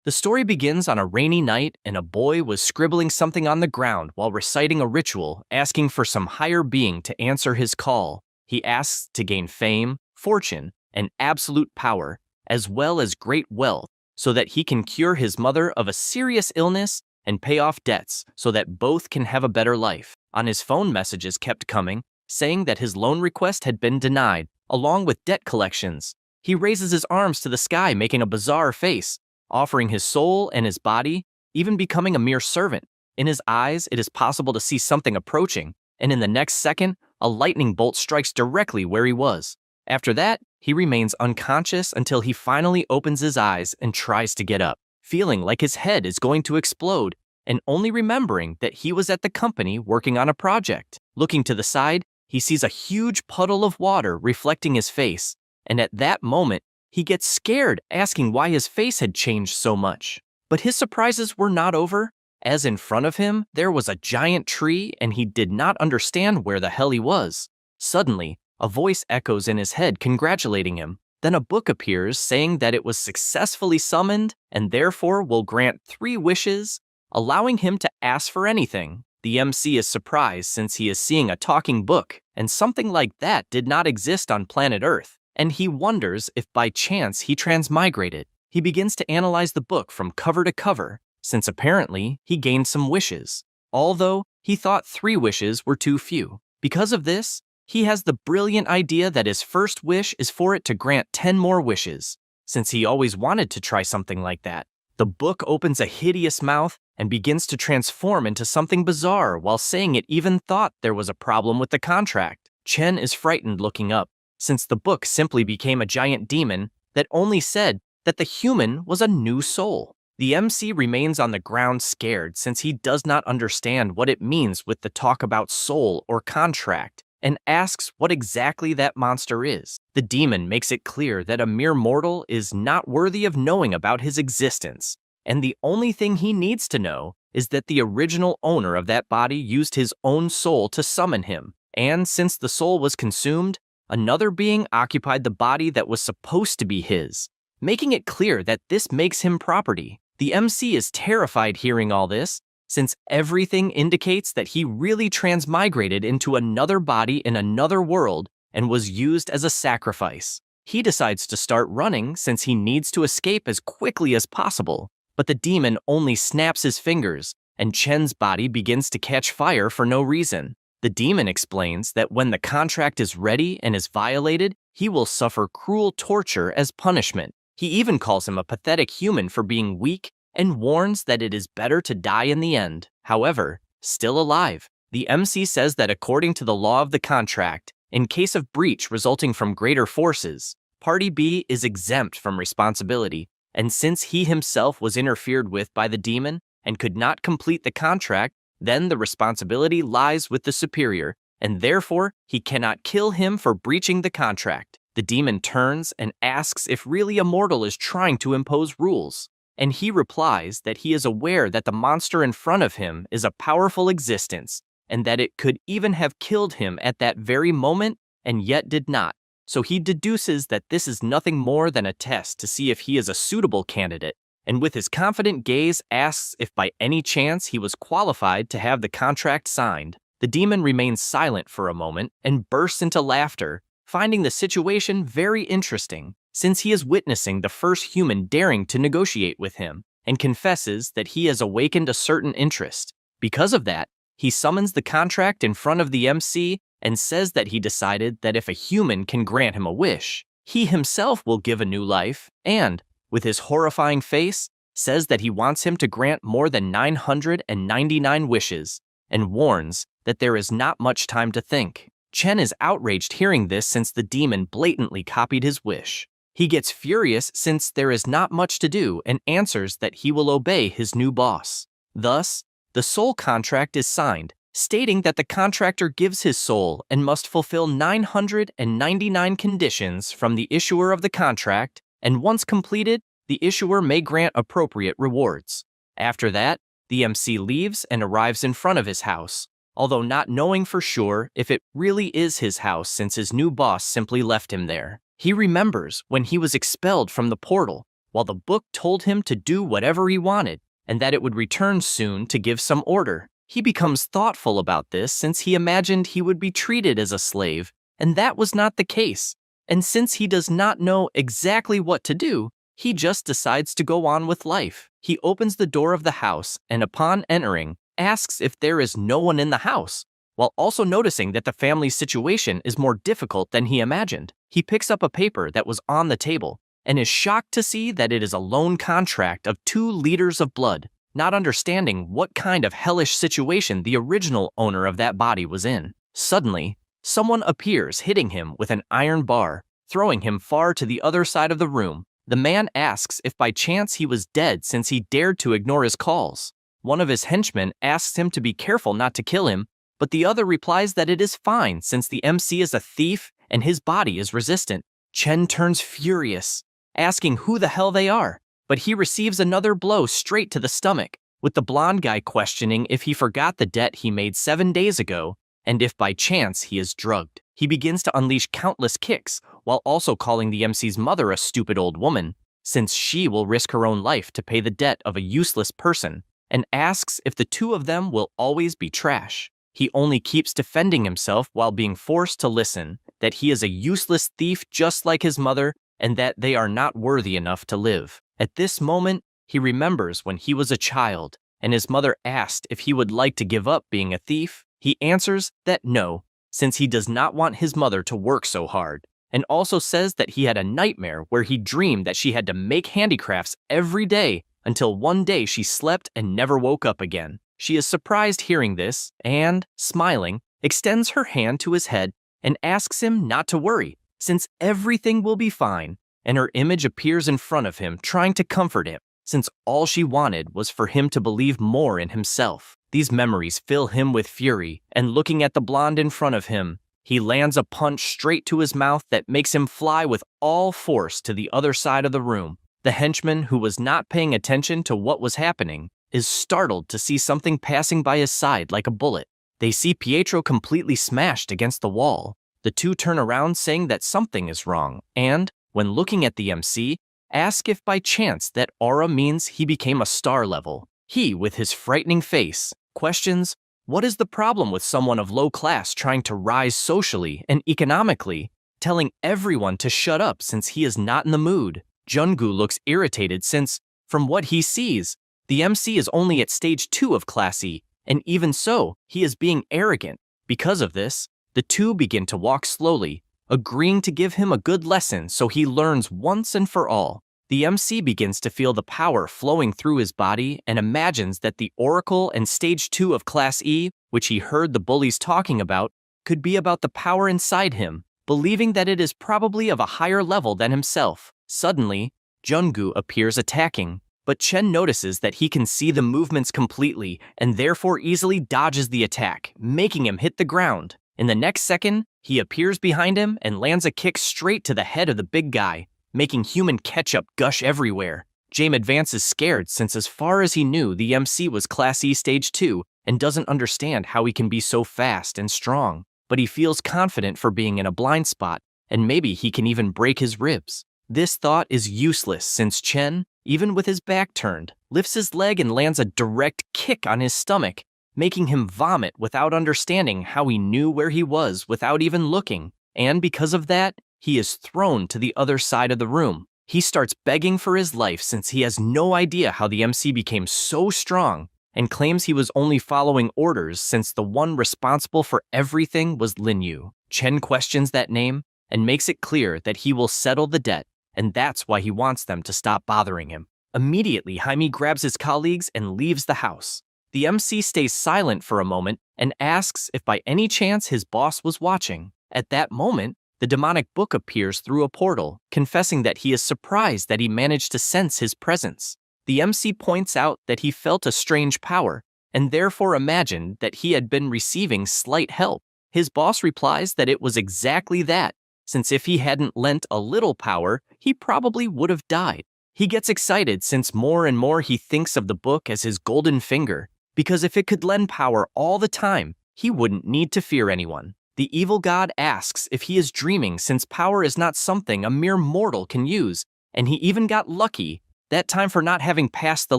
The story begins on a rainy night, and a boy was scribbling something on the ground while reciting a ritual, asking for some higher being to answer his call. He asks to gain fame, fortune, and absolute power, as well as great wealth, so that he can cure his mother of a serious illness and pay off debts so that both can have a better life. On his phone, messages kept coming, saying that his loan request had been denied, along with debt collections. He raises his arms to the sky, making a bizarre face, offering his soul and his body, even becoming a mere servant. In his eyes, it is possible to see something approaching, and in the next second, a lightning bolt strikes directly where he was. After that, he remains unconscious until he finally opens his eyes and tries to get up, feeling like his head is going to explode, and only remembering that he was at the company working on a project. Looking to the side, he sees a huge puddle of water reflecting his face, and at that moment, he gets scared, asking why his face had changed so much. But his surprises were not over, as in front of him, there was a giant tree and he did not understand where the hell he was. Suddenly, a voice echoes in his head congratulating him. Then a book appears saying that it was successfully summoned and therefore will grant 3 wishes, allowing him to ask for anything. The MC is surprised since he is seeing a talking book, and something like that did not exist on planet Earth. And he wonders if by chance he transmigrated. He begins to analyze the book from cover to cover, since apparently he gained some wishes, although he thought 3 wishes were too few. Because of this, he has the brilliant idea that his first wish is for it to grant 10 more wishes, since he always wanted to try something like that. The book opens a hideous mouth and begins to transform into something bizarre while saying it even thought there was a problem with the contract. Chen is frightened looking up, since the book simply became a giant demon that only said that the human was a new soul. The MC remains on the ground scared since he does not understand what it means with the talk about soul or contract, and asks what exactly that monster is. The demon makes it clear that a mere mortal is not worthy of knowing about his existence, and the only thing he needs to know is that the original owner of that body used his own soul to summon him, and since the soul was consumed, another being occupied the body that was supposed to be his, making it clear that this makes him property. The MC is terrified hearing all this, since everything indicates that he really transmigrated into another body in another world and was used as a sacrifice. He decides to start running since he needs to escape as quickly as possible, but the demon only snaps his fingers, and Chen's body begins to catch fire for no reason. The demon explains that when the contract is ready and is violated, he will suffer cruel torture as punishment. He even calls him a pathetic human for being weak and warns that it is better to die in the end. However, still alive, the MC says that according to the law of the contract, in case of breach resulting from greater forces, Party B is exempt from responsibility, and since he himself was interfered with by the demon and could not complete the contract, then the responsibility lies with the superior, and therefore he cannot kill him for breaching the contract. The demon turns and asks if really a mortal is trying to impose rules, and he replies that he is aware that the monster in front of him is a powerful existence, and that it could even have killed him at that very moment and yet did not. So he deduces that this is nothing more than a test to see if he is a suitable candidate, and with his confident gaze asks if by any chance he was qualified to have the contract signed. The demon remains silent for a moment and bursts into laughter, finding the situation very interesting, since he is witnessing the first human daring to negotiate with him, and confesses that he has awakened a certain interest. Because of that, he summons the contract in front of the MC and says that he decided that if a human can grant him a wish, he himself will give a new life, and, with his horrifying face, says that he wants him to grant more than 999 wishes, and warns that there is not much time to think. Chen is outraged hearing this since the demon blatantly copied his wish. He gets furious since there is not much to do and answers that he will obey his new boss. Thus, the soul contract is signed, stating that the contractor gives his soul and must fulfill 999 conditions from the issuer of the contract, and once completed, the issuer may grant appropriate rewards. After that, the MC leaves and arrives in front of his house, although not knowing for sure if it really is his house since his new boss simply left him there. He remembers when he was expelled from the portal, while the book told him to do whatever he wanted and that it would return soon to give some order. He becomes thoughtful about this since he imagined he would be treated as a slave, and that was not the case. And since he does not know exactly what to do, he just decides to go on with life. He opens the door of the house and upon entering, asks if there is no one in the house, while also noticing that the family's situation is more difficult than he imagined. He picks up a paper that was on the table and is shocked to see that it is a loan contract of 2 liters of blood, not understanding what kind of hellish situation the original owner of that body was in. Suddenly, someone appears hitting him with an iron bar, throwing him far to the other side of the room. The man asks if by chance he was dead since he dared to ignore his calls. One of his henchmen asks him to be careful not to kill him, but the other replies that it is fine since the MC is a thief and his body is resistant. Chen turns furious, asking who the hell they are, but he receives another blow straight to the stomach, with the blonde guy questioning if he forgot the debt he made 7 days ago and if by chance he is drugged. He begins to unleash countless kicks while also calling the MC's mother a stupid old woman, since she will risk her own life to pay the debt of a useless person, and asks if the 2 of them will always be trash. He only keeps defending himself while being forced to listen that he is a useless thief just like his mother and that they are not worthy enough to live. At this moment, he remembers when he was a child and his mother asked if he would like to give up being a thief. He answers that no, since he does not want his mother to work so hard, and also says that he had a nightmare where he dreamed that she had to make handicrafts every day until one day she slept and never woke up again. She is surprised hearing this and, smiling, extends her hand to his head and asks him not to worry, since everything will be fine, and her image appears in front of him trying to comfort him, since all she wanted was for him to believe more in himself. These memories fill him with fury, and looking at the blonde in front of him, he lands a punch straight to his mouth that makes him fly with all force to the other side of the room. The henchman, who was not paying attention to what was happening, is startled to see something passing by his side like a bullet. They see Pietro completely smashed against the wall. The 2 turn around saying that something is wrong, and, when looking at the MC, ask if by chance that aura means he became a star level. He, with his frightening face, questions, what is the problem with someone of low class trying to rise socially and economically, telling everyone to shut up since he is not in the mood. Jungu looks irritated since, from what he sees, the MC is only at stage 2 of Class E, and even so, he is being arrogant. Because of this, the 2 begin to walk slowly, agreeing to give him a good lesson so he learns once and for all. The MC begins to feel the power flowing through his body and imagines that the Oracle and Stage 2 of Class E, which he heard the bullies talking about, could be about the power inside him, believing that it is probably of a higher level than himself. Suddenly, Jungu appears attacking, but Chen notices that he can see the movements completely and therefore easily dodges the attack, making him hit the ground. In the next second, he appears behind him and lands a kick straight to the head of the big guy, making human ketchup gush everywhere. James advances scared since as far as he knew the MC was Class E Stage 2 and doesn't understand how he can be so fast and strong, but he feels confident for being in a blind spot and maybe he can even break his ribs. This thought is useless since Chen, even with his back turned, lifts his leg and lands a direct kick on his stomach, making him vomit without understanding how he knew where he was without even looking, and because of that, he is thrown to the other side of the room. He starts begging for his life since he has no idea how the MC became so strong and claims he was only following orders since the one responsible for everything was Lin Yu. Chen questions that name and makes it clear that he will settle the debt, and that's why he wants them to stop bothering him. Immediately, Jaime grabs his colleagues and leaves the house. The MC stays silent for a moment and asks if by any chance his boss was watching. At that moment, the demonic book appears through a portal, confessing that he is surprised that he managed to sense his presence. The MC points out that he felt a strange power, and therefore imagined that he had been receiving slight help. His boss replies that it was exactly that, since if he hadn't lent a little power, he probably would have died. He gets excited since more and more he thinks of the book as his golden finger, because if it could lend power all the time, he wouldn't need to fear anyone. The evil god asks if he is dreaming since power is not something a mere mortal can use, and he even got lucky that time for not having passed the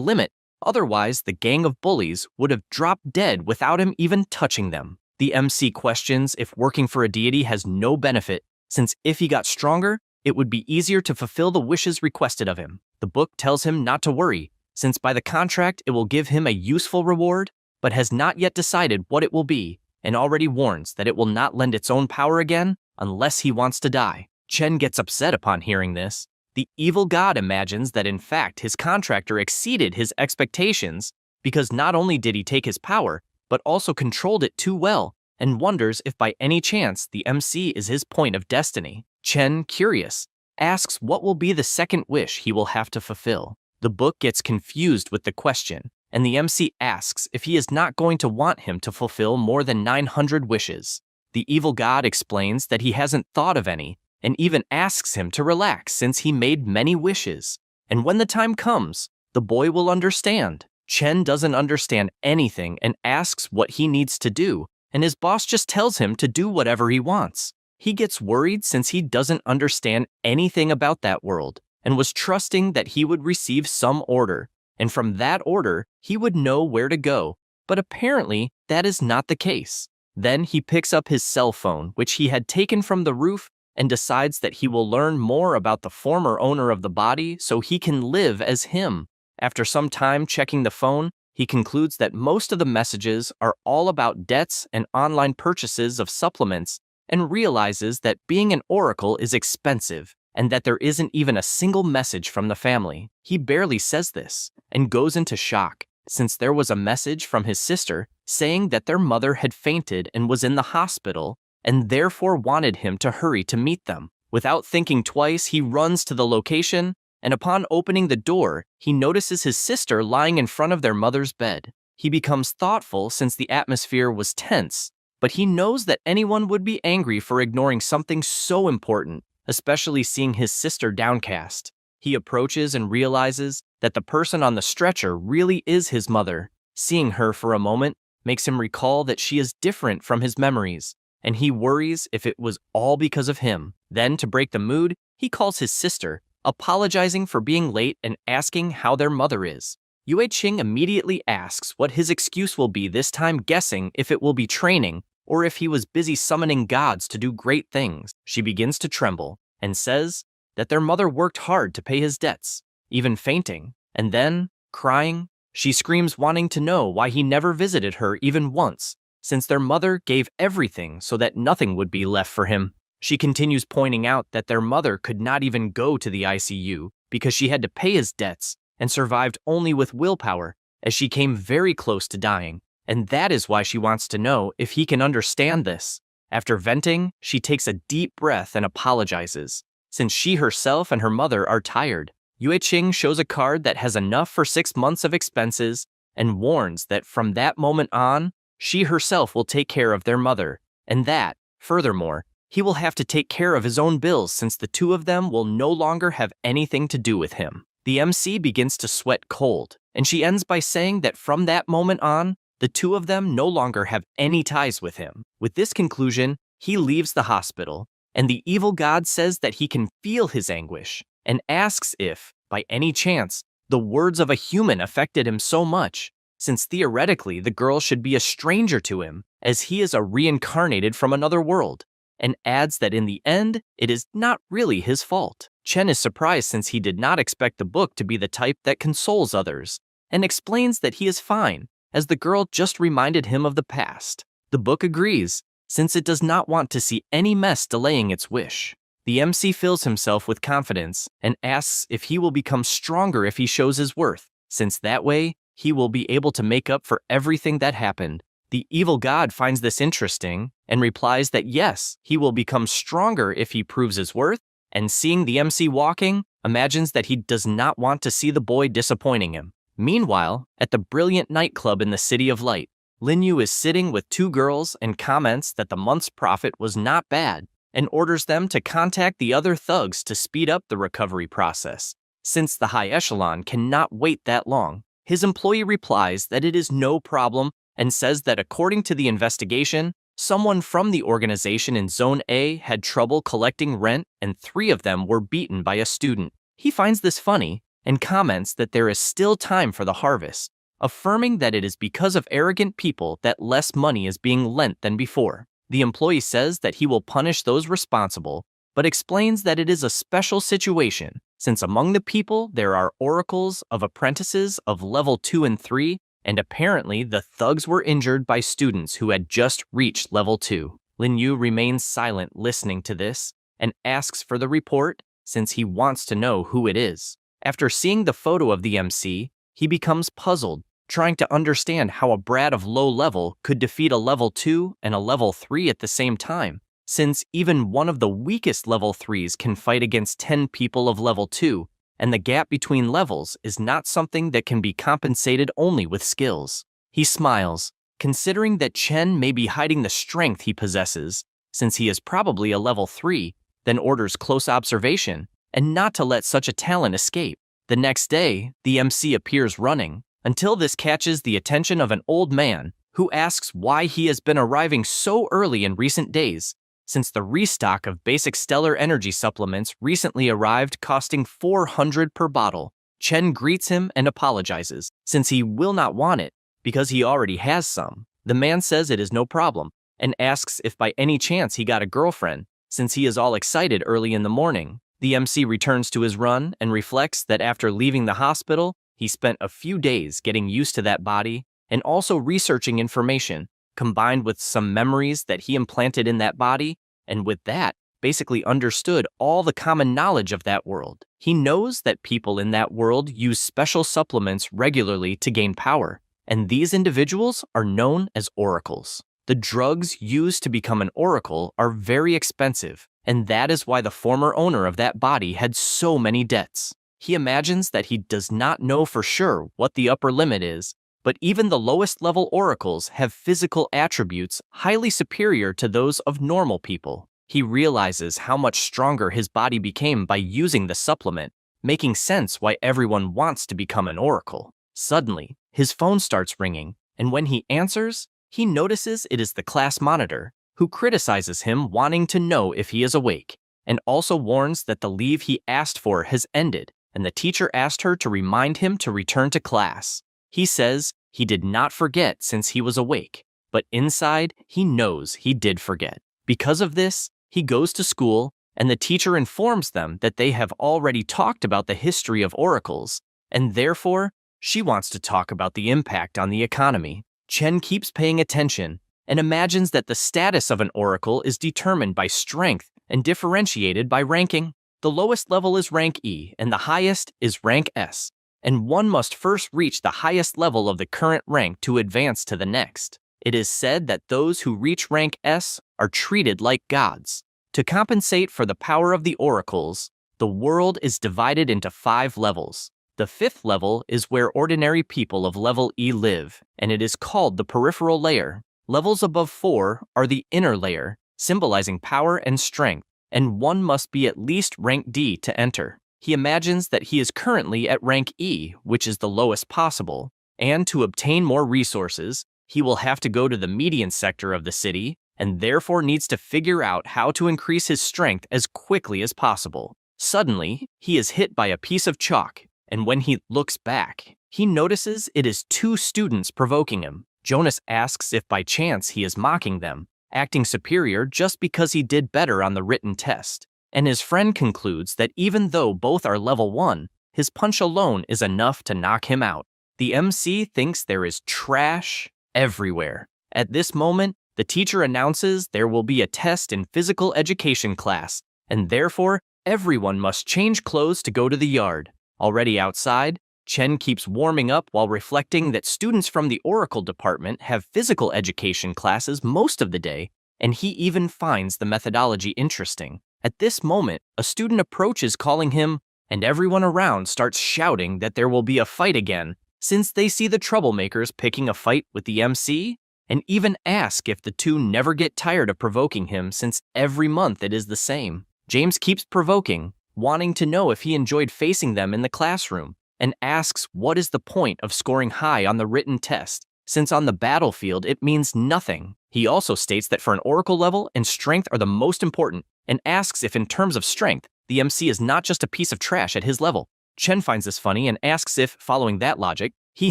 limit. Otherwise, the gang of bullies would have dropped dead without him even touching them. The MC questions if working for a deity has no benefit, since if he got stronger, it would be easier to fulfill the wishes requested of him. The book tells him not to worry, since by the contract it will give him a useful reward, but has not yet decided what it will be, and already warns that it will not lend its own power again unless he wants to die. Chen gets upset upon hearing this. The evil god imagines that in fact his contractor exceeded his expectations because not only did he take his power, but also controlled it too well, and wonders if by any chance the MC is his point of destiny. Chen, curious, asks what will be the second wish he will have to fulfill. The book gets confused with the question, and the MC asks if he is not going to want him to fulfill more than 900 wishes. The evil god explains that he hasn't thought of any, and even asks him to relax since he made many wishes. And when the time comes, the boy will understand. Chen doesn't understand anything and asks what he needs to do, and his boss just tells him to do whatever he wants. He gets worried since he doesn't understand anything about that world, and was trusting that he would receive some order, and from that order, he would know where to go, but apparently that is not the case. Then he picks up his cell phone, which he had taken from the roof, and decides that he will learn more about the former owner of the body so he can live as him. After some time checking the phone, he concludes that most of the messages are all about debts and online purchases of supplements, and realizes that being an oracle is expensive, and that there isn't even a single message from the family. He barely says this, and goes into shock, since there was a message from his sister saying that their mother had fainted and was in the hospital, and therefore wanted him to hurry to meet them. Without thinking twice, he runs to the location, and upon opening the door, he notices his sister lying in front of their mother's bed. He becomes thoughtful since the atmosphere was tense, but he knows that anyone would be angry for ignoring something so important, especially seeing his sister downcast. He approaches and realizes that the person on the stretcher really is his mother. Seeing her for a moment makes him recall that she is different from his memories, and he worries if it was all because of him. Then, to break the mood, he calls his sister, apologizing for being late and asking how their mother is. Yue Qing immediately asks what his excuse will be this time, guessing if it will be training or if he was busy summoning gods to do great things. She begins to tremble and says that their mother worked hard to pay his debts, even fainting, and then, crying, she screams wanting to know why he never visited her even once, since their mother gave everything so that nothing would be left for him. She continues pointing out that their mother could not even go to the ICU because she had to pay his debts and survived only with willpower, as she came very close to dying, and that is why she wants to know if he can understand this. After venting, she takes a deep breath and apologizes, since she herself and her mother are tired. Yue Qing shows a card that has enough for 6 months of expenses and warns that from that moment on, she herself will take care of their mother, and that, furthermore, he will have to take care of his own bills since the two of them will no longer have anything to do with him. The MC begins to sweat cold, and she ends by saying that from that moment on, the two of them no longer have any ties with him. With this conclusion, he leaves the hospital, and the evil god says that he can feel his anguish, and asks if, by any chance, the words of a human affected him so much, since theoretically the girl should be a stranger to him, as he is a reincarnated from another world, and adds that in the end, it is not really his fault. Chen is surprised since he did not expect the book to be the type that consoles others, and explains that he is fine, as the girl just reminded him of the past. The book agrees, since it does not want to see any mess delaying its wish. The MC fills himself with confidence and asks if he will become stronger if he shows his worth, since that way, he will be able to make up for everything that happened. The evil god finds this interesting and replies that yes, he will become stronger if he proves his worth, and seeing the MC walking, imagines that he does not want to see the boy disappointing him. Meanwhile, at the brilliant nightclub in the City of Light, Lin Yu is sitting with two girls and comments that the month's profit was not bad, and orders them to contact the other thugs to speed up the recovery process, since the high echelon cannot wait that long. His employee replies that it is no problem and says that according to the investigation, someone from the organization in Zone A had trouble collecting rent and 3 of them were beaten by a student. He finds this funny and comments that there is still time for the harvest, affirming that it is because of arrogant people that less money is being lent than before. The employee says that he will punish those responsible, but explains that it is a special situation since among the people there are oracles of apprentices of level 2 and 3, and apparently the thugs were injured by students who had just reached level 2. Lin Yu remains silent listening to this and asks for the report since he wants to know who it is. After seeing the photo of the MC, he becomes puzzled, trying to understand how a brat of low level could defeat a level 2 and a level 3 at the same time, since even one of the weakest level 3s can fight against 10 people of level 2, and the gap between levels is not something that can be compensated only with skills. He smiles, considering that Chen may be hiding the strength he possesses, since he is probably a level 3, then orders close observation, and not to let such a talent escape. The next day, the MC appears running, until this catches the attention of an old man, who asks why he has been arriving so early in recent days, since the restock of basic stellar energy supplements recently arrived costing 400 per bottle. Chen greets him and apologizes, since he will not want it, because he already has some. The man says it is no problem, and asks if by any chance he got a girlfriend, since he is all excited early in the morning. The MC returns to his run and reflects that after leaving the hospital, he spent a few days getting used to that body and also researching information, combined with some memories that he implanted in that body, and with that, basically understood all the common knowledge of that world. He knows that people in that world use special supplements regularly to gain power, and these individuals are known as oracles. The drugs used to become an oracle are very expensive, and that is why the former owner of that body had so many debts. He imagines that he does not know for sure what the upper limit is, but even the lowest level oracles have physical attributes highly superior to those of normal people. He realizes how much stronger his body became by using the supplement, making sense why everyone wants to become an oracle. Suddenly, his phone starts ringing, and when he answers, he notices it is the class monitor, who criticizes him wanting to know if he is awake, and also warns that the leave he asked for has ended, and the teacher asked her to remind him to return to class. He says he did not forget since he was awake, but inside he knows he did forget. Because of this, he goes to school, and the teacher informs them that they have already talked about the history of oracles, and therefore, she wants to talk about the impact on the economy. Chen keeps paying attention and imagines that the status of an oracle is determined by strength and differentiated by ranking. The lowest level is rank E, and the highest is rank S, and one must first reach the highest level of the current rank to advance to the next. It is said that those who reach rank S are treated like gods. To compensate for the power of the oracles, the world is divided into 5 levels. The 5th level is where ordinary people of level E live, and it is called the peripheral layer. Levels above 4 are the inner layer, symbolizing power and strength, and one must be at least rank D to enter. He imagines that he is currently at rank E, which is the lowest possible, and to obtain more resources, he will have to go to the median sector of the city, and therefore needs to figure out how to increase his strength as quickly as possible. Suddenly, he is hit by a piece of chalk, and when he looks back, he notices it is 2 students provoking him. Jonas asks if by chance he is mocking them, acting superior just because he did better on the written test. And his friend concludes that even though both are level 1, his punch alone is enough to knock him out. The MC thinks there is trash everywhere. At this moment, the teacher announces there will be a test in physical education class, and therefore, everyone must change clothes to go to the yard. Already outside, Chen keeps warming up while reflecting that students from the Oracle department have physical education classes most of the day, and he even finds the methodology interesting. At this moment, a student approaches calling him, and everyone around starts shouting that there will be a fight again, since they see the troublemakers picking a fight with the MC, and even ask if the 2 never get tired of provoking him since every month it is the same. James keeps provoking, wanting to know if he enjoyed facing them in the classroom, and asks what is the point of scoring high on the written test, since on the battlefield it means nothing. He also states that for an Oracle level and strength are the most important, and asks if in terms of strength, the MC is not just a piece of trash at his level. Chen finds this funny and asks if, following that logic, he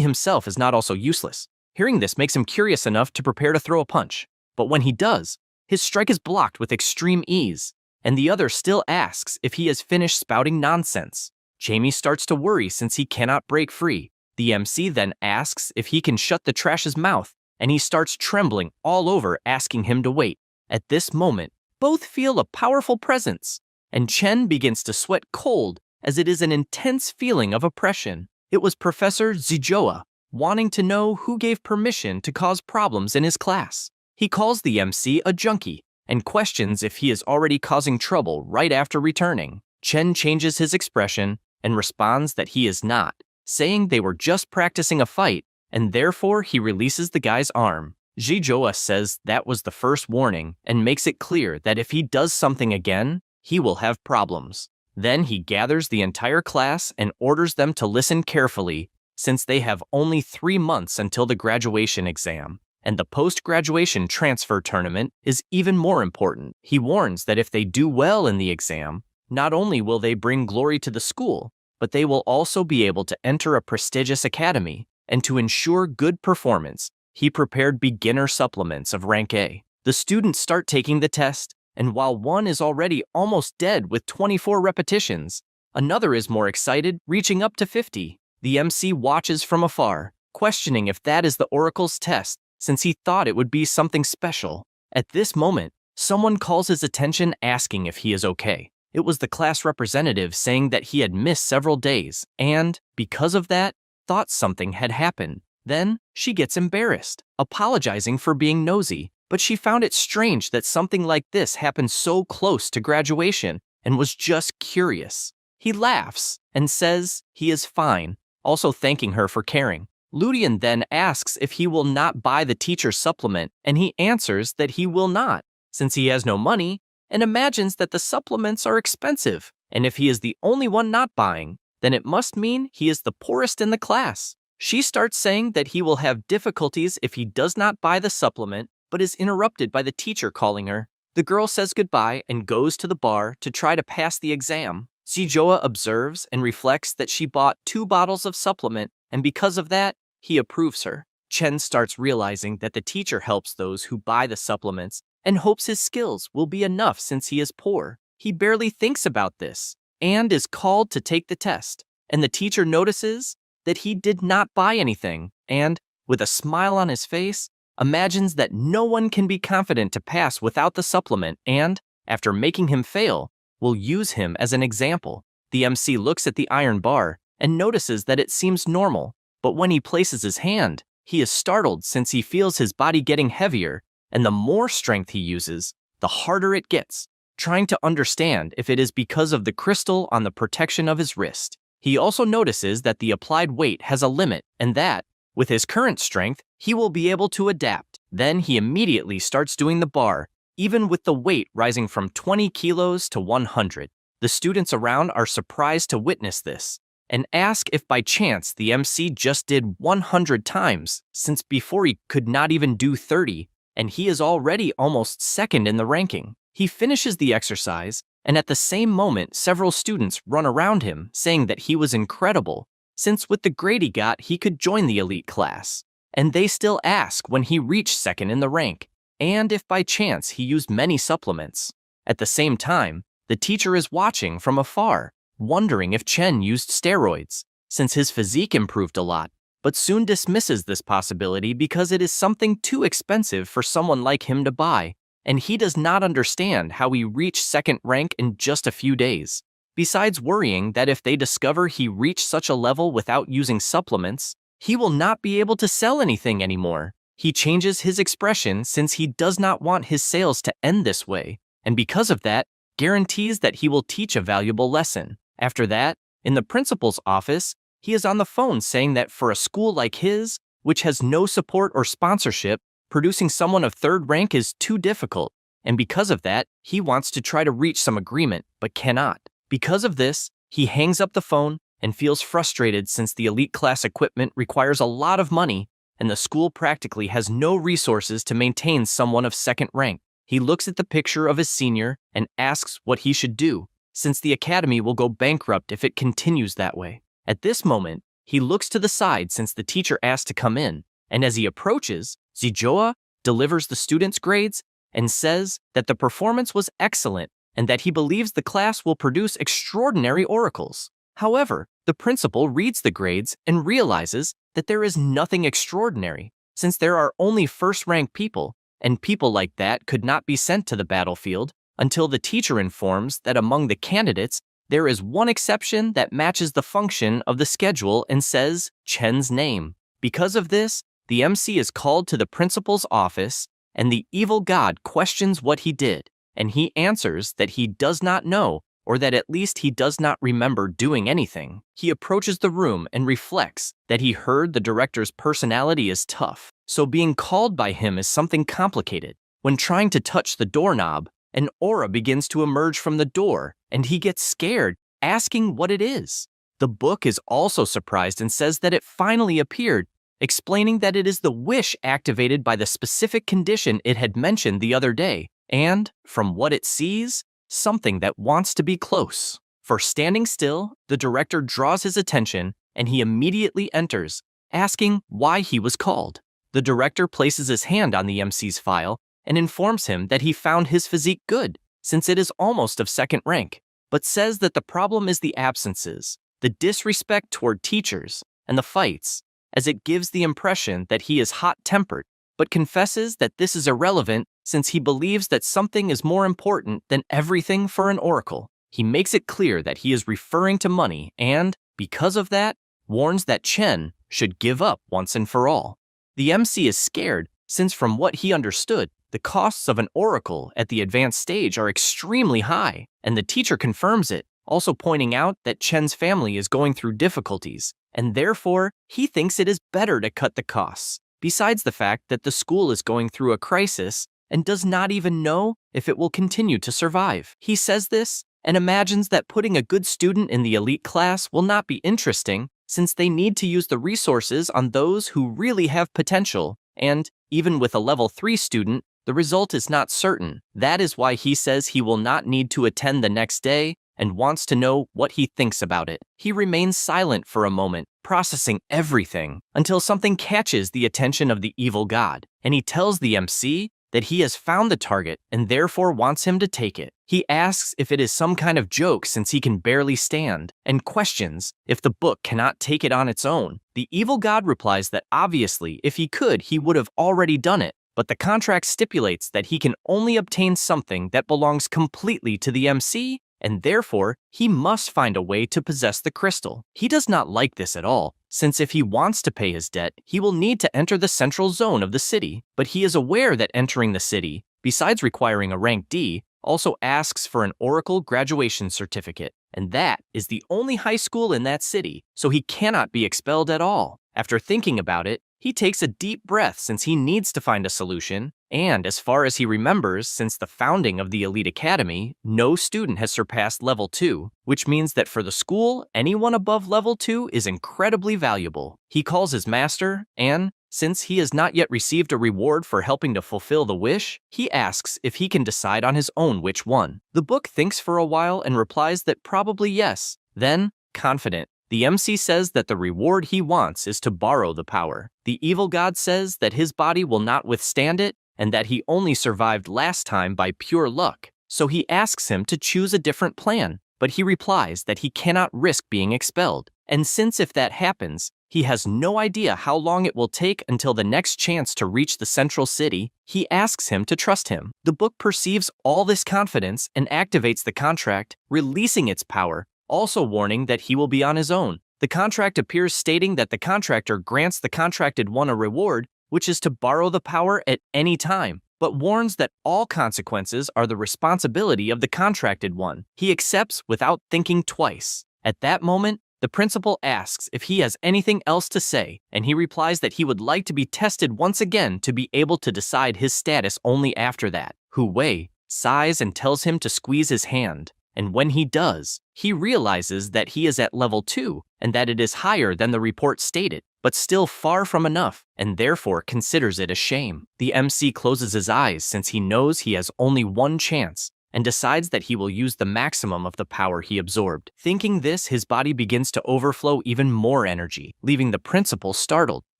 himself is not also useless. Hearing this makes him curious enough to prepare to throw a punch. But when he does, his strike is blocked with extreme ease, and the other still asks if he has finished spouting nonsense. Jamie starts to worry since he cannot break free. The MC then asks if he can shut the trash's mouth, and he starts trembling all over, asking him to wait. At this moment, both feel a powerful presence, and Chen begins to sweat cold as it is an intense feeling of oppression. It was Professor Zijoa, wanting to know who gave permission to cause problems in his class. He calls the MC a junkie and questions if he is already causing trouble right after returning. Chen changes his expression and responds that he is not, saying they were just practicing a fight, and therefore he releases the guy's arm. Zijoa says that was the first warning and makes it clear that if he does something again, he will have problems. Then he gathers the entire class and orders them to listen carefully, since they have only 3 months until the graduation exam, and the post-graduation transfer tournament is even more important. He warns that if they do well in the exam, not only will they bring glory to the school, but they will also be able to enter a prestigious academy, and to ensure good performance, he prepared beginner supplements of rank A. The students start taking the test, and while one is already almost dead with 24 repetitions, another is more excited, reaching up to 50. The MC watches from afar, questioning if that is the Oracle's test, since he thought it would be something special. At this moment, someone calls his attention asking if he is okay. It was the class representative saying that he had missed several days, and, because of that, thought something had happened. Then, she gets embarrassed, apologizing for being nosy, but she found it strange that something like this happened so close to graduation, and was just curious. He laughs and says he is fine, also thanking her for caring. Ludian then asks if he will not buy the teacher's supplement, and he answers that he will not, since he has no money, and imagines that the supplements are expensive, and if he is the only one not buying, then it must mean he is the poorest in the class. She starts saying that he will have difficulties if he does not buy the supplement, but is interrupted by the teacher calling her. The girl says goodbye and goes to the bar to try to pass the exam. Zijoa observes and reflects that she bought 2 bottles of supplement, and because of that, he approves her. Chen starts realizing that the teacher helps those who buy the supplements and hopes his skills will be enough since he is poor. He barely thinks about this and is called to take the test, and the teacher notices that he did not buy anything and, with a smile on his face, imagines that no one can be confident to pass without the supplement and, after making him fail, will use him as an example. The MC looks at the iron bar and notices that it seems normal, but when he places his hand, he is startled since he feels his body getting heavier, and the more strength he uses, the harder it gets, trying to understand if it is because of the crystal on the protection of his wrist. He also notices that the applied weight has a limit and that, with his current strength, he will be able to adapt. Then he immediately starts doing the bar, even with the weight rising from 20 kilos to 100. The students around are surprised to witness this and ask if by chance the MC just did 100 times, since before he could not even do 30, and he is already almost second in the ranking. He finishes the exercise, and at the same moment several students run around him saying that he was incredible, since with the grade he got he could join the elite class. And they still ask when he reached second in the rank, and if by chance he used many supplements. At the same time, the teacher is watching from afar, wondering if Chen used steroids, since his physique improved a lot, but soon dismisses this possibility because it is something too expensive for someone like him to buy, and he does not understand how he reached second rank in just a few days. Besides worrying that if they discover he reached such a level without using supplements, he will not be able to sell anything anymore. He changes his expression since he does not want his sales to end this way, and because of that, guarantees that he will teach a valuable lesson. After that, in the principal's office, he is on the phone saying that for a school like his, which has no support or sponsorship, producing someone of third rank is too difficult, and because of that, he wants to try to reach some agreement, but cannot. Because of this, he hangs up the phone and feels frustrated since the elite class equipment requires a lot of money, and the school practically has no resources to maintain someone of second rank. He looks at the picture of his senior and asks what he should do, since the academy will go bankrupt if it continues that way. At this moment, he looks to the side since the teacher asked to come in, and as he approaches, Zijoa delivers the students' grades and says that the performance was excellent and that he believes the class will produce extraordinary oracles. However, the principal reads the grades and realizes that there is nothing extraordinary, since there are only first-rank people, and people like that could not be sent to the battlefield until the teacher informs that among the candidates, there is one exception that matches the function of the schedule and says Chen's name. Because of this, the MC is called to the principal's office, and the evil god questions what he did, and he answers that he does not know, or that at least he does not remember doing anything. He approaches the room and reflects that he heard the director's personality is tough, so being called by him is something complicated. When trying to touch the doorknob, an aura begins to emerge from the door, and he gets scared, asking what it is. The book is also surprised and says that it finally appeared, explaining that it is the wish activated by the specific condition it had mentioned the other day, and, from what it sees, something that wants to be close. For standing still, the director draws his attention, and he immediately enters, asking why he was called. The director places his hand on the MC's file and informs him that he found his physique good, since it is almost of second rank, but says that the problem is the absences, the disrespect toward teachers, and the fights, as it gives the impression that he is hot-tempered, but confesses that this is irrelevant since he believes that something is more important than everything for an oracle. He makes it clear that he is referring to money and, because of that, warns that Chen should give up once and for all. The MC is scared since from what he understood, the costs of an oracle at the advanced stage are extremely high, and the teacher confirms it, also pointing out that Chen's family is going through difficulties, and therefore he thinks it is better to cut the costs, besides the fact that the school is going through a crisis and does not even know if it will continue to survive. He says this and imagines that putting a good student in the elite class will not be interesting, since they need to use the resources on those who really have potential, and, even with a level 3 student, the result is not certain. That is why he says he will not need to attend the next day and wants to know what he thinks about it. He remains silent for a moment, processing everything, until something catches the attention of the evil god, and he tells the MC that he has found the target and therefore wants him to take it. He asks if it is some kind of joke since he can barely stand, and questions if the book cannot take it on its own. The evil god replies that obviously, if he could, he would have already done it, but the contract stipulates that he can only obtain something that belongs completely to the MC, and therefore, he must find a way to possess the crystal. He does not like this at all, since if he wants to pay his debt, he will need to enter the central zone of the city, but he is aware that entering the city, besides requiring a rank D, also asks for an Oracle graduation certificate, and that is the only high school in that city, so he cannot be expelled at all. After thinking about it, he takes a deep breath since he needs to find a solution, and as far as he remembers, since the founding of the Elite Academy, no student has surpassed level 2, which means that for the school, anyone above level 2 is incredibly valuable. He calls his master, and, since he has not yet received a reward for helping to fulfill the wish, he asks if he can decide on his own which one. The book thinks for a while and replies that probably yes. Then, confident, the MC says that the reward he wants is to borrow the power. The evil god says that his body will not withstand it, and that he only survived last time by pure luck, so he asks him to choose a different plan, but he replies that he cannot risk being expelled, and since if that happens, he has no idea how long it will take until the next chance to reach the central city, he asks him to trust him. The book perceives all this confidence and activates the contract, releasing its power, also warning that he will be on his own. The contract appears stating that the contractor grants the contracted one a reward, which is to borrow the power at any time, but warns that all consequences are the responsibility of the contracted one. He accepts without thinking twice. At that moment, the principal asks if he has anything else to say, and he replies that he would like to be tested once again to be able to decide his status only after that. Hu Wei sighs and tells him to squeeze his hand, and when he does, he realizes that he is at level 2 and that it is higher than the report stated, but still far from enough, and therefore considers it a shame. The MC closes his eyes since he knows he has only one chance, and decides that he will use the maximum of the power he absorbed. Thinking this, his body begins to overflow even more energy, leaving the principal startled,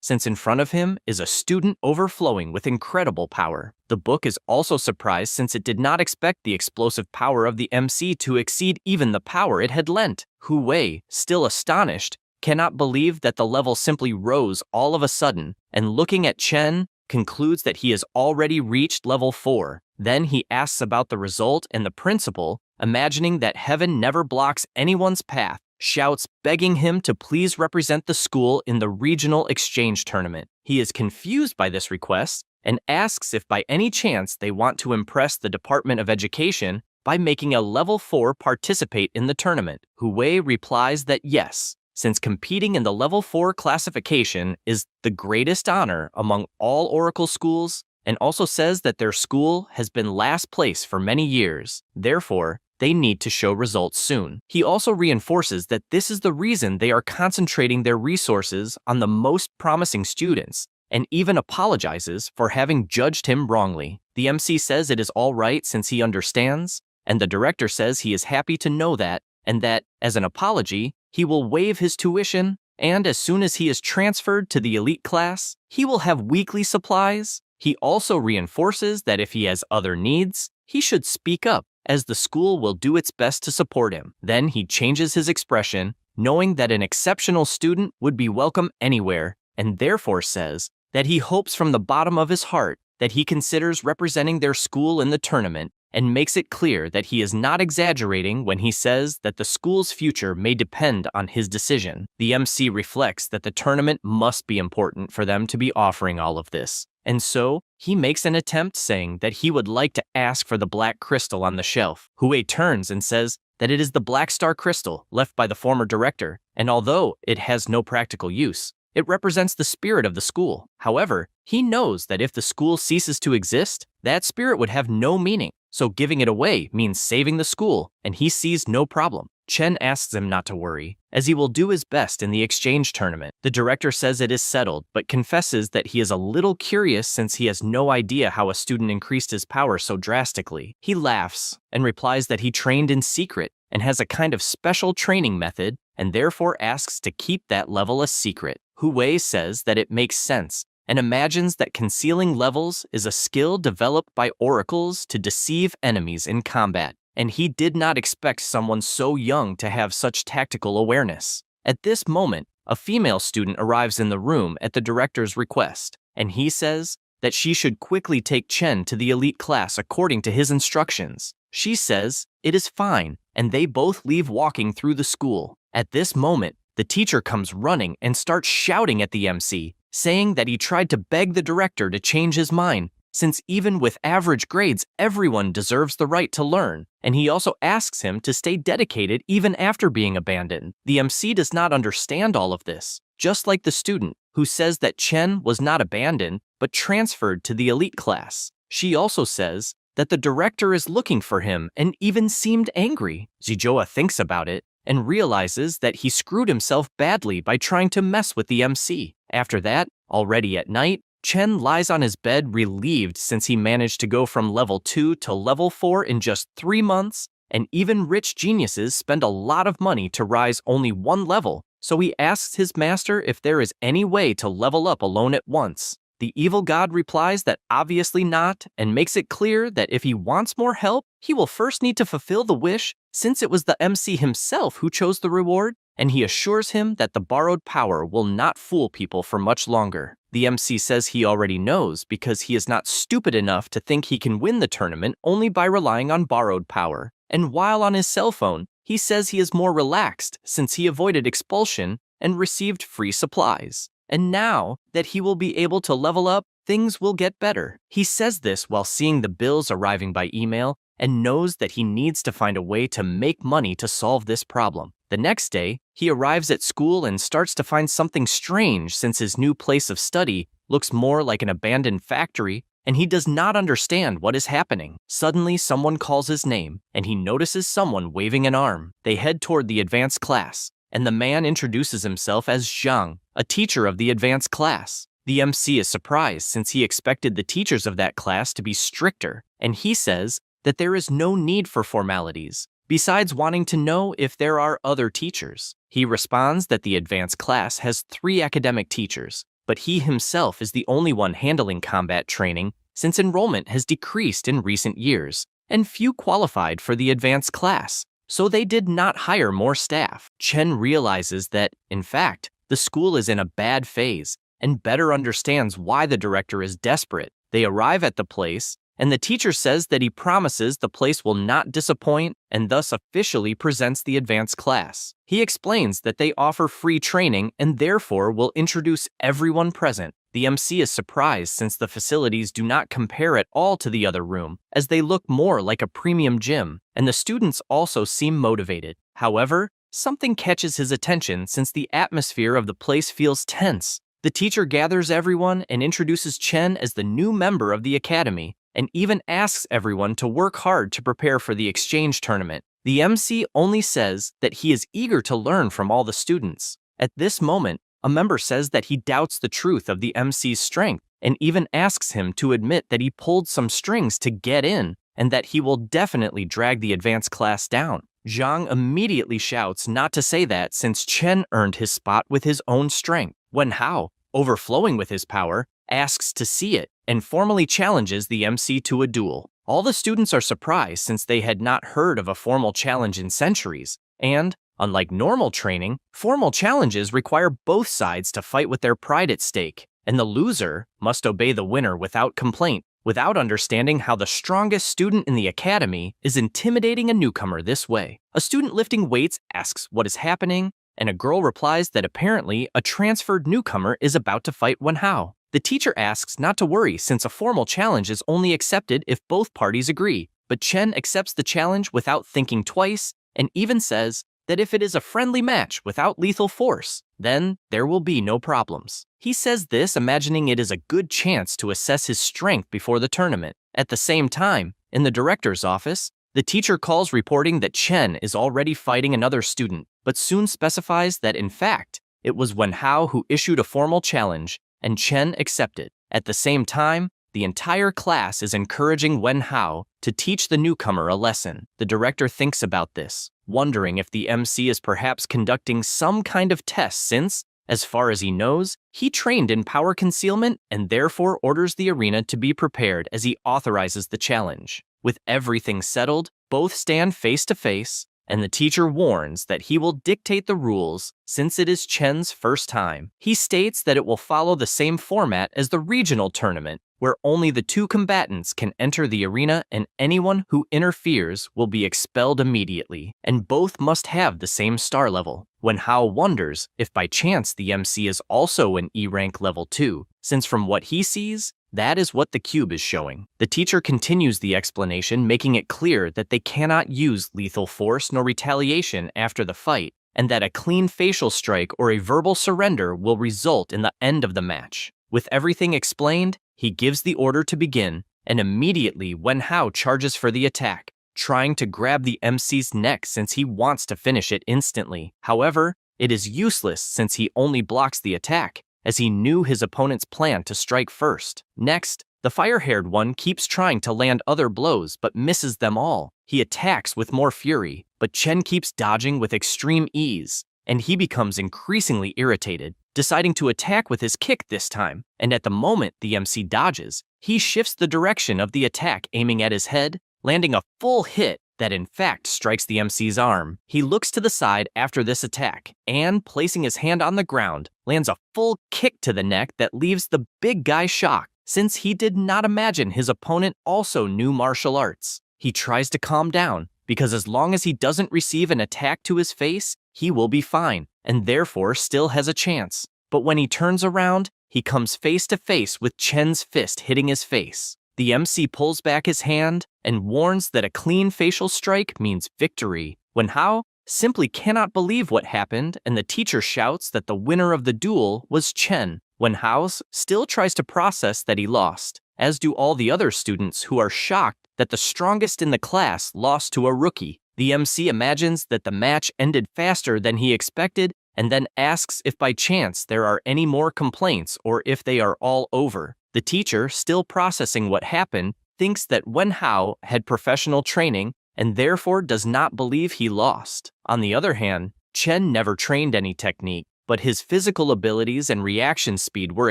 since in front of him is a student overflowing with incredible power. The book is also surprised since it did not expect the explosive power of the MC to exceed even the power it had lent. Hu Wei, still astonished, cannot believe that the level simply rose all of a sudden, and looking at Chen, concludes that he has already reached level 4. Then he asks about the result, and the principal, imagining that heaven never blocks anyone's path, shouts, begging him to please represent the school in the regional exchange tournament. He is confused by this request and asks if by any chance they want to impress the Department of Education by making a level 4 participate in the tournament. Hu Wei replies that yes, since competing in the level 4 classification is the greatest honor among all Oracle schools, and also says that their school has been last place for many years. Therefore, they need to show results soon. He also reinforces that this is the reason they are concentrating their resources on the most promising students, and even apologizes for having judged him wrongly. The MC says it is all right since he understands, and the director says he is happy to know that, and that, as an apology, he will waive his tuition, and as soon as he is transferred to the elite class, he will have weekly supplies. He also reinforces that if he has other needs, he should speak up, as the school will do its best to support him. Then he changes his expression, knowing that an exceptional student would be welcome anywhere, and therefore says that he hopes from the bottom of his heart that he considers representing their school in the tournament, and makes it clear that he is not exaggerating when he says that the school's future may depend on his decision. The MC reflects that the tournament must be important for them to be offering all of this, and so he makes an attempt saying that he would like to ask for the black crystal on the shelf. Hu Wei turns and says that it is the black star crystal left by the former director, and although it has no practical use, it represents the spirit of the school. However, he knows that if the school ceases to exist, that spirit would have no meaning. So giving it away means saving the school, and he sees no problem. Chen asks him not to worry, as he will do his best in the exchange tournament. The director says it is settled, but confesses that he is a little curious since he has no idea how a student increased his power so drastically. He laughs and replies that he trained in secret and has a kind of special training method, and therefore asks to keep that level a secret. Hu Wei says that it makes sense, and imagines that concealing levels is a skill developed by oracles to deceive enemies in combat, and he did not expect someone so young to have such tactical awareness. At this moment, a female student arrives in the room at the director's request, and he says that she should quickly take Chen to the elite class according to his instructions. She says it is fine, and they both leave walking through the school. At this moment, the teacher comes running and starts shouting at the MC, saying that he tried to beg the director to change his mind, since even with average grades, everyone deserves the right to learn, and he also asks him to stay dedicated even after being abandoned. The MC does not understand all of this, just like the student, who says that Chen was not abandoned, but transferred to the elite class. She also says that the director is looking for him and even seemed angry. Zijoa thinks about it and realizes that he screwed himself badly by trying to mess with the MC. After that, already at night, Chen lies on his bed relieved since he managed to go from level 2 to level 4 in just 3 months, and even rich geniuses spend a lot of money to rise only 1 level, so he asks his master if there is any way to level up alone at once. The evil god replies that obviously not, and makes it clear that if he wants more help, he will first need to fulfill the wish, since it was the MC himself who chose the reward, and he assures him that the borrowed power will not fool people for much longer. The MC says he already knows because he is not stupid enough to think he can win the tournament only by relying on borrowed power, and while on his cell phone, he says he is more relaxed since he avoided expulsion and received free supplies. And now that he will be able to level up, things will get better. He says this while seeing the bills arriving by email and knows that he needs to find a way to make money to solve this problem. The next day, he arrives at school and starts to find something strange since his new place of study looks more like an abandoned factory, and he does not understand what is happening. Suddenly, someone calls his name, and he notices someone waving an arm. They head toward the advanced class, and the man introduces himself as Zhang, a teacher of the advanced class. The MC is surprised since he expected the teachers of that class to be stricter, and he says that there is no need for formalities, besides wanting to know if there are other teachers. He responds that the advanced class has 3 academic teachers, but he himself is the only one handling combat training since enrollment has decreased in recent years, and few qualified for the advanced class, so they did not hire more staff. Chen realizes that, in fact, the school is in a bad phase and better understands why the director is desperate. They arrive at the place, and the teacher says that he promises the place will not disappoint and thus officially presents the advanced class. He explains that they offer free training and therefore will introduce everyone present. The MC is surprised since the facilities do not compare at all to the other room, as they look more like a premium gym, and the students also seem motivated. However, something catches his attention since the atmosphere of the place feels tense. The teacher gathers everyone and introduces Chen as the new member of the academy, and even asks everyone to work hard to prepare for the exchange tournament. The MC only says that he is eager to learn from all the students. At this moment, a member says that he doubts the truth of the MC's strength and even asks him to admit that he pulled some strings to get in and that he will definitely drag the advanced class down. Zhang immediately shouts not to say that since Chen earned his spot with his own strength. Wen Hao, overflowing with his power, asks to see it and formally challenges the MC to a duel. All the students are surprised since they had not heard of a formal challenge in centuries, and, unlike normal training, formal challenges require both sides to fight with their pride at stake, and the loser must obey the winner without complaint, without understanding how the strongest student in the academy is intimidating a newcomer this way. A student lifting weights asks what is happening, and a girl replies that apparently a transferred newcomer is about to fight Wen Hao. The teacher asks not to worry since a formal challenge is only accepted if both parties agree, but Chen accepts the challenge without thinking twice and even says that if it is a friendly match without lethal force, then there will be no problems. He says this imagining it is a good chance to assess his strength before the tournament. At the same time, in the director's office, the teacher calls reporting that Chen is already fighting another student, but soon specifies that in fact, it was Wen Hao who issued a formal challenge and Chen accepted. At the same time, the entire class is encouraging Wen Hao to teach the newcomer a lesson. The director thinks about this, wondering if the MC is perhaps conducting some kind of test since, as far as he knows, he trained in power concealment and therefore orders the arena to be prepared as he authorizes the challenge. With everything settled, both stand face to face, and the teacher warns that he will dictate the rules since it is Chen's first time. He states that it will follow the same format as the regional tournament, where only the 2 combatants can enter the arena and anyone who interferes will be expelled immediately, and both must have the same star level. Wen Hao wonders if by chance the MC is also an E rank level 2, since from what he sees, that is what the cube is showing. The teacher continues the explanation, making it clear that they cannot use lethal force nor retaliation after the fight, and that a clean facial strike or a verbal surrender will result in the end of the match. With everything explained, he gives the order to begin, and immediately Wen Hao charges for the attack, trying to grab the MC's neck since he wants to finish it instantly. However, it is useless since he only blocks the attack, as he knew his opponent's plan to strike first. Next, the fire-haired one keeps trying to land other blows but misses them all. He attacks with more fury, but Chen keeps dodging with extreme ease, and he becomes increasingly irritated, deciding to attack with his kick this time, and at the moment the MC dodges, he shifts the direction of the attack aiming at his head, landing a full hit that in fact strikes the MC's arm. He looks to the side after this attack, and placing his hand on the ground, lands a full kick to the neck that leaves the big guy shocked, since he did not imagine his opponent also knew martial arts. He tries to calm down, because as long as he doesn't receive an attack to his face, he will be fine, and therefore still has a chance. But when he turns around, he comes face to face with Chen's fist hitting his face. The MC pulls back his hand and warns that a clean facial strike means victory. Wen Hao simply cannot believe what happened, and the teacher shouts that the winner of the duel was Chen. Wen Hao still tries to process that he lost, as do all the other students who are shocked that the strongest in the class lost to a rookie. The MC imagines that the match ended faster than he expected and then asks if by chance there are any more complaints or if they are all over. The teacher, still processing what happened, thinks that Wen Hao had professional training and therefore does not believe he lost. On the other hand, Chen never trained any technique, but his physical abilities and reaction speed were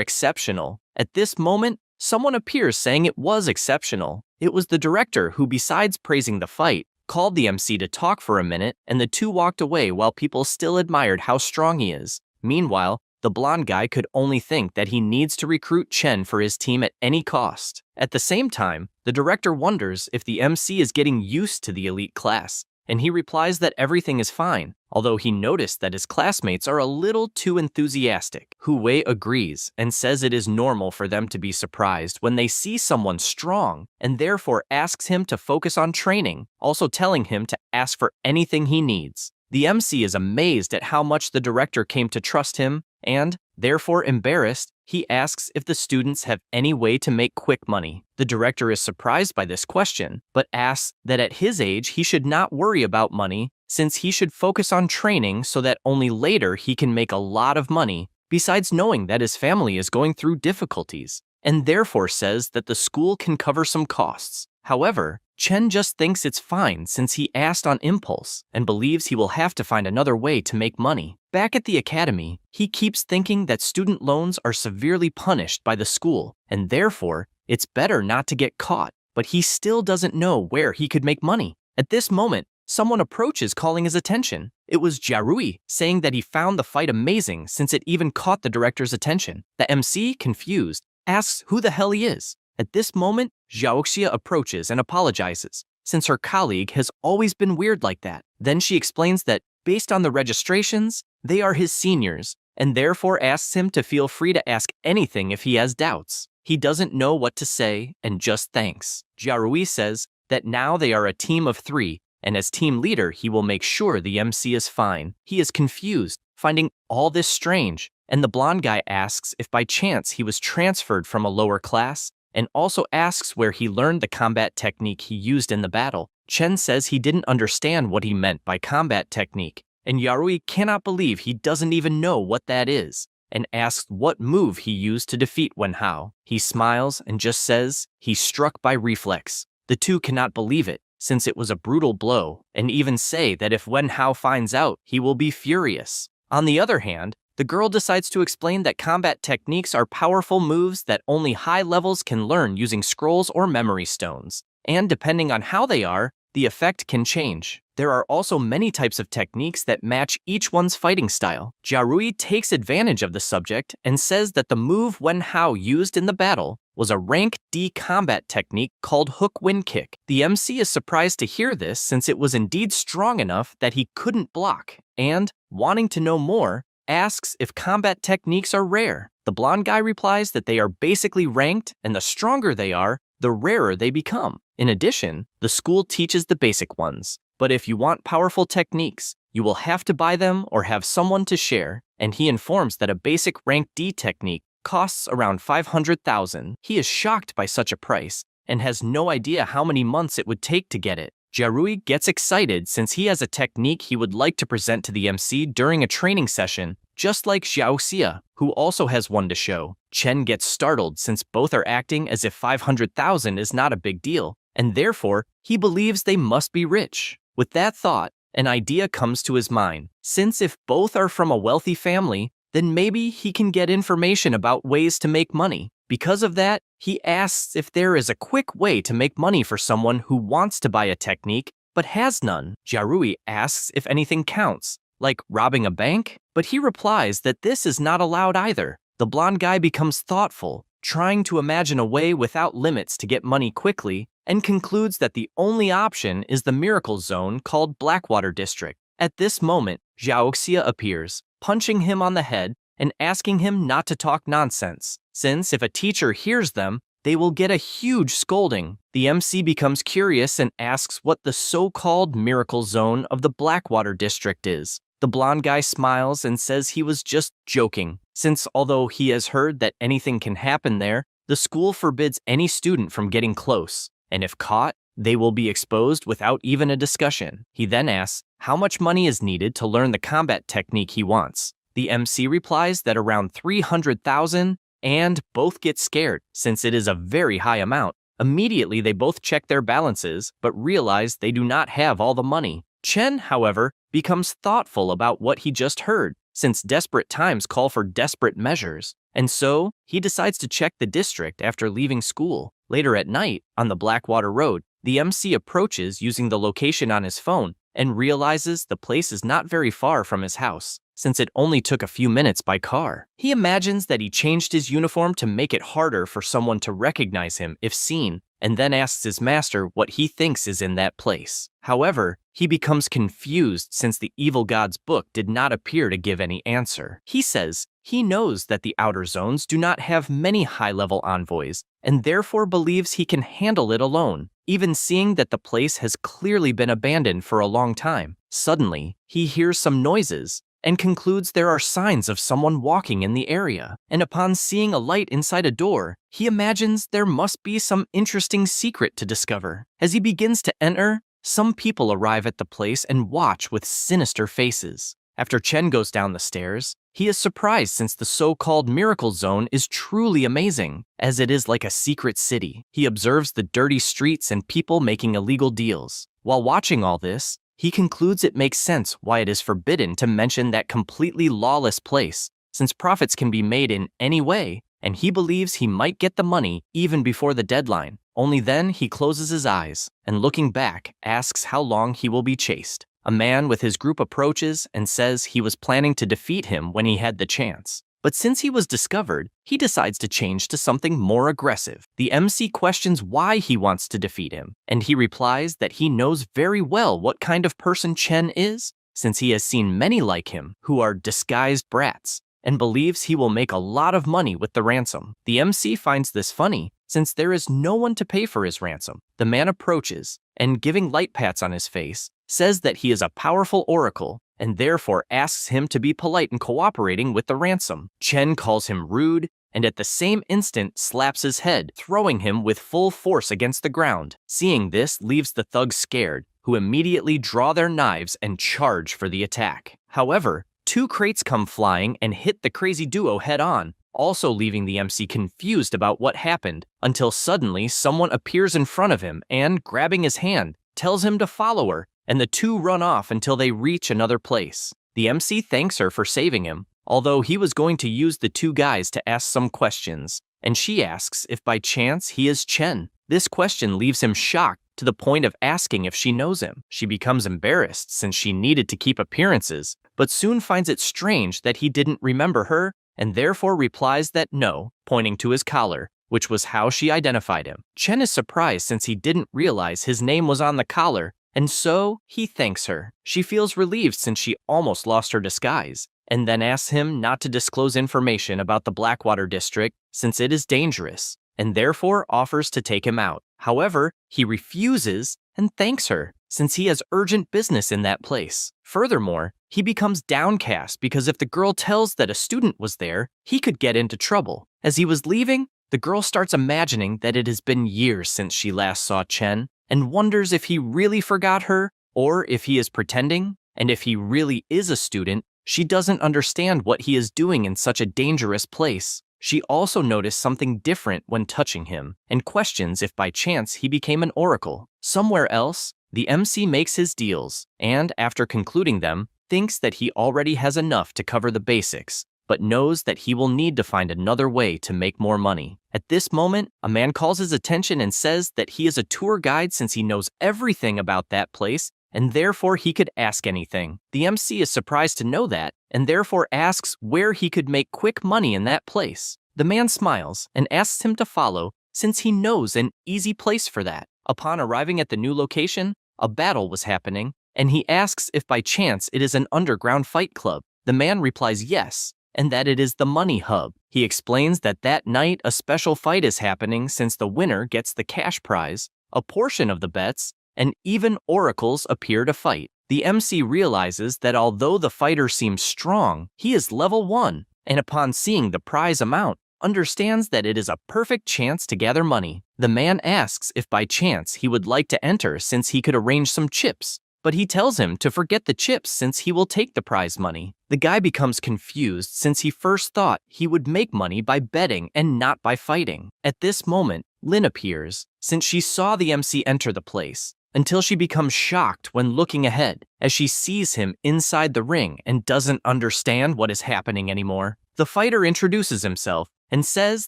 exceptional. At this moment, someone appears saying it was exceptional. It was the director who, besides praising the fight, called the MC to talk for a minute, and the two walked away while people still admired how strong he is. Meanwhile, the blonde guy could only think that he needs to recruit Chen for his team at any cost. At the same time, the director wonders if the MC is getting used to the elite class, and he replies that everything is fine, although he noticed that his classmates are a little too enthusiastic. Hu Wei agrees and says it is normal for them to be surprised when they see someone strong, and therefore asks him to focus on training, also telling him to ask for anything he needs. The MC is amazed at how much the director came to trust him, and, therefore embarrassed, he asks if the students have any way to make quick money. The director is surprised by this question, but asks that at his age he should not worry about money, since he should focus on training so that only later he can make a lot of money, besides knowing that his family is going through difficulties, and therefore says that the school can cover some costs. However, Chen just thinks it's fine since he asked on impulse and believes he will have to find another way to make money. Back at the academy, he keeps thinking that student loans are severely punished by the school, and therefore, it's better not to get caught, but he still doesn't know where he could make money. At this moment, someone approaches calling his attention. It was Jiarui, saying that he found the fight amazing since it even caught the director's attention. The MC, confused, asks who the hell he is. At this moment, Xiaoxia approaches and apologizes, since her colleague has always been weird like that. Then she explains that, based on the registrations, they are his seniors, and therefore asks him to feel free to ask anything if he has doubts. He doesn't know what to say and just thanks. Jiarui says that now they are a team of 3, and as team leader he will make sure the MC is fine. He is confused, finding all this strange, and the blonde guy asks if by chance he was transferred from a lower class, and also asks where he learned the combat technique he used in the battle. Chen says he didn't understand what he meant by combat technique, and Yarui cannot believe he doesn't even know what that is, and asks what move he used to defeat Wen Hao. He smiles and just says he struck by reflex. The two cannot believe it, since it was a brutal blow, and even say that if Wen Hao finds out, he will be furious. On the other hand, the girl decides to explain that combat techniques are powerful moves that only high levels can learn using scrolls or memory stones, and depending on how they are, the effect can change. There are also many types of techniques that match each one's fighting style. Jiarui takes advantage of the subject and says that the move Wen Hao used in the battle was a rank D combat technique called hook wind kick. The MC is surprised to hear this since it was indeed strong enough that he couldn't block, and, wanting to know more, asks if combat techniques are rare. The blonde guy replies that they are basically ranked, and the stronger they are, the rarer they become. In addition, the school teaches the basic ones, but if you want powerful techniques, you will have to buy them or have someone to share, and he informs that a basic rank D technique costs around 500,000. He is shocked by such a price, and has no idea how many months it would take to get it. Jiarui gets excited since he has a technique he would like to present to the MC during a training session, just like Xiaoxia, who also has one to show. Chen gets startled since both are acting as if 500,000 is not a big deal, and therefore he believes they must be rich. With that thought, an idea comes to his mind. Since if both are from a wealthy family, then maybe he can get information about ways to make money. Because of that, he asks if there is a quick way to make money for someone who wants to buy a technique but has none. Jiarui asks if anything counts, like robbing a bank, but he replies that this is not allowed either. The blonde guy becomes thoughtful, trying to imagine a way without limits to get money quickly, and concludes that the only option is the miracle zone called Blackwater District. At this moment, Xiaoxia appears, punching him on the head and asking him not to talk nonsense, since if a teacher hears them, they will get a huge scolding. The MC becomes curious and asks what the so-called miracle zone of the Blackwater District is. The blonde guy smiles and says he was just joking, since although he has heard that anything can happen there, the school forbids any student from getting close, and if caught, they will be exposed without even a discussion. He then asks how much money is needed to learn the combat technique he wants. The MC replies that around 300,000, and both get scared since it is a very high amount. Immediately, they both check their balances, but realize they do not have all the money. Chen, however, becomes thoughtful about what he just heard, since desperate times call for desperate measures. And so, he decides to check the district after leaving school. Later at night, on the Blackwater Road, the MC approaches using the location on his phone and realizes the place is not very far from his house, since it only took a few minutes by car. He imagines that he changed his uniform to make it harder for someone to recognize him if seen, and then asks his master what he thinks is in that place. However, he becomes confused since the evil god's book did not appear to give any answer. He says he knows that the outer zones do not have many high-level envoys, and therefore believes he can handle it alone, even seeing that the place has clearly been abandoned for a long time. Suddenly, he hears some noises and concludes there are signs of someone walking in the area. And upon seeing a light inside a door, he imagines there must be some interesting secret to discover. As he begins to enter, some people arrive at the place and watch with sinister faces. After Chen goes down the stairs, he is surprised since the so-called miracle zone is truly amazing, as it is like a secret city. He observes the dirty streets and people making illegal deals. While watching all this, he concludes it makes sense why it is forbidden to mention that completely lawless place, since profits can be made in any way, and he believes he might get the money even before the deadline. Only then he closes his eyes, and looking back, asks how long he will be chased. A man with his group approaches and says he was planning to defeat him when he had the chance. But since he was discovered, he decides to change to something more aggressive. The MC questions why he wants to defeat him, and he replies that he knows very well what kind of person Chen is, since he has seen many like him who are disguised brats, and believes he will make a lot of money with the ransom. The MC finds this funny, since there is no one to pay for his ransom. The man approaches, and giving light pats on his face, says that he is a powerful oracle, and therefore asks him to be polite in cooperating with the ransom. Chen calls him rude, and at the same instant slaps his head, throwing him with full force against the ground. Seeing this leaves the thugs scared, who immediately draw their knives and charge for the attack. However, two crates come flying and hit the crazy duo head-on, also leaving the MC confused about what happened, until suddenly someone appears in front of him and, grabbing his hand, tells him to follow her, and the two run off until they reach another place. The MC thanks her for saving him, although he was going to use the two guys to ask some questions, and she asks if by chance he is Chen. This question leaves him shocked to the point of asking if she knows him. She becomes embarrassed since she needed to keep appearances, but soon finds it strange that he didn't remember her, and therefore replies that no, pointing to his collar, which was how she identified him. Chen is surprised since he didn't realize his name was on the collar, and so he thanks her. She feels relieved since she almost lost her disguise, and then asks him not to disclose information about the Blackwater district since it is dangerous, and therefore offers to take him out. However, he refuses and thanks her since he has urgent business in that place. Furthermore, he becomes downcast because if the girl tells that a student was there, he could get into trouble. As he was leaving, the girl starts imagining that it has been years since she last saw Chen, and wonders if he really forgot her, or if he is pretending, and if he really is a student, she doesn't understand what he is doing in such a dangerous place. She also noticed something different when touching him, and questions if by chance he became an oracle. Somewhere else, the MC makes his deals, and after concluding them, thinks that he already has enough to cover the basics, but knows that he will need to find another way to make more money. At this moment, a man calls his attention and says that he is a tour guide since he knows everything about that place, and therefore he could ask anything. The MC is surprised to know that, and therefore asks where he could make quick money in that place. The man smiles and asks him to follow, since he knows an easy place for that. Upon arriving at the new location, a battle was happening, and he asks if by chance it is an underground fight club. The man replies yes, and that it is the Money Hub. He explains that that night a special fight is happening since the winner gets the cash prize, a portion of the bets, and even oracles appear to fight. The MC realizes that although the fighter seems strong, he is level 1, and upon seeing the prize amount, understands that it is a perfect chance to gather money. The man asks if by chance he would like to enter since he could arrange some chips, but he tells him to forget the chips since he will take the prize money. The guy becomes confused since he first thought he would make money by betting and not by fighting. At this moment, Lin appears, since she saw the MC enter the place, until she becomes shocked when looking ahead, as she sees him inside the ring and doesn't understand what is happening anymore. The fighter introduces himself and says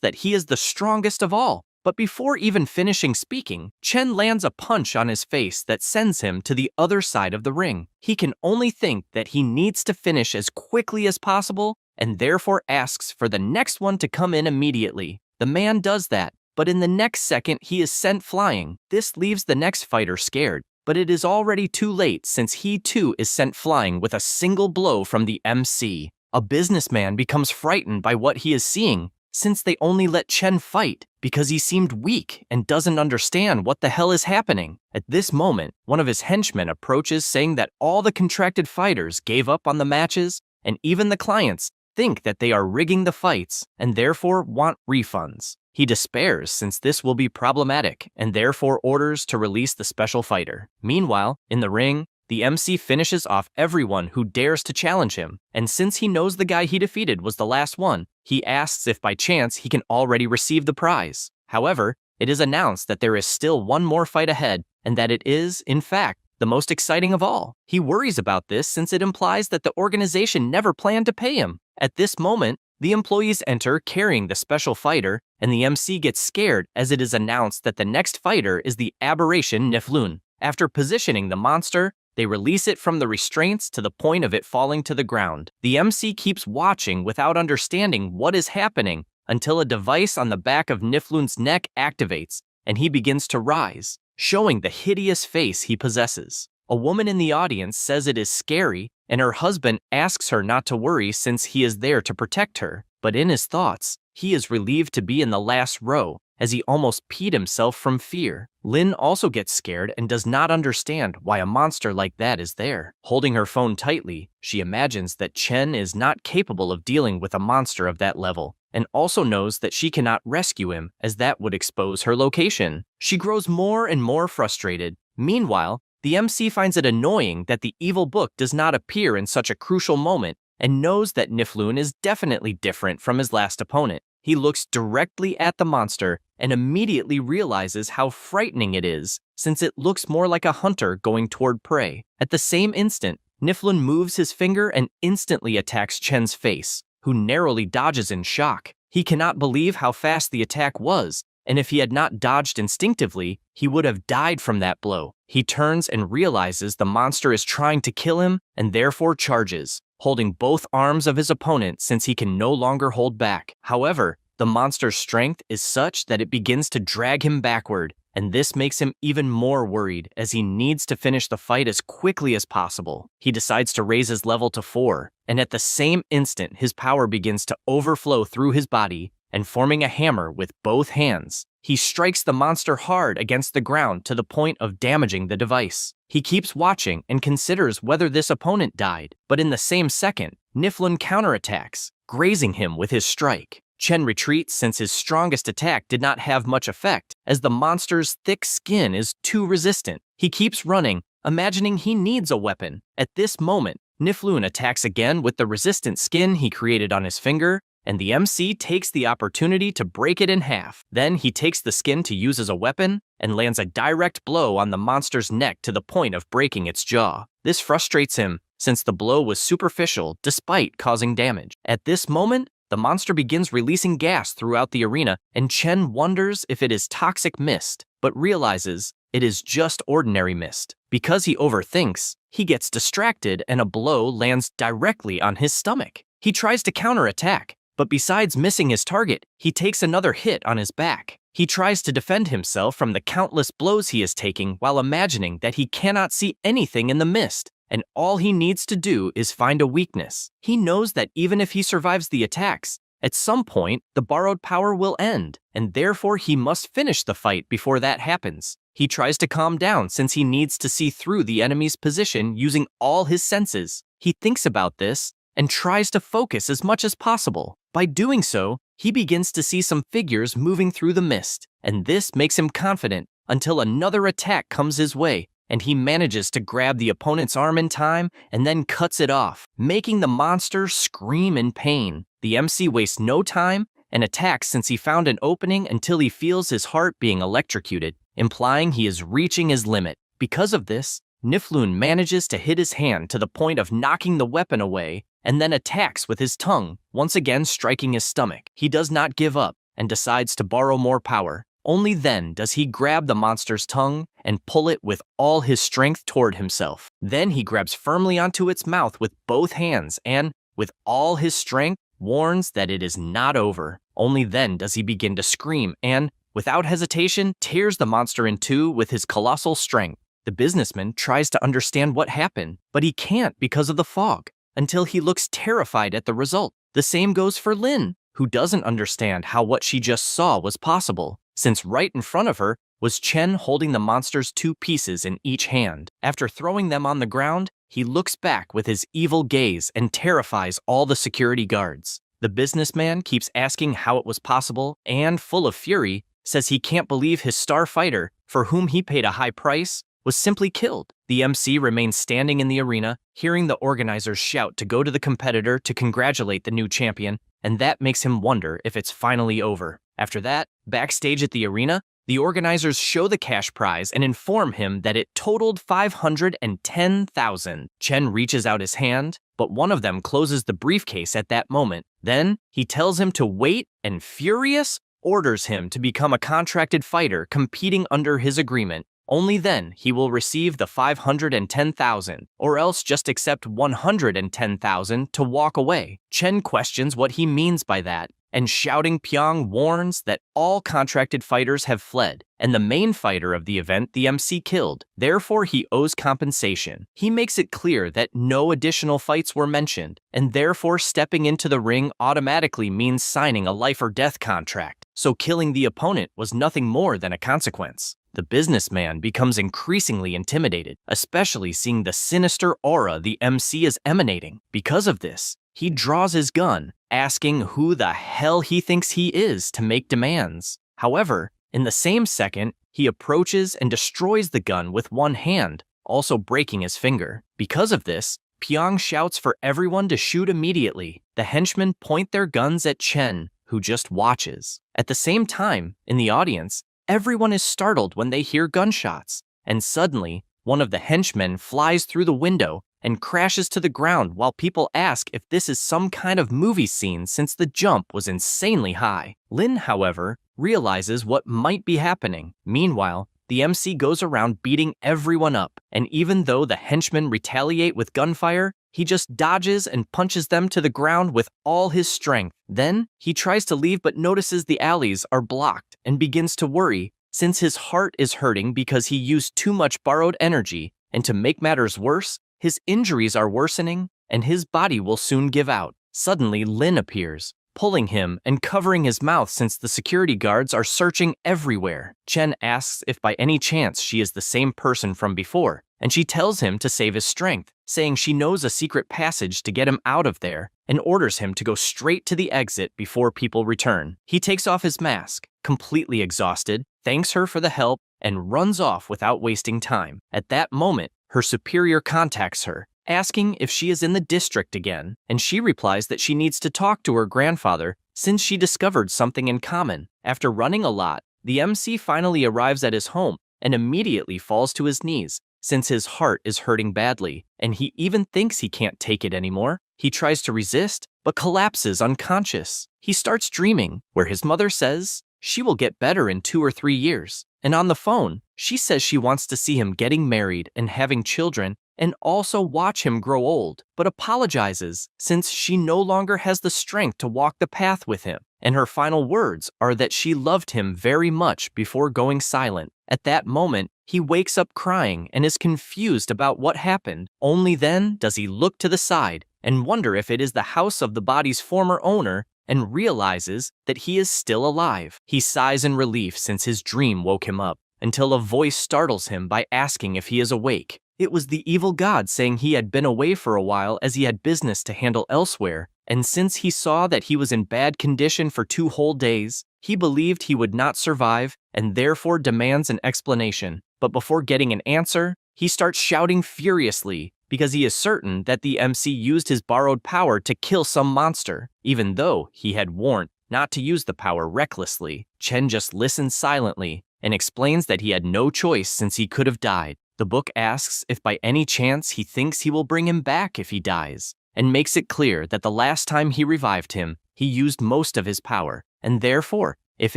that he is the strongest of all, but before even finishing speaking, Chen lands a punch on his face that sends him to the other side of the ring. He can only think that he needs to finish as quickly as possible and therefore asks for the next one to come in immediately. The man does that, but in the next second he is sent flying. This leaves the next fighter scared, but it is already too late since he too is sent flying with a single blow from the MC. A businessman becomes frightened by what he is seeing, since they only let Chen fight because he seemed weak and doesn't understand what the hell is happening. At this moment, one of his henchmen approaches saying that all the contracted fighters gave up on the matches, and even the clients think that they are rigging the fights and therefore want refunds. He despairs since this will be problematic and therefore orders to release the special fighter. Meanwhile, in the ring, the MC finishes off everyone who dares to challenge him, and since he knows the guy he defeated was the last one, he asks if by chance he can already receive the prize. However, it is announced that there is still one more fight ahead, and that it is, in fact, the most exciting of all. He worries about this since it implies that the organization never planned to pay him. At this moment, the employees enter carrying the special fighter, and the MC gets scared as it is announced that the next fighter is the aberration Niflun. After positioning the monster, they release it from the restraints to the point of it falling to the ground. The MC keeps watching without understanding what is happening until a device on the back of Niflun's neck activates, and he begins to rise, showing the hideous face he possesses. A woman in the audience says it is scary, and her husband asks her not to worry since he is there to protect her. But in his thoughts, he is relieved to be in the last row, as he almost peed himself from fear. Lin also gets scared and does not understand why a monster like that is there. Holding her phone tightly, she imagines that Chen is not capable of dealing with a monster of that level, and also knows that she cannot rescue him as that would expose her location. She grows more and more frustrated. Meanwhile, the MC finds it annoying that the evil book does not appear in such a crucial moment and knows that Niflun is definitely different from his last opponent. He looks directly at the monster and immediately realizes how frightening it is, since it looks more like a hunter going toward prey. At the same instant, Niflun moves his finger and instantly attacks Chen's face, who narrowly dodges in shock. He cannot believe how fast the attack was, and if he had not dodged instinctively, he would have died from that blow. He turns and realizes the monster is trying to kill him and therefore charges, holding both arms of his opponent since he can no longer hold back. However, the monster's strength is such that it begins to drag him backward, and this makes him even more worried as he needs to finish the fight as quickly as possible. He decides to raise his level to 4, and at the same instant his power begins to overflow through his body, and forming a hammer with both hands, he strikes the monster hard against the ground to the point of damaging the device. He keeps watching and considers whether this opponent died, but in the same second, Niflun counterattacks, grazing him with his strike. Chen retreats since his strongest attack did not have much effect, as the monster's thick skin is too resistant. He keeps running, imagining he needs a weapon. At this moment, Niflun attacks again with the resistant skin he created on his finger, and the MC takes the opportunity to break it in half. Then he takes the skin to use as a weapon and lands a direct blow on the monster's neck to the point of breaking its jaw. This frustrates him, since the blow was superficial despite causing damage. At this moment, the monster begins releasing gas throughout the arena, and Chen wonders if it is toxic mist, but realizes it is just ordinary mist. Because he overthinks, he gets distracted and a blow lands directly on his stomach. He tries to counterattack, but besides missing his target, he takes another hit on his back. He tries to defend himself from the countless blows he is taking while imagining that he cannot see anything in the mist, and all he needs to do is find a weakness. He knows that even if he survives the attacks, at some point the borrowed power will end, and therefore he must finish the fight before that happens. He tries to calm down since he needs to see through the enemy's position using all his senses. He thinks about this and tries to focus as much as possible. By doing so, he begins to see some figures moving through the mist, and this makes him confident until another attack comes his way, and he manages to grab the opponent's arm in time and then cuts it off, making the monster scream in pain. The MC wastes no time and attacks since he found an opening until he feels his heart being electrocuted, implying he is reaching his limit. Because of this, Niflun manages to hit his hand to the point of knocking the weapon away and then attacks with his tongue, once again striking his stomach. He does not give up and decides to borrow more power. Only then does he grab the monster's tongue and pull it with all his strength toward himself. Then he grabs firmly onto its mouth with both hands and, with all his strength, warns that it is not over. Only then does he begin to scream and, without hesitation, tears the monster in two with his colossal strength. The businessman tries to understand what happened, but he can't because of the fog, until he looks terrified at the result. The same goes for Lin, who doesn't understand how what she just saw was possible, since right in front of her was Chen holding the monster's two pieces in each hand. After throwing them on the ground, he looks back with his evil gaze and terrifies all the security guards. The businessman keeps asking how it was possible and, full of fury, says he can't believe his star fighter, for whom he paid a high price, was simply killed. The MC remains standing in the arena, hearing the organizers shout to go to the competitor to congratulate the new champion, and that makes him wonder if it's finally over. After that, backstage at the arena, the organizers show the cash prize and inform him that it totaled 510,000. Chen reaches out his hand, but one of them closes the briefcase at that moment. Then, he tells him to wait and, furious, orders him to become a contracted fighter competing under his agreement. Only then he will receive the 510,000, or else just accept 110,000 to walk away. Chen questions what he means by that, and shouting Pyong warns that all contracted fighters have fled, and the main fighter of the event the MC killed. Therefore, he owes compensation. He makes it clear that no additional fights were mentioned, and therefore stepping into the ring automatically means signing a life or death contract, so killing the opponent was nothing more than a consequence. The businessman becomes increasingly intimidated, especially seeing the sinister aura the MC is emanating. Because of this, he draws his gun, asking who the hell he thinks he is to make demands. However, in the same second, he approaches and destroys the gun with one hand, also breaking his finger. Because of this, Pyong shouts for everyone to shoot immediately. The henchmen point their guns at Chen, who just watches. At the same time, in the audience, everyone is startled when they hear gunshots, and suddenly, one of the henchmen flies through the window and crashes to the ground while people ask if this is some kind of movie scene since the jump was insanely high. Lin, however, realizes what might be happening. Meanwhile, the MC goes around beating everyone up, and even though the henchmen retaliate with gunfire, he just dodges and punches them to the ground with all his strength. Then, he tries to leave but notices the alleys are blocked and begins to worry, since his heart is hurting because he used too much borrowed energy, and to make matters worse, his injuries are worsening, and his body will soon give out. Suddenly, Lin appears, pulling him and covering his mouth since the security guards are searching everywhere. Chen asks if by any chance she is the same person from before, and she tells him to save his strength, saying she knows a secret passage to get him out of there, and orders him to go straight to the exit before people return. He takes off his mask, completely exhausted, thanks her for the help, and runs off without wasting time. At that moment, her superior contacts her, asking if she is in the district again, and she replies that she needs to talk to her grandfather since she discovered something in common. After running a lot, the MC finally arrives at his home and immediately falls to his knees, since his heart is hurting badly, and he even thinks he can't take it anymore. He tries to resist, but collapses unconscious. He starts dreaming, where his mother says she will get better in 2 or 3 years, and on the phone, she says she wants to see him getting married and having children, and also watch him grow old, but apologizes since she no longer has the strength to walk the path with him. And her final words are that she loved him very much before going silent. At that moment, he wakes up crying and is confused about what happened. Only then does he look to the side and wonder if it is the house of the body's former owner, and realizes that he is still alive. He sighs in relief since his dream woke him up, until a voice startles him by asking if he is awake. It was the evil god saying he had been away for a while as he had business to handle elsewhere, and since he saw that he was in bad condition for 2 whole days, he believed he would not survive and therefore demands an explanation. But before getting an answer, he starts shouting furiously because he is certain that the MC used his borrowed power to kill some monster, even though he had warned not to use the power recklessly. Chen just listens silently and explains that he had no choice since he could have died. The book asks if by any chance he thinks he will bring him back if he dies, and makes it clear that the last time he revived him, he used most of his power, and therefore, if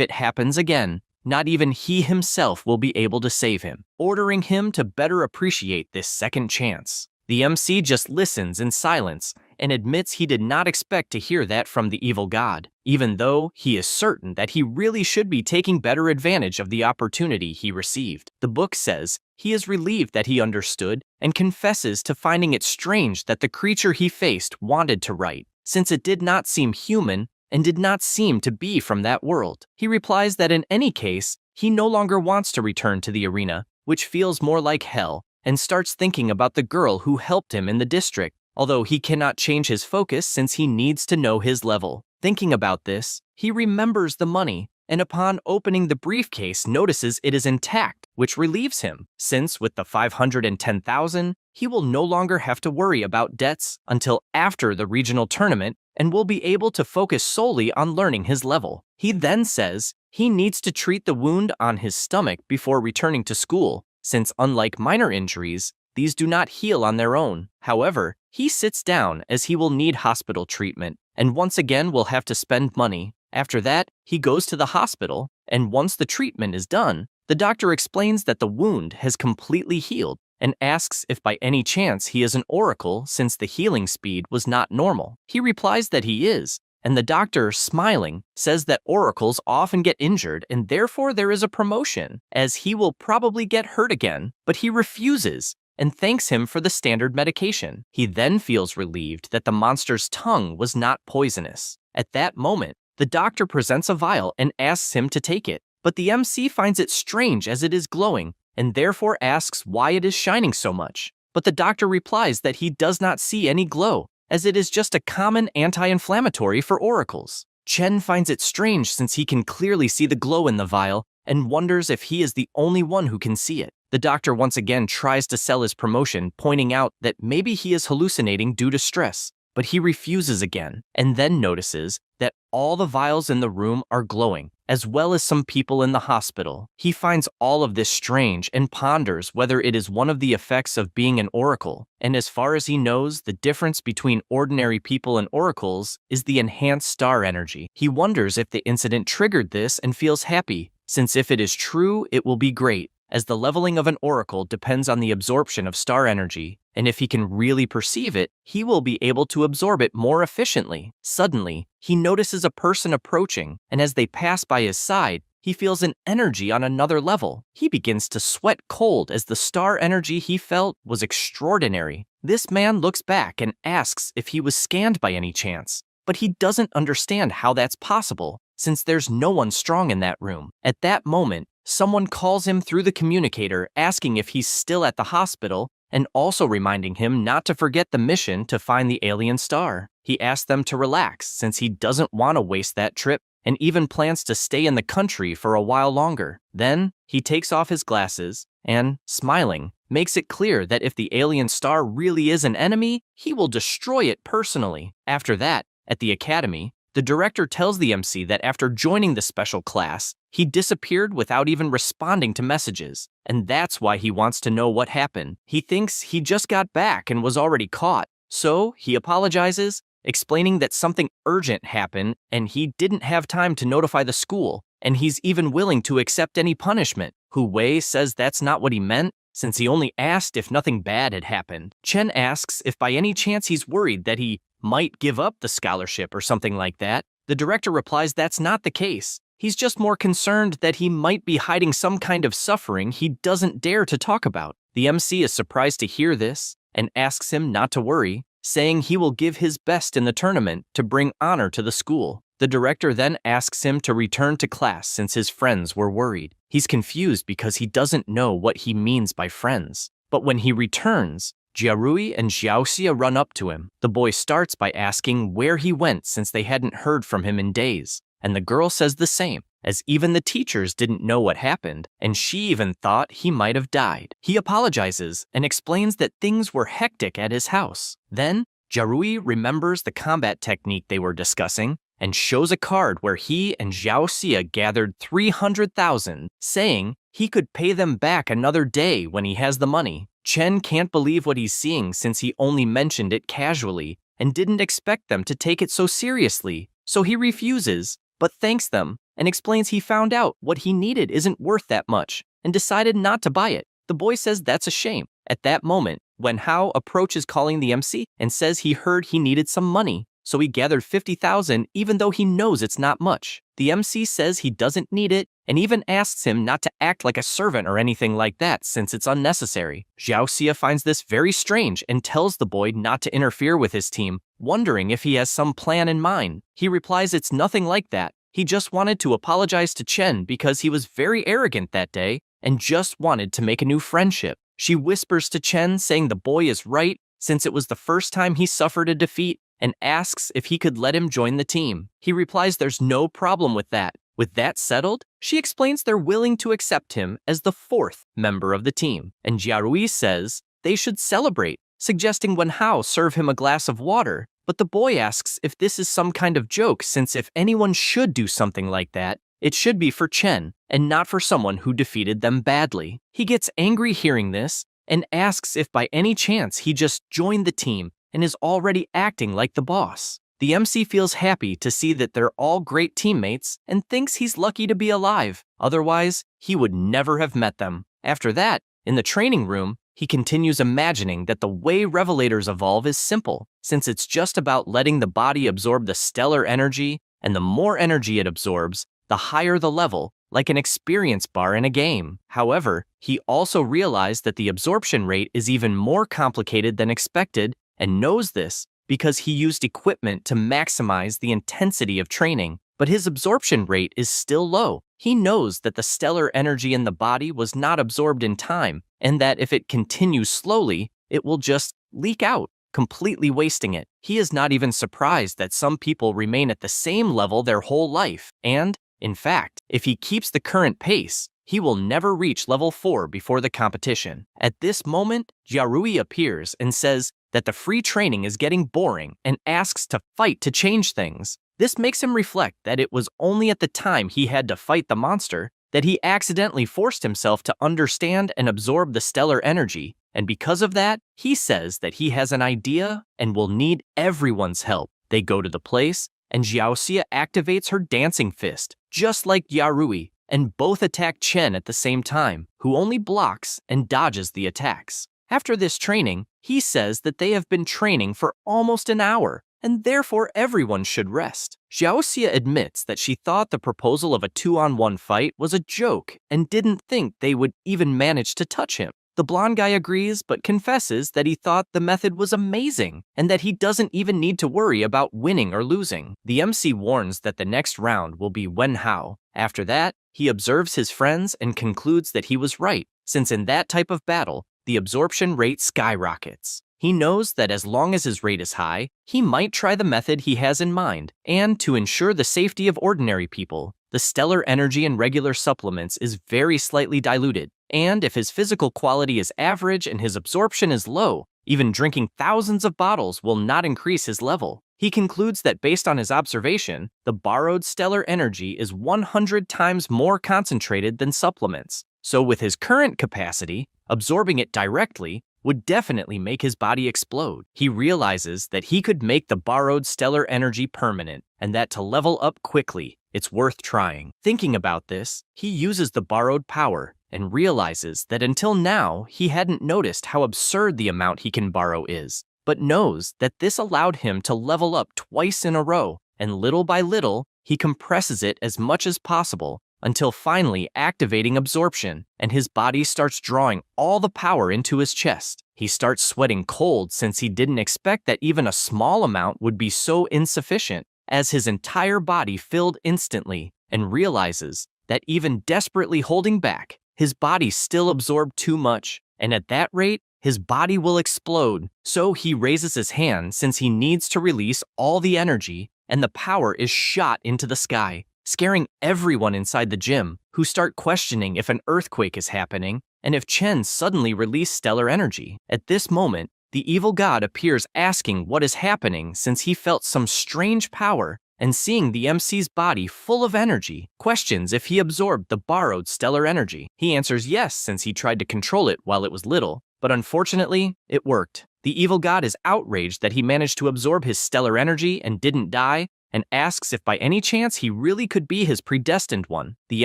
it happens again, not even he himself will be able to save him, ordering him to better appreciate this second chance. The MC just listens in silence and admits he did not expect to hear that from the evil god, even though he is certain that he really should be taking better advantage of the opportunity he received. The book says he is relieved that he understood and confesses to finding it strange that the creature he faced wanted to write, since it did not seem human and did not seem to be from that world. He replies that in any case, he no longer wants to return to the arena, which feels more like hell, and starts thinking about the girl who helped him in the district, although he cannot change his focus since he needs to know his level. Thinking about this, he remembers the money, and upon opening the briefcase notices it is intact, which relieves him, since with the 510,000, he will no longer have to worry about debts until after the regional tournament and will be able to focus solely on learning his level. He then says he needs to treat the wound on his stomach before returning to school, since unlike minor injuries, these do not heal on their own. However, he sits down as he will need hospital treatment and once again will have to spend money. After that, he goes to the hospital, and once the treatment is done, the doctor explains that the wound has completely healed and asks if by any chance he is an oracle since the healing speed was not normal. He replies that he is, and the doctor, smiling, says that oracles often get injured and therefore there is a promotion, as he will probably get hurt again, but he refuses and thanks him for the standard medication. He then feels relieved that the monster's tongue was not poisonous. At that moment, the doctor presents a vial and asks him to take it, but the MC finds it strange as it is glowing and therefore asks why it is shining so much. But the doctor replies that he does not see any glow, as it is just a common anti-inflammatory for oracles. Chen finds it strange since he can clearly see the glow in the vial and wonders if he is the only one who can see it. The doctor once again tries to sell his promotion, pointing out that maybe he is hallucinating due to stress, but he refuses again, and then notices that all the vials in the room are glowing, as well as some people in the hospital. He finds all of this strange and ponders whether it is one of the effects of being an oracle, and as far as he knows, the difference between ordinary people and oracles is the enhanced star energy. He wonders if the incident triggered this and feels happy, since if it is true, it will be great, as the leveling of an oracle depends on the absorption of star energy, and if he can really perceive it, he will be able to absorb it more efficiently. Suddenly, he notices a person approaching, and as they pass by his side, he feels an energy on another level. He begins to sweat cold as the star energy he felt was extraordinary. This man looks back and asks if he was scanned by any chance, but he doesn't understand how that's possible, since there's no one strong in that room. At that moment, someone calls him through the communicator asking if he's still at the hospital and also reminding him not to forget the mission to find the alien star. He asks them to relax since he doesn't want to waste that trip and even plans to stay in the country for a while longer. Then, he takes off his glasses and, smiling, makes it clear that if the alien star really is an enemy, he will destroy it personally. After that, at the academy, the director tells the MC that after joining the special class, he disappeared without even responding to messages, and that's why he wants to know what happened. He thinks he just got back and was already caught, so he apologizes, explaining that something urgent happened and he didn't have time to notify the school, and he's even willing to accept any punishment. Hu Wei says that's not what he meant, since he only asked if nothing bad had happened. Chen asks if by any chance he's worried that he might give up the scholarship or something like that. The director replies that's not the case. He's just more concerned that he might be hiding some kind of suffering he doesn't dare to talk about. The MC is surprised to hear this and asks him not to worry, saying he will give his best in the tournament to bring honor to the school. The director then asks him to return to class since his friends were worried. He's confused because he doesn't know what he means by friends. But when he returns, Jiarui and Xiaoxia run up to him. The boy starts by asking where he went since they hadn't heard from him in days, and the girl says the same, as even the teachers didn't know what happened, and she even thought he might have died. He apologizes and explains that things were hectic at his house. Then, Jiarui remembers the combat technique they were discussing and shows a card where he and Xiao Xia gathered 300,000, saying he could pay them back another day when he has the money. Chen can't believe what he's seeing since he only mentioned it casually and didn't expect them to take it so seriously, so he refuses, but thanks them and explains he found out what he needed isn't worth that much and decided not to buy it. The boy says that's a shame. At that moment, Wen Hao approaches calling the MC and says he heard he needed some money, so he gathered 50,000 even though he knows it's not much. The MC says he doesn't need it and even asks him not to act like a servant or anything like that since it's unnecessary. Xiao Xia finds this very strange and tells the boy not to interfere with his team, wondering if he has some plan in mind. He replies it's nothing like that. He just wanted to apologize to Chen because he was very arrogant that day and just wanted to make a new friendship. She whispers to Chen saying the boy is right since it was the first time he suffered a defeat and asks if he could let him join the team. He replies there's no problem with that. With that settled, she explains they're willing to accept him as the 4th member of the team, and Jiarui says they should celebrate, suggesting Wen Hao serve him a glass of water, but the boy asks if this is some kind of joke since if anyone should do something like that, it should be for Chen and not for someone who defeated them badly. He gets angry hearing this and asks if by any chance he just joined the team and is already acting like the boss. The MC feels happy to see that they're all great teammates and thinks he's lucky to be alive, otherwise he would never have met them. After that, in the training room, he continues imagining that the way revelators evolve is simple, since it's just about letting the body absorb the stellar energy, and the more energy it absorbs, the higher the level, like an experience bar in a game. However, he also realized that the absorption rate is even more complicated than expected and knows this because he used equipment to maximize the intensity of training, but his absorption rate is still low. He knows that the stellar energy in the body was not absorbed in time, and that if it continues slowly, it will just leak out, completely wasting it. He is not even surprised that some people remain at the same level their whole life, and, in fact, if he keeps the current pace, he will never reach level 4 before the competition. At this moment, Jiarui appears and says that the free training is getting boring and asks to fight to change things. This makes him reflect that it was only at the time he had to fight the monster that he accidentally forced himself to understand and absorb the stellar energy, and because of that, he says that he has an idea and will need everyone's help. They go to the place, and Xiao Xia activates her dancing fist, just like Jiarui, and both attack Chen at the same time, who only blocks and dodges the attacks. After this training, he says that they have been training for almost an hour, and therefore everyone should rest. Xiao Xia admits that she thought the proposal of a 2-on-1 fight was a joke and didn't think they would even manage to touch him. The blonde guy agrees but confesses that he thought the method was amazing and that he doesn't even need to worry about winning or losing. The MC warns that the next round will be Wen Hao. After that, he observes his friends and concludes that he was right, since in that type of battle, the absorption rate skyrockets. He knows that as long as his rate is high, he might try the method he has in mind, and to ensure the safety of ordinary people, the stellar energy in regular supplements is very slightly diluted, and if his physical quality is average and his absorption is low, even drinking thousands of bottles will not increase his level. He concludes that based on his observation, the borrowed stellar energy is 100 times more concentrated than supplements, so with his current capacity, absorbing it directly would definitely make his body explode. He realizes that he could make the borrowed stellar energy permanent, and that to level up quickly, it's worth trying. Thinking about this, he uses the borrowed power and realizes that until now, he hadn't noticed how absurd the amount he can borrow is, but knows that this allowed him to level up twice in a row, and little by little, he compresses it as much as possible until finally activating absorption, and his body starts drawing all the power into his chest. He starts sweating cold since he didn't expect that even a small amount would be so insufficient, as his entire body filled instantly, and realizes that even desperately holding back, his body still absorbed too much, and at that rate, his body will explode. So he raises his hand since he needs to release all the energy, and the power is shot into the sky, scaring everyone inside the gym, who start questioning if an earthquake is happening and if Chen suddenly released stellar energy. At this moment, the evil god appears asking what is happening since he felt some strange power and seeing the MC's body full of energy, questions if he absorbed the borrowed stellar energy. He answers yes since he tried to control it while it was little, but unfortunately, it worked. The evil god is outraged that he managed to absorb his stellar energy and didn't die, and asks if by any chance he really could be his predestined one. The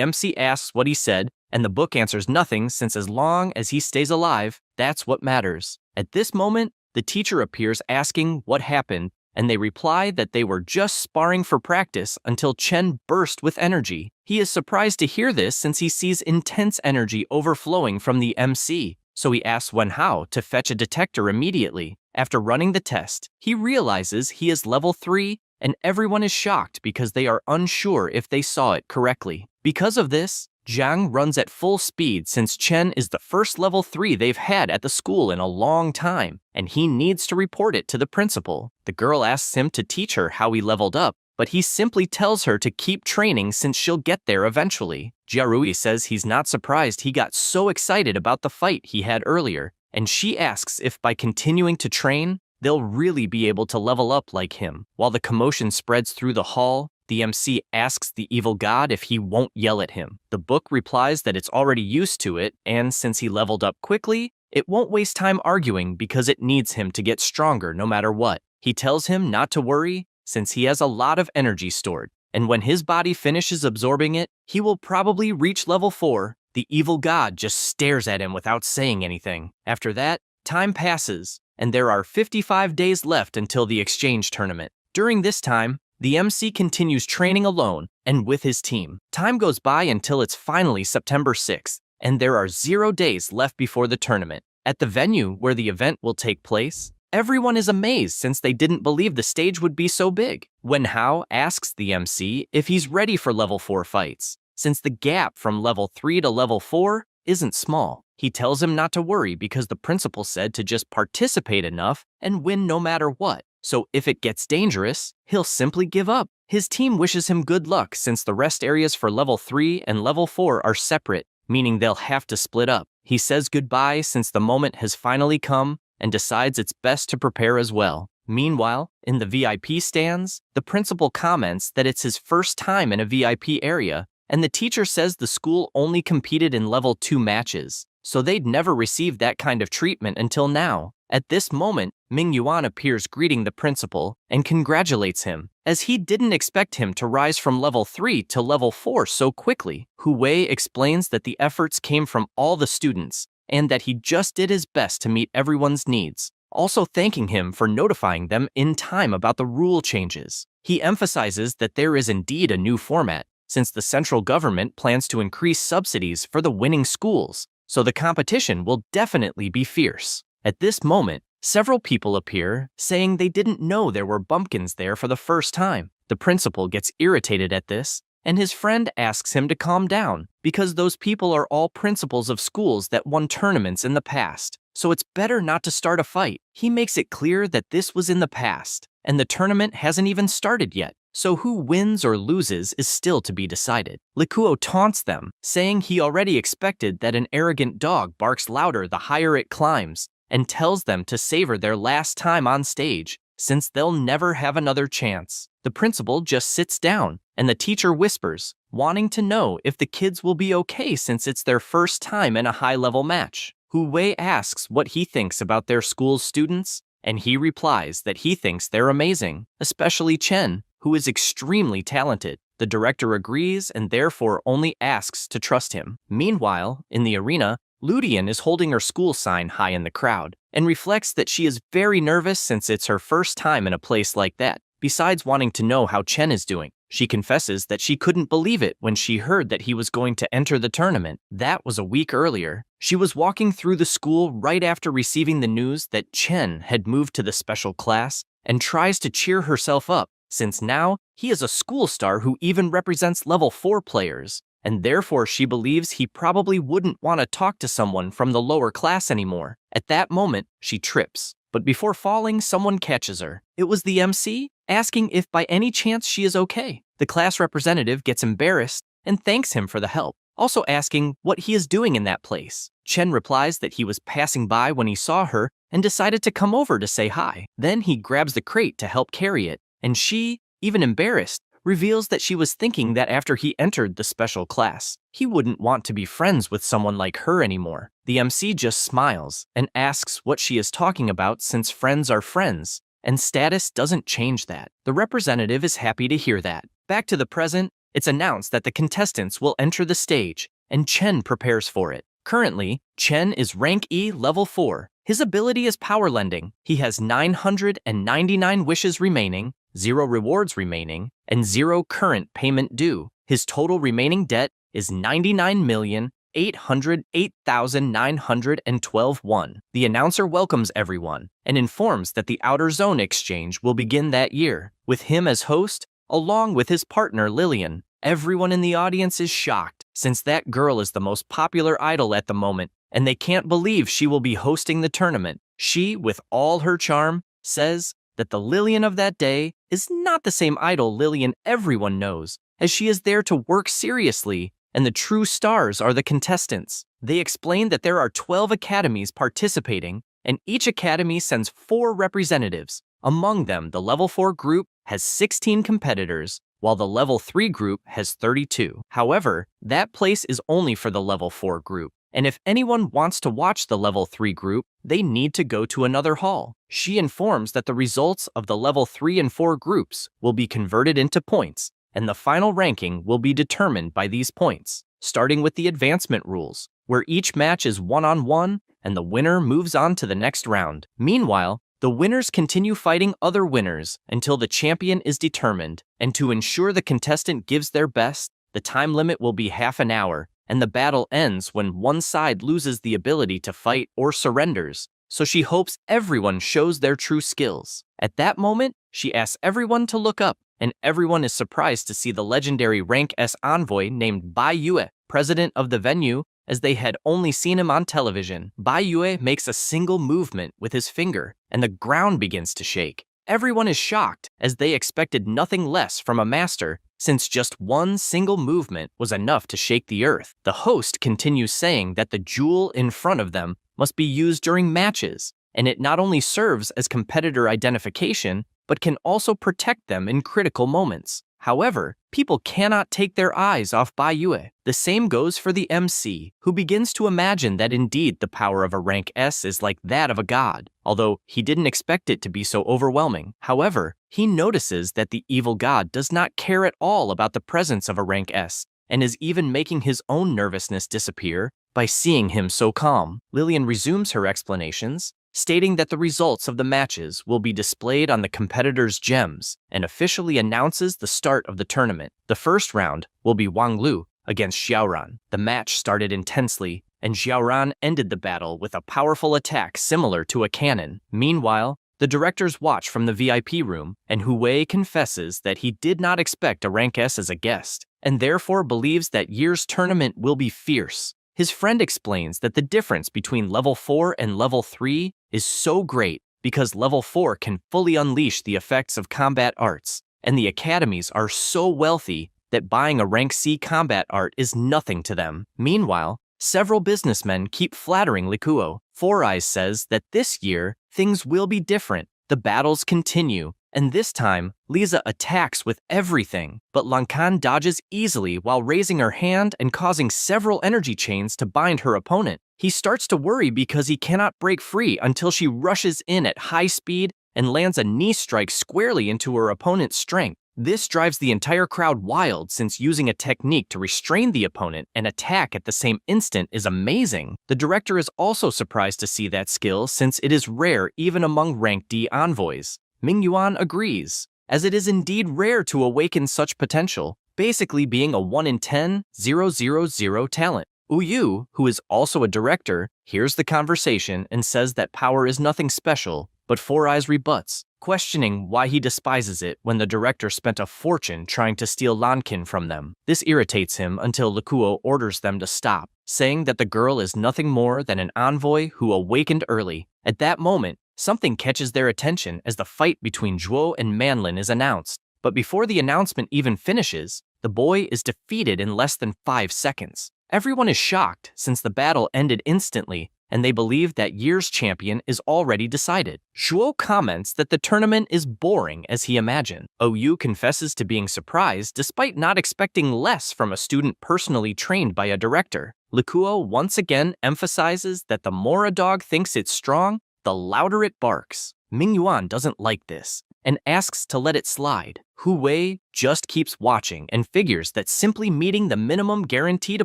MC asks what he said, and the book answers nothing since as long as he stays alive, that's what matters. At this moment, the teacher appears asking what happened, and they reply that they were just sparring for practice until Chen burst with energy. He is surprised to hear this since he sees intense energy overflowing from the MC, so he asks Wenhao to fetch a detector immediately. After running the test, he realizes he is level 3, and everyone is shocked because they are unsure if they saw it correctly. Because of this, Jiang runs at full speed since Chen is the first level 3 they've had at the school in a long time, and he needs to report it to the principal. The girl asks him to teach her how he leveled up, but he simply tells her to keep training since she'll get there eventually. Jiarui says he's not surprised he got so excited about the fight he had earlier, and she asks if by continuing to train, they'll really be able to level up like him. While the commotion spreads through the hall, the MC asks the evil god if he won't yell at him. The book replies that it's already used to it, and since he leveled up quickly, it won't waste time arguing because it needs him to get stronger no matter what. He tells him not to worry, since he has a lot of energy stored, and when his body finishes absorbing it, he will probably reach level 4. The evil god just stares at him without saying anything. After that, time passes, and there are 55 days left until the exchange tournament. During this time, the MC continues training alone and with his team. Time goes by until it's finally September 6th, and there are 0 days left before the tournament. At the venue where the event will take place, everyone is amazed since they didn't believe the stage would be so big. Wenhao asks the MC if he's ready for level 4 fights, since the gap from level 3 to level 4 isn't small. He tells him not to worry because the principal said to just participate enough and win no matter what. So if it gets dangerous, he'll simply give up. His team wishes him good luck since the rest areas for level 3 and level 4 are separate, meaning they'll have to split up. He says goodbye since the moment has finally come and decides it's best to prepare as well. Meanwhile, in the VIP stands, the principal comments that it's his first time in a VIP area, and the teacher says the school only competed in level 2 matches, so they'd never received that kind of treatment until now. At this moment, Ming Yuan appears greeting the principal and congratulates him, as he didn't expect him to rise from level 3 to level 4 so quickly. Hu Wei explains that the efforts came from all the students, and that he just did his best to meet everyone's needs, also thanking him for notifying them in time about the rule changes. He emphasizes that there is indeed a new format, since the central government plans to increase subsidies for the winning schools, so the competition will definitely be fierce. At this moment, several people appear, saying they didn't know there were bumpkins there for the first time. The principal gets irritated at this, and his friend asks him to calm down, because those people are all principals of schools that won tournaments in the past, so it's better not to start a fight. He makes it clear that this was in the past, and the tournament hasn't even started yet, so who wins or loses is still to be decided. Likuo taunts them, saying he already expected that an arrogant dog barks louder the higher it climbs, and tells them to savor their last time on stage, since they'll never have another chance. The principal just sits down, and the teacher whispers, wanting to know if the kids will be okay since it's their first time in a high-level match. Hu Wei asks what he thinks about their school's students, and he replies that he thinks they're amazing, especially Chen, who is extremely talented. The director agrees and therefore only asks to trust him. Meanwhile, in the arena, Ludian is holding her school sign high in the crowd and reflects that she is very nervous since it's her first time in a place like that. Besides wanting to know how Chen is doing, she confesses that she couldn't believe it when she heard that he was going to enter the tournament. That was a week earlier. She was walking through the school right after receiving the news that Chen had moved to the special class and tries to cheer herself up, since now he is a school star who even represents level 4 players, and therefore she believes he probably wouldn't want to talk to someone from the lower class anymore. At that moment, she trips, but before falling, someone catches her. It was the MC, asking if by any chance she is okay. The class representative gets embarrassed and thanks him for the help, also asking what he is doing in that place. Chen replies that he was passing by when he saw her and decided to come over to say hi. Then he grabs the crate to help carry it, and she, even embarrassed, reveals that she was thinking that after he entered the special class, he wouldn't want to be friends with someone like her anymore. The MC just smiles and asks what she is talking about since friends are friends, and status doesn't change that. The representative is happy to hear that. Back to the present, it's announced that the contestants will enter the stage, and Chen prepares for it. Currently, Chen is rank E level 4. His ability is power lending. He has 999 wishes remaining, 0 rewards remaining, and 0 current payment due. His total remaining debt is 99,808,912 won. The announcer welcomes everyone and informs that the Outer Zone exchange will begin that year, with him as host, along with his partner Lillian. Everyone in the audience is shocked, since that girl is the most popular idol at the moment, and they can't believe she will be hosting the tournament. She, with all her charm, says that the Lillian of that day is not the same idol Lillian everyone knows, as she is there to work seriously, and the true stars are the contestants. They explain that there are 12 academies participating, and each academy sends 4 representatives. Among them, the level 4 group has 16 competitors, while the level 3 group has 32. However, that place is only for the level 4 group, and if anyone wants to watch the level 3 group, they need to go to another hall. She informs that the results of the level 3 and 4 groups will be converted into points, and the final ranking will be determined by these points, starting with the advancement rules, where each match is one-on-one, and the winner moves on to the next round. Meanwhile, the winners continue fighting other winners until the champion is determined, and to ensure the contestant gives their best, the time limit will be half an hour, and the battle ends when one side loses the ability to fight or surrenders, so she hopes everyone shows their true skills. At that moment, she asks everyone to look up, and everyone is surprised to see the legendary Rank S envoy named Bai Yue, president of the venue, as they had only seen him on television. Bai Yue makes a single movement with his finger, and the ground begins to shake. Everyone is shocked, as they expected nothing less from a master, since just one single movement was enough to shake the earth. The host continues saying that the jewel in front of them must be used during matches, and it not only serves as competitor identification, but can also protect them in critical moments. However, people cannot take their eyes off Bai Yue. The same goes for the MC, who begins to imagine that indeed the power of a rank S is like that of a god, although he didn't expect it to be so overwhelming. However, he notices that the evil god does not care at all about the presence of a rank S, and is even making his own nervousness disappear by seeing him so calm. Lillian resumes her explanations, stating that the results of the matches will be displayed on the competitors' gems, and officially announces the start of the tournament. The first round will be Wang Lu against Xiaoran. The match started intensely, and Xiaoran ended the battle with a powerful attack similar to a cannon. Meanwhile, the directors watch from the VIP room, and Hu confesses that he did not expect a rank S as a guest, and therefore believes that year's tournament will be fierce. His friend explains that the difference between level 4 and level 3 is so great because level 4 can fully unleash the effects of combat arts, and the academies are so wealthy that buying a rank C combat art is nothing to them. Meanwhile, several businessmen keep flattering Likuo. Four Eyes says that this year, things will be different. The battles continue, and this time, Lisa attacks with everything, but Lankan dodges easily while raising her hand and causing several energy chains to bind her opponent. He starts to worry because he cannot break free until she rushes in at high speed and lands a knee strike squarely into her opponent's strength. This drives the entire crowd wild since using a technique to restrain the opponent and attack at the same instant is amazing. The director is also surprised to see that skill since it is rare even among rank D envoys. Ming Yuan agrees, as it is indeed rare to awaken such potential, basically being a 1 in 10,000 talent. Yu, who is also a director, hears the conversation and says that power is nothing special, but Four Eyes rebuts, questioning why he despises it when the director spent a fortune trying to steal Lankin from them. This irritates him until Likuo orders them to stop, saying that the girl is nothing more than an envoy who awakened early. At that moment, something catches their attention as the fight between Zhuo and Manlin is announced. But before the announcement even finishes, the boy is defeated in less than 5 seconds. Everyone is shocked since the battle ended instantly, and they believe that year's champion is already decided. Shuo comments that the tournament is boring as he imagined. OU confesses to being surprised despite not expecting less from a student personally trained by a director. Likuo once again emphasizes that the more a dog thinks it's strong, the louder it barks. Mingyuan doesn't like this and asks to let it slide. Hu Wei just keeps watching and figures that simply meeting the minimum guarantee to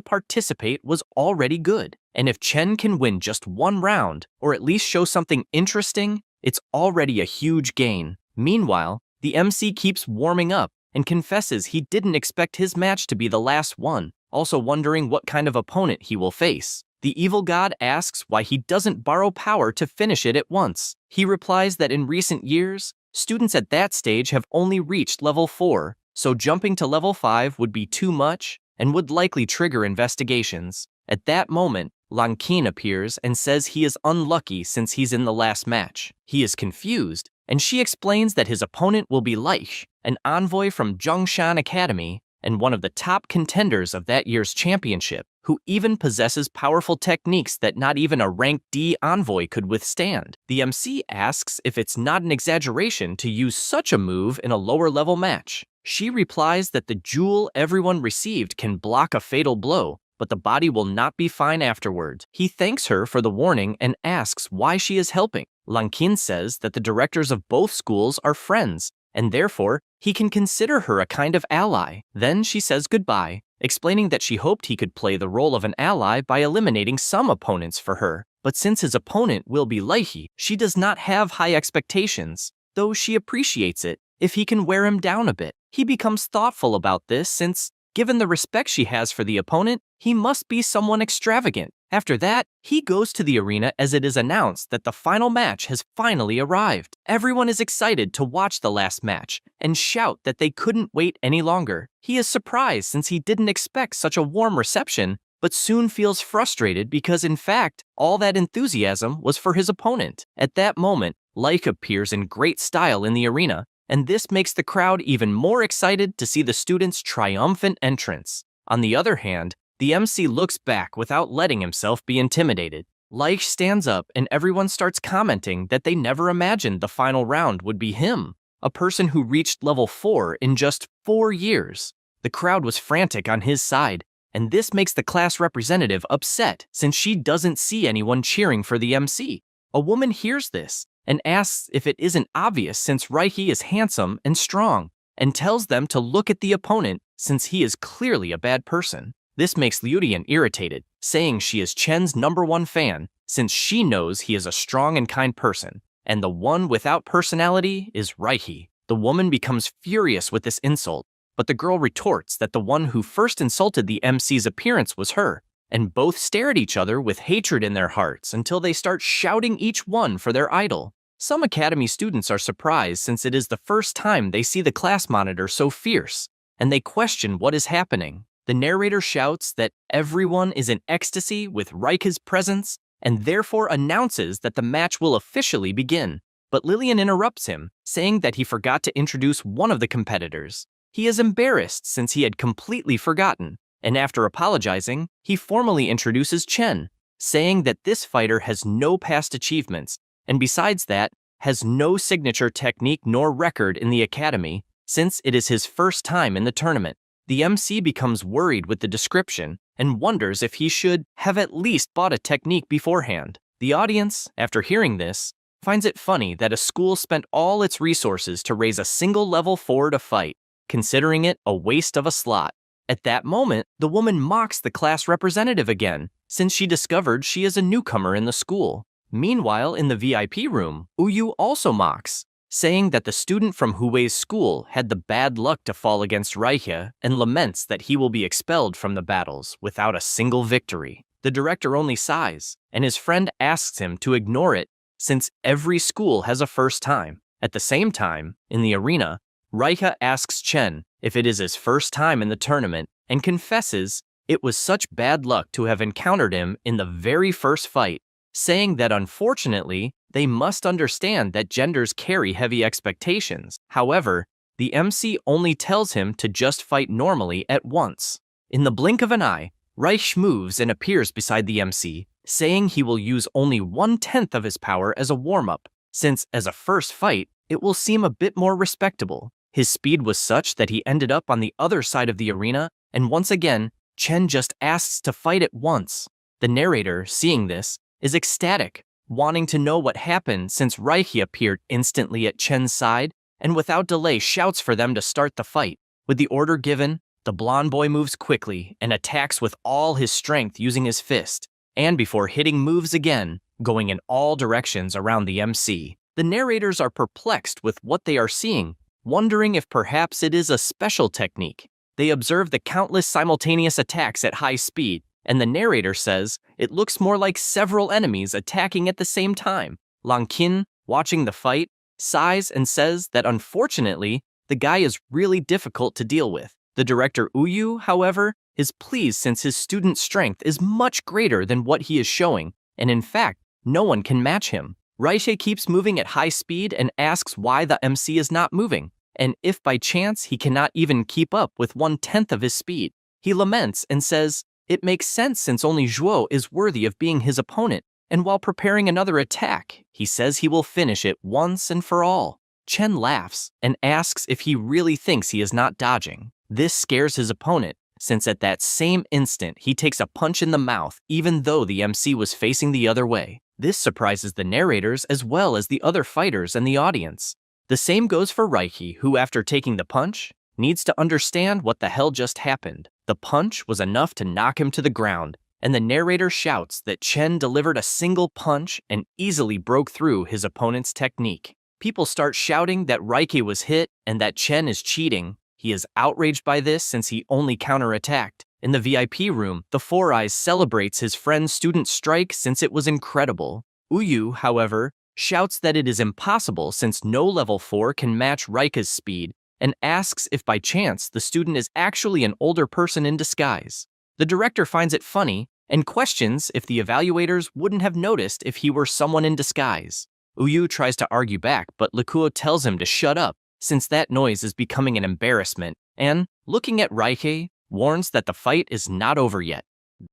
participate was already good. And if Chen can win just one round, or at least show something interesting, it's already a huge gain. Meanwhile, the MC keeps warming up and confesses he didn't expect his match to be the last one, also wondering what kind of opponent he will face. The evil god asks why he doesn't borrow power to finish it at once. He replies that in recent years, students at that stage have only reached level 4, so jumping to level 5 would be too much and would likely trigger investigations. At that moment, Lan Qin appears and says he is unlucky since he's in the last match. He is confused, and she explains that his opponent will be Leich, an envoy from Zhongshan Academy and one of the top contenders of that year's championship, who even possesses powerful techniques that not even a rank D envoy could withstand. The MC asks if it's not an exaggeration to use such a move in a lower-level match. She replies that the jewel everyone received can block a fatal blow, but the body will not be fine afterward. He thanks her for the warning and asks why she is helping. Lan Qin says that the directors of both schools are friends, and therefore, he can consider her a kind of ally. Then she says goodbye, explaining that she hoped he could play the role of an ally by eliminating some opponents for her. But since his opponent will be Leihi, she does not have high expectations, though she appreciates it if he can wear him down a bit. He becomes thoughtful about this since, given the respect she has for the opponent, he must be someone extravagant. After that, he goes to the arena as it is announced that the final match has finally arrived. Everyone is excited to watch the last match and shout that they couldn't wait any longer. He is surprised since he didn't expect such a warm reception, but soon feels frustrated because in fact, all that enthusiasm was for his opponent. At that moment, Leich appears in great style in the arena, and this makes the crowd even more excited to see the students' triumphant entrance. On the other hand, the MC looks back without letting himself be intimidated. Leich stands up and everyone starts commenting that they never imagined the final round would be him, a person who reached level 4 in just 4 years. The crowd was frantic on his side, and this makes the class representative upset since she doesn't see anyone cheering for the MC. A woman hears this and asks if it isn't obvious since Reihi is handsome and strong, and tells them to look at the opponent since he is clearly a bad person. This makes Liudian irritated, saying she is Chen's #1 fan since she knows he is a strong and kind person, and the one without personality is Reihi. The woman becomes furious with this insult, but the girl retorts that the one who first insulted the MC's appearance was her, and both stare at each other with hatred in their hearts until they start shouting each one for their idol. Some academy students are surprised since it is the first time they see the class monitor so fierce, and they question what is happening. The narrator shouts that everyone is in ecstasy with Reich's presence and therefore announces that the match will officially begin. But Lillian interrupts him, saying that he forgot to introduce one of the competitors. He is embarrassed since he had completely forgotten, and after apologizing, he formally introduces Chen, saying that this fighter has no past achievements, and besides that, has no signature technique nor record in the academy, since it is his first time in the tournament. The MC becomes worried with the description and wonders if he should have at least bought a technique beforehand. The audience, after hearing this, finds it funny that a school spent all its resources to raise a single level 4 to fight, considering it a waste of a slot. At that moment, the woman mocks the class representative again, since she discovered she is a newcomer in the school. Meanwhile, in the VIP room, Uyu also mocks, saying that the student from Huwei's school had the bad luck to fall against Reiche and laments that he will be expelled from the battles without a single victory. The director only sighs, and his friend asks him to ignore it since every school has a first time. At the same time, in the arena, Reiche asks Chen if it is his first time in the tournament and confesses it was such bad luck to have encountered him in the very first fight, saying that unfortunately, they must understand that genders carry heavy expectations. However, the MC only tells him to just fight normally at once. In the blink of an eye, Reich moves and appears beside the MC, saying he will use only 1/10 of his power as a warm-up, since as a first fight, it will seem a bit more respectable. His speed was such that he ended up on the other side of the arena, and once again, Chen just asks to fight at once. The narrator, seeing this, is ecstatic, wanting to know what happened since Reiki appeared instantly at Chen's side and without delay shouts for them to start the fight. With the order given, the blonde boy moves quickly and attacks with all his strength using his fist, and before hitting moves again, going in all directions around the MC. The narrators are perplexed with what they are seeing, wondering if perhaps it is a special technique. They observe the countless simultaneous attacks at high speed, and the narrator says it looks more like several enemies attacking at the same time. Lang Qin, watching the fight, sighs and says that unfortunately, the guy is really difficult to deal with. The director Uyu, however, is pleased since his student's strength is much greater than what he is showing, and in fact, no one can match him. Reiche keeps moving at high speed and asks why the MC is not moving, and if by chance he cannot even keep up with 1/10 of his speed. He laments and says, it makes sense since only Zhuo is worthy of being his opponent, and while preparing another attack, he says he will finish it once and for all. Chen laughs and asks if he really thinks he is not dodging. This scares his opponent, since at that same instant he takes a punch in the mouth even though the MC was facing the other way. This surprises the narrators as well as the other fighters and the audience. The same goes for Reiki, who after taking the punch, needs to understand what the hell just happened. The punch was enough to knock him to the ground, and the narrator shouts that Chen delivered a single punch and easily broke through his opponent's technique. People start shouting that Reiki was hit and that Chen is cheating. He is outraged by this since he only counterattacked. In the VIP room, the Four Eyes celebrates his friend's student strike since it was incredible. Uyu, however, shouts that it is impossible since no level 4 can match Reika's speed, and asks if by chance the student is actually an older person in disguise. The director finds it funny and questions if the evaluators wouldn't have noticed if he were someone in disguise. Uyu tries to argue back, but Likuo tells him to shut up since that noise is becoming an embarrassment, and, looking at Reike, warns that the fight is not over yet.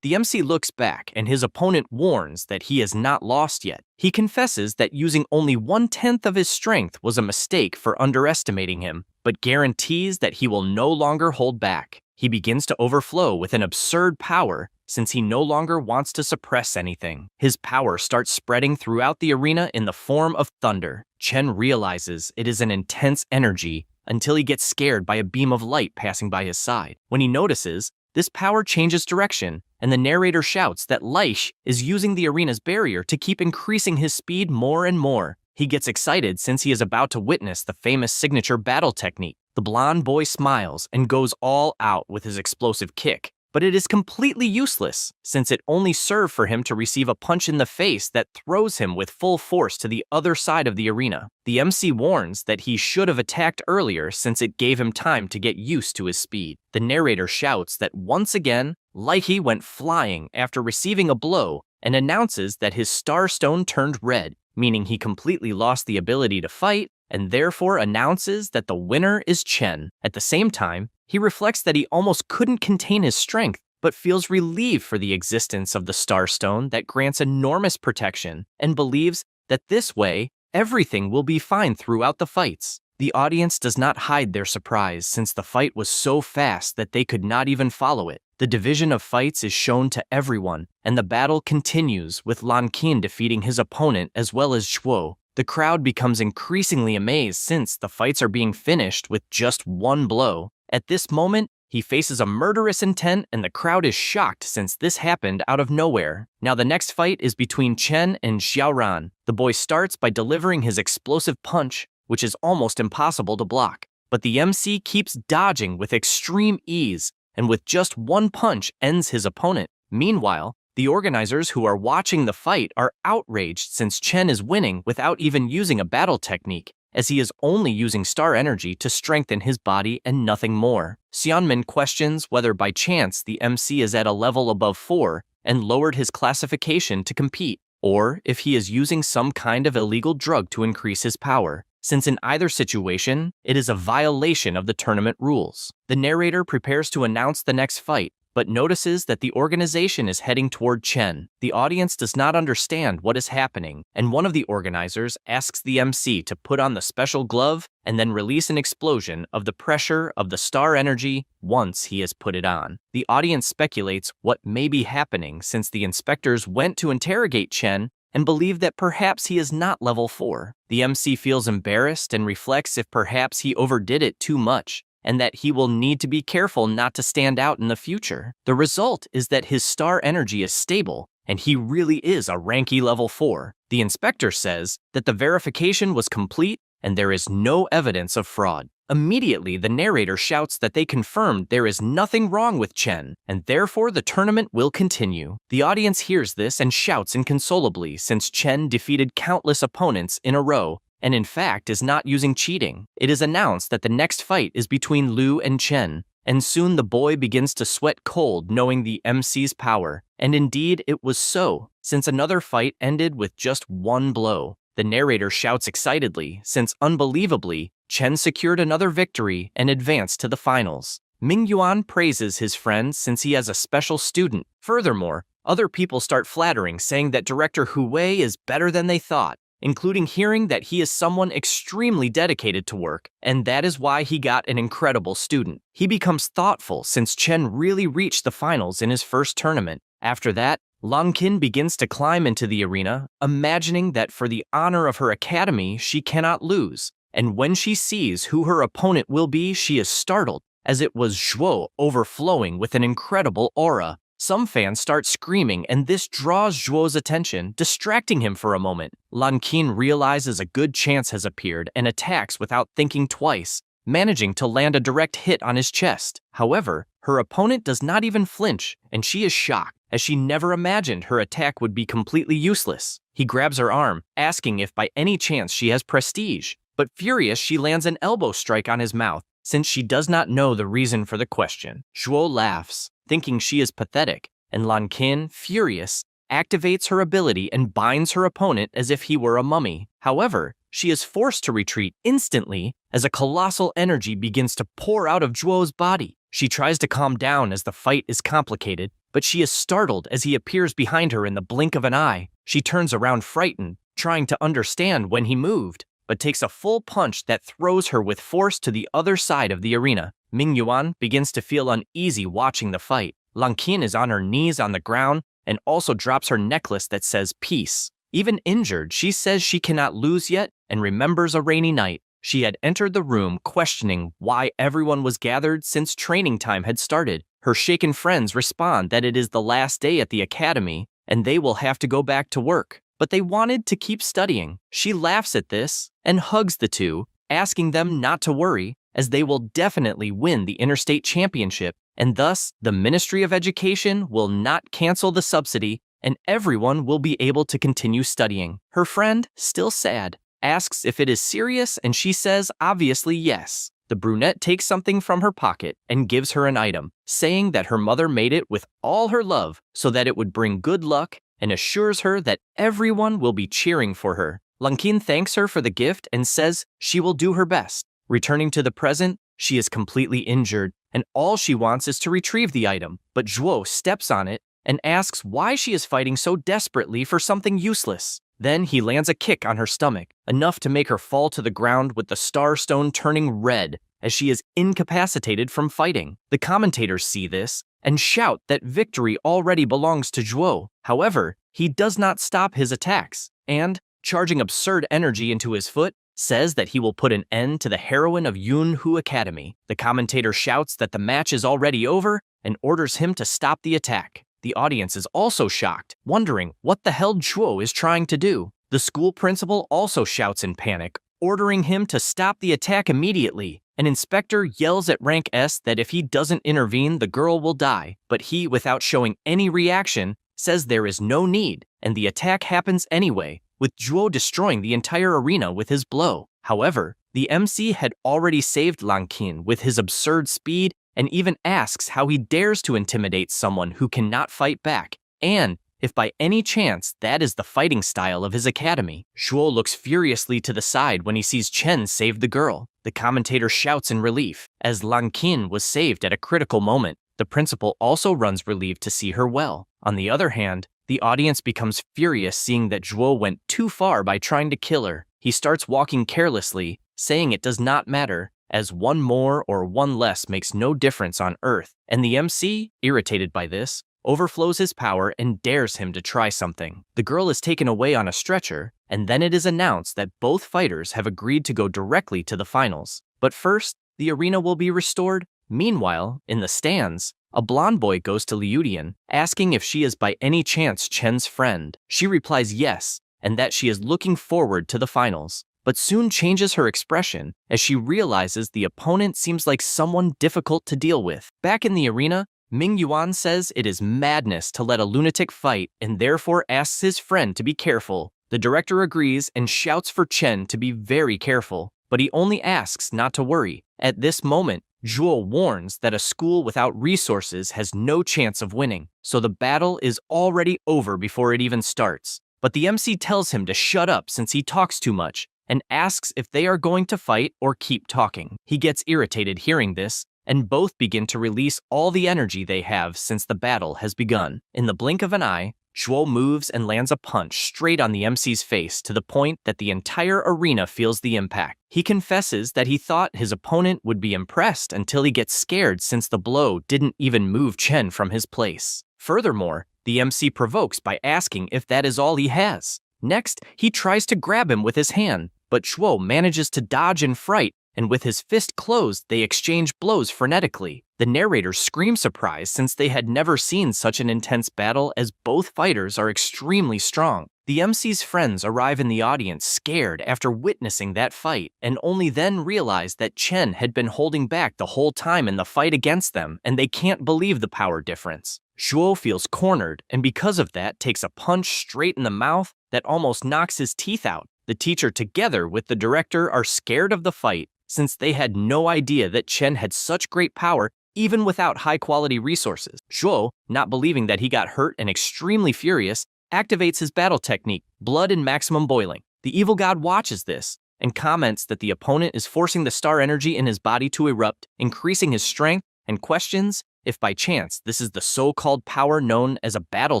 The MC looks back and his opponent warns that he has not lost yet. He confesses that using only 1/10 of his strength was a mistake for underestimating him, but guarantees that he will no longer hold back. He begins to overflow with an absurd power since he no longer wants to suppress anything. His power starts spreading throughout the arena in the form of thunder. Chen realizes it is an intense energy until he gets scared by a beam of light passing by his side. When he notices, this power changes direction, and the narrator shouts that Leish is using the arena's barrier to keep increasing his speed more and more. He gets excited since he is about to witness the famous signature battle technique. The blonde boy smiles and goes all out with his explosive kick, but it is completely useless since it only served for him to receive a punch in the face that throws him with full force to the other side of the arena. The MC warns that he should have attacked earlier since it gave him time to get used to his speed. The narrator shouts that once again, Leiki went flying after receiving a blow and announces that his star stone turned red, meaning he completely lost the ability to fight, and therefore announces that the winner is Chen. At the same time, he reflects that he almost couldn't contain his strength, but feels relieved for the existence of the Star Stone that grants enormous protection, and believes that this way, everything will be fine throughout the fights. The audience does not hide their surprise since the fight was so fast that they could not even follow it. The division of fights is shown to everyone, and the battle continues with Lan Qin defeating his opponent as well as Zhuo. The crowd becomes increasingly amazed since the fights are being finished with just one blow. At this moment, he faces a murderous intent and the crowd is shocked since this happened out of nowhere. Now the next fight is between Chen and Xiaoran. The boy starts by delivering his explosive punch, which is almost impossible to block. But the MC keeps dodging with extreme ease, and with just one punch ends his opponent. Meanwhile, the organizers who are watching the fight are outraged since Chen is winning without even using a battle technique, as he is only using star energy to strengthen his body and nothing more. Xianmin questions whether by chance the MC is at a level above 4 and lowered his classification to compete, or if he is using some kind of illegal drug to increase his power, since in either situation, it is a violation of the tournament rules. The narrator prepares to announce the next fight, but notices that the organization is heading toward Chen. The audience does not understand what is happening, and one of the organizers asks the MC to put on the special glove and then release an explosion of the pressure of the star energy once he has put it on. The audience speculates what may be happening since the inspectors went to interrogate Chen and believe that perhaps he is not level 4. The MC feels embarrassed and reflects if perhaps he overdid it too much, and that he will need to be careful not to stand out in the future. The result is that his star energy is stable, and he really is a ranky level 4. The inspector says that the verification was complete and there is no evidence of fraud. Immediately, the narrator shouts that they confirmed there is nothing wrong with Chen, and therefore the tournament will continue. The audience hears this and shouts inconsolably since Chen defeated countless opponents in a row, and in fact is not using cheating. It is announced that the next fight is between Liu and Chen, and soon the boy begins to sweat cold knowing the MC's power. And indeed, it was so, since another fight ended with just one blow. The narrator shouts excitedly, since unbelievably, Chen secured another victory and advanced to the finals. Ming Yuan praises his friend since he has a special student. Furthermore, other people start flattering, saying that director Hu Wei is better than they thought, including hearing that he is someone extremely dedicated to work, and that is why he got an incredible student. He becomes thoughtful since Chen really reached the finals in his first tournament. After that, Lang Qin begins to climb into the arena, imagining that for the honor of her academy, she cannot lose. And when she sees who her opponent will be, she is startled, as it was Zhuo overflowing with an incredible aura. Some fans start screaming, and this draws Zhuo's attention, distracting him for a moment. Lan Qin realizes a good chance has appeared and attacks without thinking twice, managing to land a direct hit on his chest. However, her opponent does not even flinch, and she is shocked, as she never imagined her attack would be completely useless. He grabs her arm, asking if by any chance she has prestige, but furious she lands an elbow strike on his mouth, since she does not know the reason for the question. Zhuo laughs, thinking she is pathetic, and Lan Qin, furious, activates her ability and binds her opponent as if he were a mummy. However, she is forced to retreat instantly as a colossal energy begins to pour out of Zhuo's body. She tries to calm down as the fight is complicated, but she is startled as he appears behind her in the blink of an eye. She turns around frightened, trying to understand when he moved, but takes a full punch that throws her with force to the other side of the arena. Ming Yuan begins to feel uneasy watching the fight. Lang Qin is on her knees on the ground and also drops her necklace that says peace. Even injured, she says she cannot lose yet and remembers a rainy night. She had entered the room questioning why everyone was gathered since training time had started. Her shaken friends respond that it is the last day at the academy and they will have to go back to work, but they wanted to keep studying. She laughs at this and hugs the two, asking them not to worry, as they will definitely win the interstate championship, and thus the Ministry of Education will not cancel the subsidy and everyone will be able to continue studying. Her friend, still sad, asks if it is serious and she says obviously yes. The brunette takes something from her pocket and gives her an item, saying that her mother made it with all her love so that it would bring good luck, and assures her that everyone will be cheering for her. Lang Qin thanks her for the gift and says she will do her best. Returning to the present, she is completely injured, and all she wants is to retrieve the item, but Zhuo steps on it and asks why she is fighting so desperately for something useless. Then he lands a kick on her stomach, enough to make her fall to the ground with the star stone turning red as she is incapacitated from fighting. The commentators see this and shout that victory already belongs to Zhuo. However, he does not stop his attacks, and, charging absurd energy into his foot, says that he will put an end to the heroine of Yunhu Academy. The commentator shouts that the match is already over and orders him to stop the attack. The audience is also shocked, wondering what the hell Zhuo is trying to do. The school principal also shouts in panic, ordering him to stop the attack immediately. An inspector yells at Rank S that if he doesn't intervene, the girl will die, but he, without showing any reaction, says there is no need, and the attack happens anyway, with Zhuo destroying the entire arena with his blow. However, the MC had already saved Lang Qin with his absurd speed and even asks how he dares to intimidate someone who cannot fight back, and if by any chance that is the fighting style of his academy. Zhuo looks furiously to the side when he sees Chen save the girl. The commentator shouts in relief, as Lang Qin was saved at a critical moment. The principal also runs relieved to see her well. On the other hand, the audience becomes furious seeing that Zhuo went too far by trying to kill her. He starts walking carelessly, saying it does not matter, as one more or one less makes no difference on Earth, and the MC, irritated by this, overflows his power and dares him to try something. The girl is taken away on a stretcher, and then it is announced that both fighters have agreed to go directly to the finals. But first, the arena will be restored. Meanwhile, in the stands, a blonde boy goes to Liudian, asking if she is by any chance Chen's friend. She replies yes, and that she is looking forward to the finals, but soon changes her expression as she realizes the opponent seems like someone difficult to deal with. Back in the arena, Ming Yuan says it is madness to let a lunatic fight and therefore asks his friend to be careful. The director agrees and shouts for Chen to be very careful, but he only asks not to worry. At this moment, Zhuo warns that a school without resources has no chance of winning, so the battle is already over before it even starts. But the MC tells him to shut up since he talks too much, and asks if they are going to fight or keep talking. He gets irritated hearing this, and both begin to release all the energy they have since the battle has begun. In the blink of an eye, Zhuo moves and lands a punch straight on the MC's face to the point that the entire arena feels the impact. He confesses that he thought his opponent would be impressed until he gets scared since the blow didn't even move Chen from his place. Furthermore, the MC provokes by asking if that is all he has. Next, he tries to grab him with his hand, but Zhuo manages to dodge in fright, and with his fist closed, they exchange blows frenetically. The narrators scream surprise since they had never seen such an intense battle as both fighters are extremely strong. The MC's friends arrive in the audience scared after witnessing that fight, and only then realize that Chen had been holding back the whole time in the fight against them, and they can't believe the power difference. Zhuo feels cornered, and because of that takes a punch straight in the mouth that almost knocks his teeth out. The teacher together with the director are scared of the fight, since they had no idea that Chen had such great power even without high-quality resources. Zhuo, not believing that he got hurt and extremely furious, activates his battle technique, Blood and Maximum Boiling. The evil god watches this and comments that the opponent is forcing the star energy in his body to erupt, increasing his strength, and questions if by chance this is the so-called power known as a battle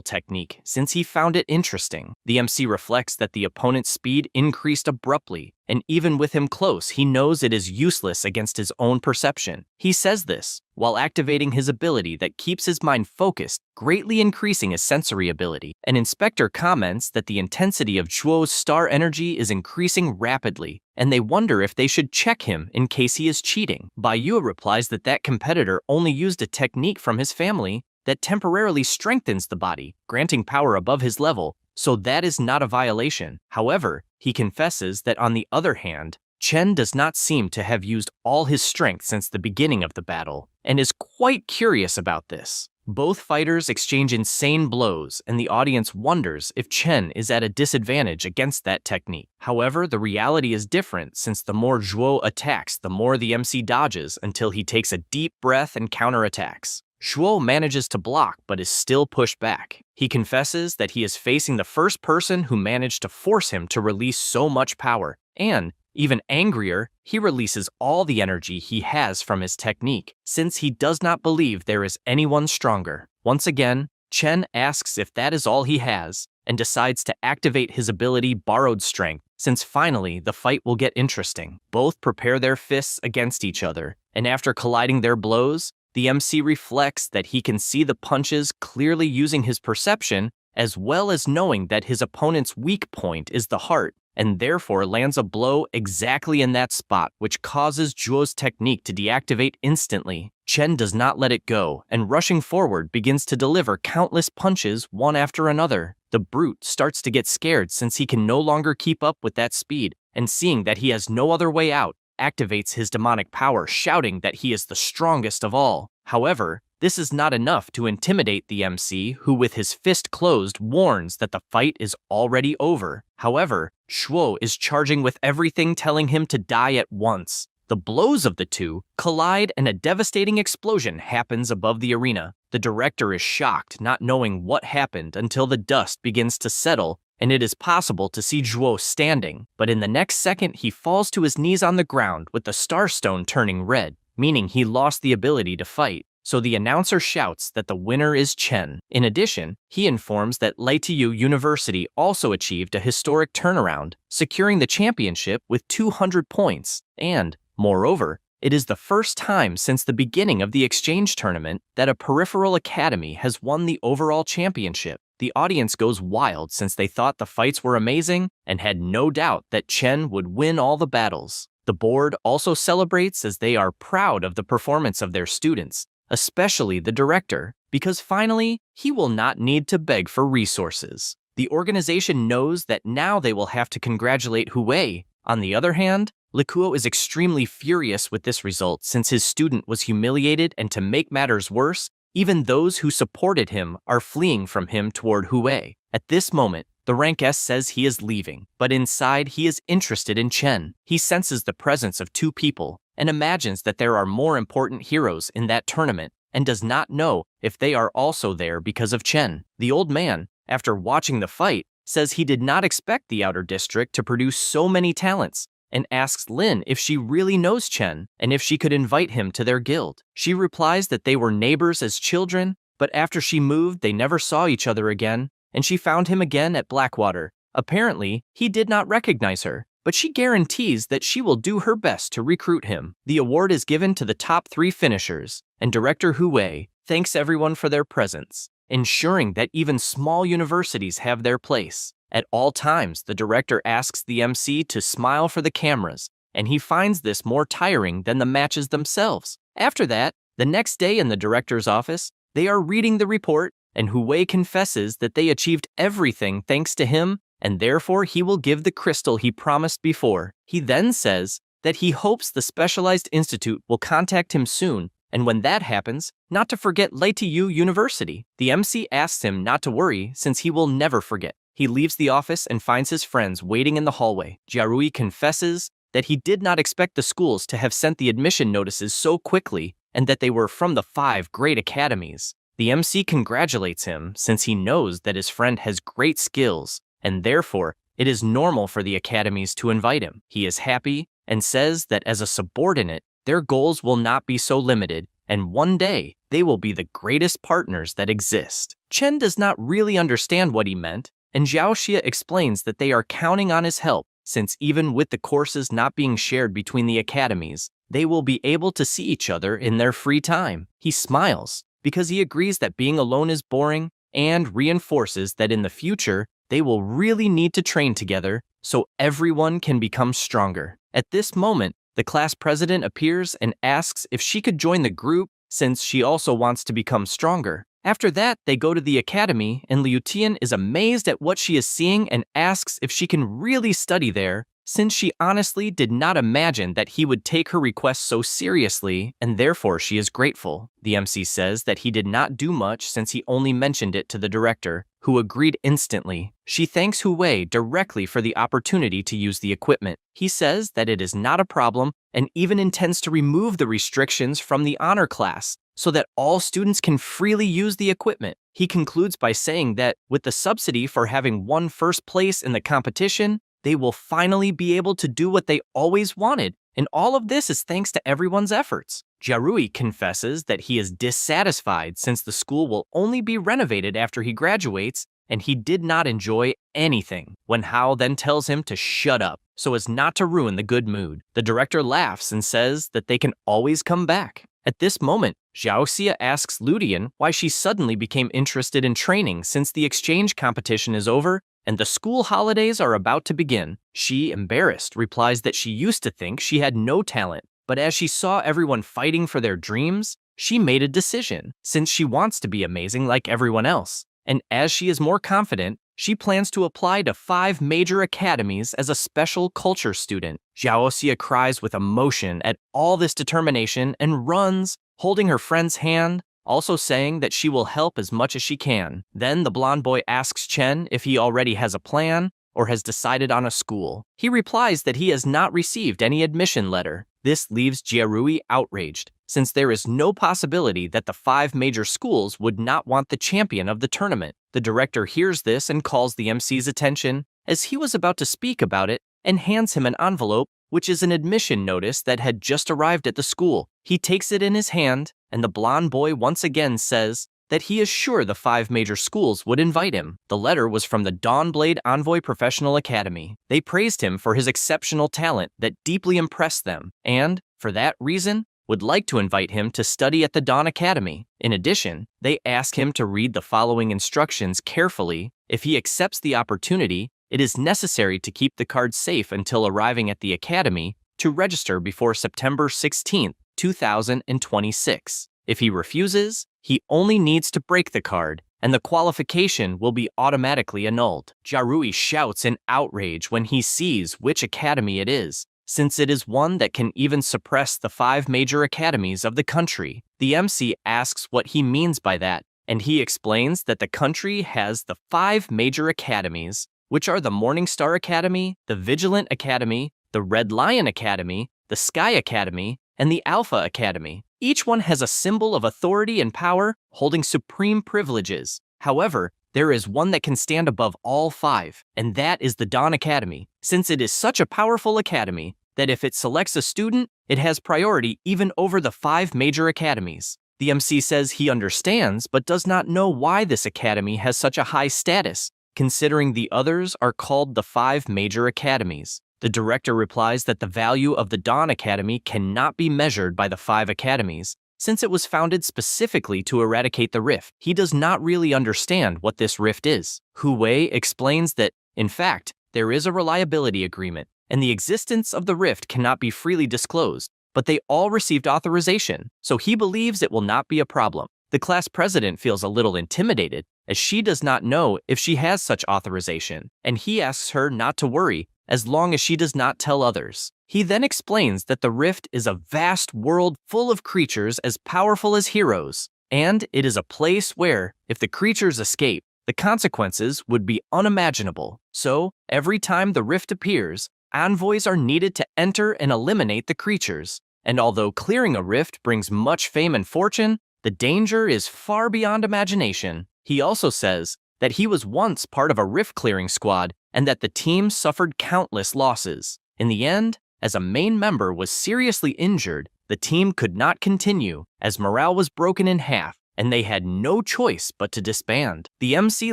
technique, since he found it interesting. The MC reflects that the opponent's speed increased abruptly, and even with him close, he knows it is useless against his own perception. He says this while activating his ability that keeps his mind focused, greatly increasing his sensory ability. An inspector comments that the intensity of Zhuo's star energy is increasing rapidly, and they wonder if they should check him in case he is cheating. Baiyue replies that that competitor only used a technique from his family that temporarily strengthens the body, granting power above his level, so that is not a violation. However, he confesses that on the other hand, Chen does not seem to have used all his strength since the beginning of the battle, and is quite curious about this. Both fighters exchange insane blows, and the audience wonders if Chen is at a disadvantage against that technique. However, the reality is different since the more Zhuo attacks, the more the MC dodges until he takes a deep breath and counterattacks. Zhuo manages to block but is still pushed back. He confesses that he is facing the first person who managed to force him to release so much power, and even angrier, he releases all the energy he has from his technique, since he does not believe there is anyone stronger. Once again, Chen asks if that is all he has, and decides to activate his ability Borrowed Strength, since finally the fight will get interesting. Both prepare their fists against each other, and after colliding their blows, the MC reflects that he can see the punches clearly using his perception, as well as knowing that his opponent's weak point is the heart, and therefore lands a blow exactly in that spot, which causes Zhuo's technique to deactivate instantly. Chen does not let it go, and rushing forward begins to deliver countless punches one after another. The brute starts to get scared since he can no longer keep up with that speed, and seeing that he has no other way out, activates his demonic power, shouting that he is the strongest of all. However, this is not enough to intimidate the MC, who with his fist closed warns that the fight is already over. However, Zhuo is charging with everything, telling him to die at once. The blows of the two collide and a devastating explosion happens above the arena. The director is shocked, not knowing what happened until the dust begins to settle and it is possible to see Zhuo standing, but in the next second he falls to his knees on the ground with the Starstone turning red, meaning he lost the ability to fight. so the announcer shouts that the winner is Chen. In addition, he informs that Leitiyu University also achieved a historic turnaround, securing the championship with 200 points, and, moreover, it is the first time since the beginning of the exchange tournament that a peripheral academy has won the overall championship. The audience goes wild since they thought the fights were amazing and had no doubt that Chen would win all the battles. The board also celebrates as they are proud of the performance of their students, especially the director, because finally, he will not need to beg for resources. The organization knows that now they will have to congratulate Hui. On the other hand, Likuo is extremely furious with this result since his student was humiliated, and to make matters worse, even those who supported him are fleeing from him toward Hui. At this moment, the rank S says he is leaving, but inside he is interested in Chen. He senses the presence of two people and imagines that there are more important heroes in that tournament and does not know if they are also there because of Chen. The old man, after watching the fight, says he did not expect the outer district to produce so many talents, and asks Lin if she really knows Chen and if she could invite him to their guild. She replies that they were neighbors as children, but after she moved they never saw each other again, and she found him again at Blackwater. Apparently, he did not recognize her, but she guarantees that she will do her best to recruit him. The award is given to the top 3 finishers, and Director Hui thanks everyone for their presence, ensuring that even small universities have their place. At all times, the director asks the MC to smile for the cameras, and he finds this more tiring than the matches themselves. After that, the next day in the director's office, they are reading the report, and Hui confesses that they achieved everything thanks to him, and therefore he will give the crystal he promised before. He then says that he hopes the Specialized Institute will contact him soon, and when that happens, not to forget Leitiyu University. The MC asks him not to worry since he will never forget. He leaves the office and finds his friends waiting in the hallway. Jiarui confesses that he did not expect the schools to have sent the admission notices so quickly and that they were from the 5 great academies. The MC congratulates him since he knows that his friend has great skills, and therefore it is normal for the academies to invite him. He is happy and says that as a subordinate, their goals will not be so limited, and one day they will be the greatest partners that exist. Chen does not really understand what he meant, and Zhao Xia explains that they are counting on his help, since even with the courses not being shared between the academies, they will be able to see each other in their free time. He smiles, because he agrees that being alone is boring, and reinforces that in the future, they will really need to train together so everyone can become stronger. At this moment, the class president appears and asks if she could join the group since she also wants to become stronger. After that, they go to the academy, and Liu Tian is amazed at what she is seeing and asks if she can really study there, since she honestly did not imagine that he would take her request so seriously, and therefore she is grateful. The MC says that he did not do much since he only mentioned it to the director, who agreed instantly. She thanks Hui directly for the opportunity to use the equipment. He says that it is not a problem and even intends to remove the restrictions from the honor class, so that all students can freely use the equipment. He concludes by saying that with the subsidy for having won first place in the competition, they will finally be able to do what they always wanted, and all of this is thanks to everyone's efforts. Jiarui confesses that he is dissatisfied since the school will only be renovated after he graduates, and he did not enjoy anything. When Hao then tells him to shut up, so as not to ruin the good mood, the director laughs and says that they can always come back. At this moment, Zhao Xia asks Ludian why she suddenly became interested in training since the exchange competition is over and the school holidays are about to begin. She, embarrassed, replies that she used to think she had no talent, but as she saw everyone fighting for their dreams, she made a decision, since she wants to be amazing like everyone else. And as she is more confident, she plans to apply to 5 major academies as a special culture student. Zhao Xia cries with emotion at all this determination and runs, holding her friend's hand, also saying that she will help as much as she can. Then the blonde boy asks Chen if he already has a plan or has decided on a school. He replies that he has not received any admission letter. This leaves Jiarui outraged, since there is no possibility that the 5 major schools would not want the champion of the tournament. The director hears this and calls the MC's attention, as he was about to speak about it, and hands him an envelope which is an admission notice that had just arrived at the school. He takes it in his hand, and the blonde boy once again says that he is sure the 5 major schools would invite him. The letter was from the Dawnblade Envoy Professional Academy. They praised him for his exceptional talent that deeply impressed them, and, for that reason, would like to invite him to study at the Dawn Academy. In addition, they ask him to read the following instructions carefully. If he accepts the opportunity, it is necessary to keep the card safe until arriving at the academy to register before September 16, 2026. If he refuses, he only needs to break the card, and the qualification will be automatically annulled. Jarui shouts in outrage when he sees which academy it is, since it is one that can even suppress the 5 major academies of the country. The MC asks what he means by that, and he explains that the country has the 5 major academies, which are the Morningstar Academy, the Vigilant Academy, the Red Lion Academy, the Sky Academy, and the Alpha Academy. Each one has a symbol of authority and power, holding supreme privileges. However, there is one that can stand above all 5, and that is the Dawn Academy, since it is such a powerful academy that if it selects a student, it has priority even over the 5 major academies. The MC says he understands, but does not know why this academy has such a high status, considering the others are called the 5 major academies. The director replies that the value of the Dawn Academy cannot be measured by the 5 academies, since it was founded specifically to eradicate the rift. He does not really understand what this rift is. Hu Wei explains that, in fact, there is a reliability agreement, and the existence of the rift cannot be freely disclosed, but they all received authorization, so he believes it will not be a problem. The class president feels a little intimidated, as she does not know if she has such authorization, and he asks her not to worry as long as she does not tell others. He then explains that the rift is a vast world full of creatures as powerful as heroes, and it is a place where, if the creatures escape, the consequences would be unimaginable. So, every time the rift appears, envoys are needed to enter and eliminate the creatures. And although clearing a rift brings much fame and fortune, the danger is far beyond imagination. He also says that he was once part of a rift-clearing squad and that the team suffered countless losses. In the end, as a main member was seriously injured, the team could not continue as morale was broken in half and they had no choice but to disband. The MC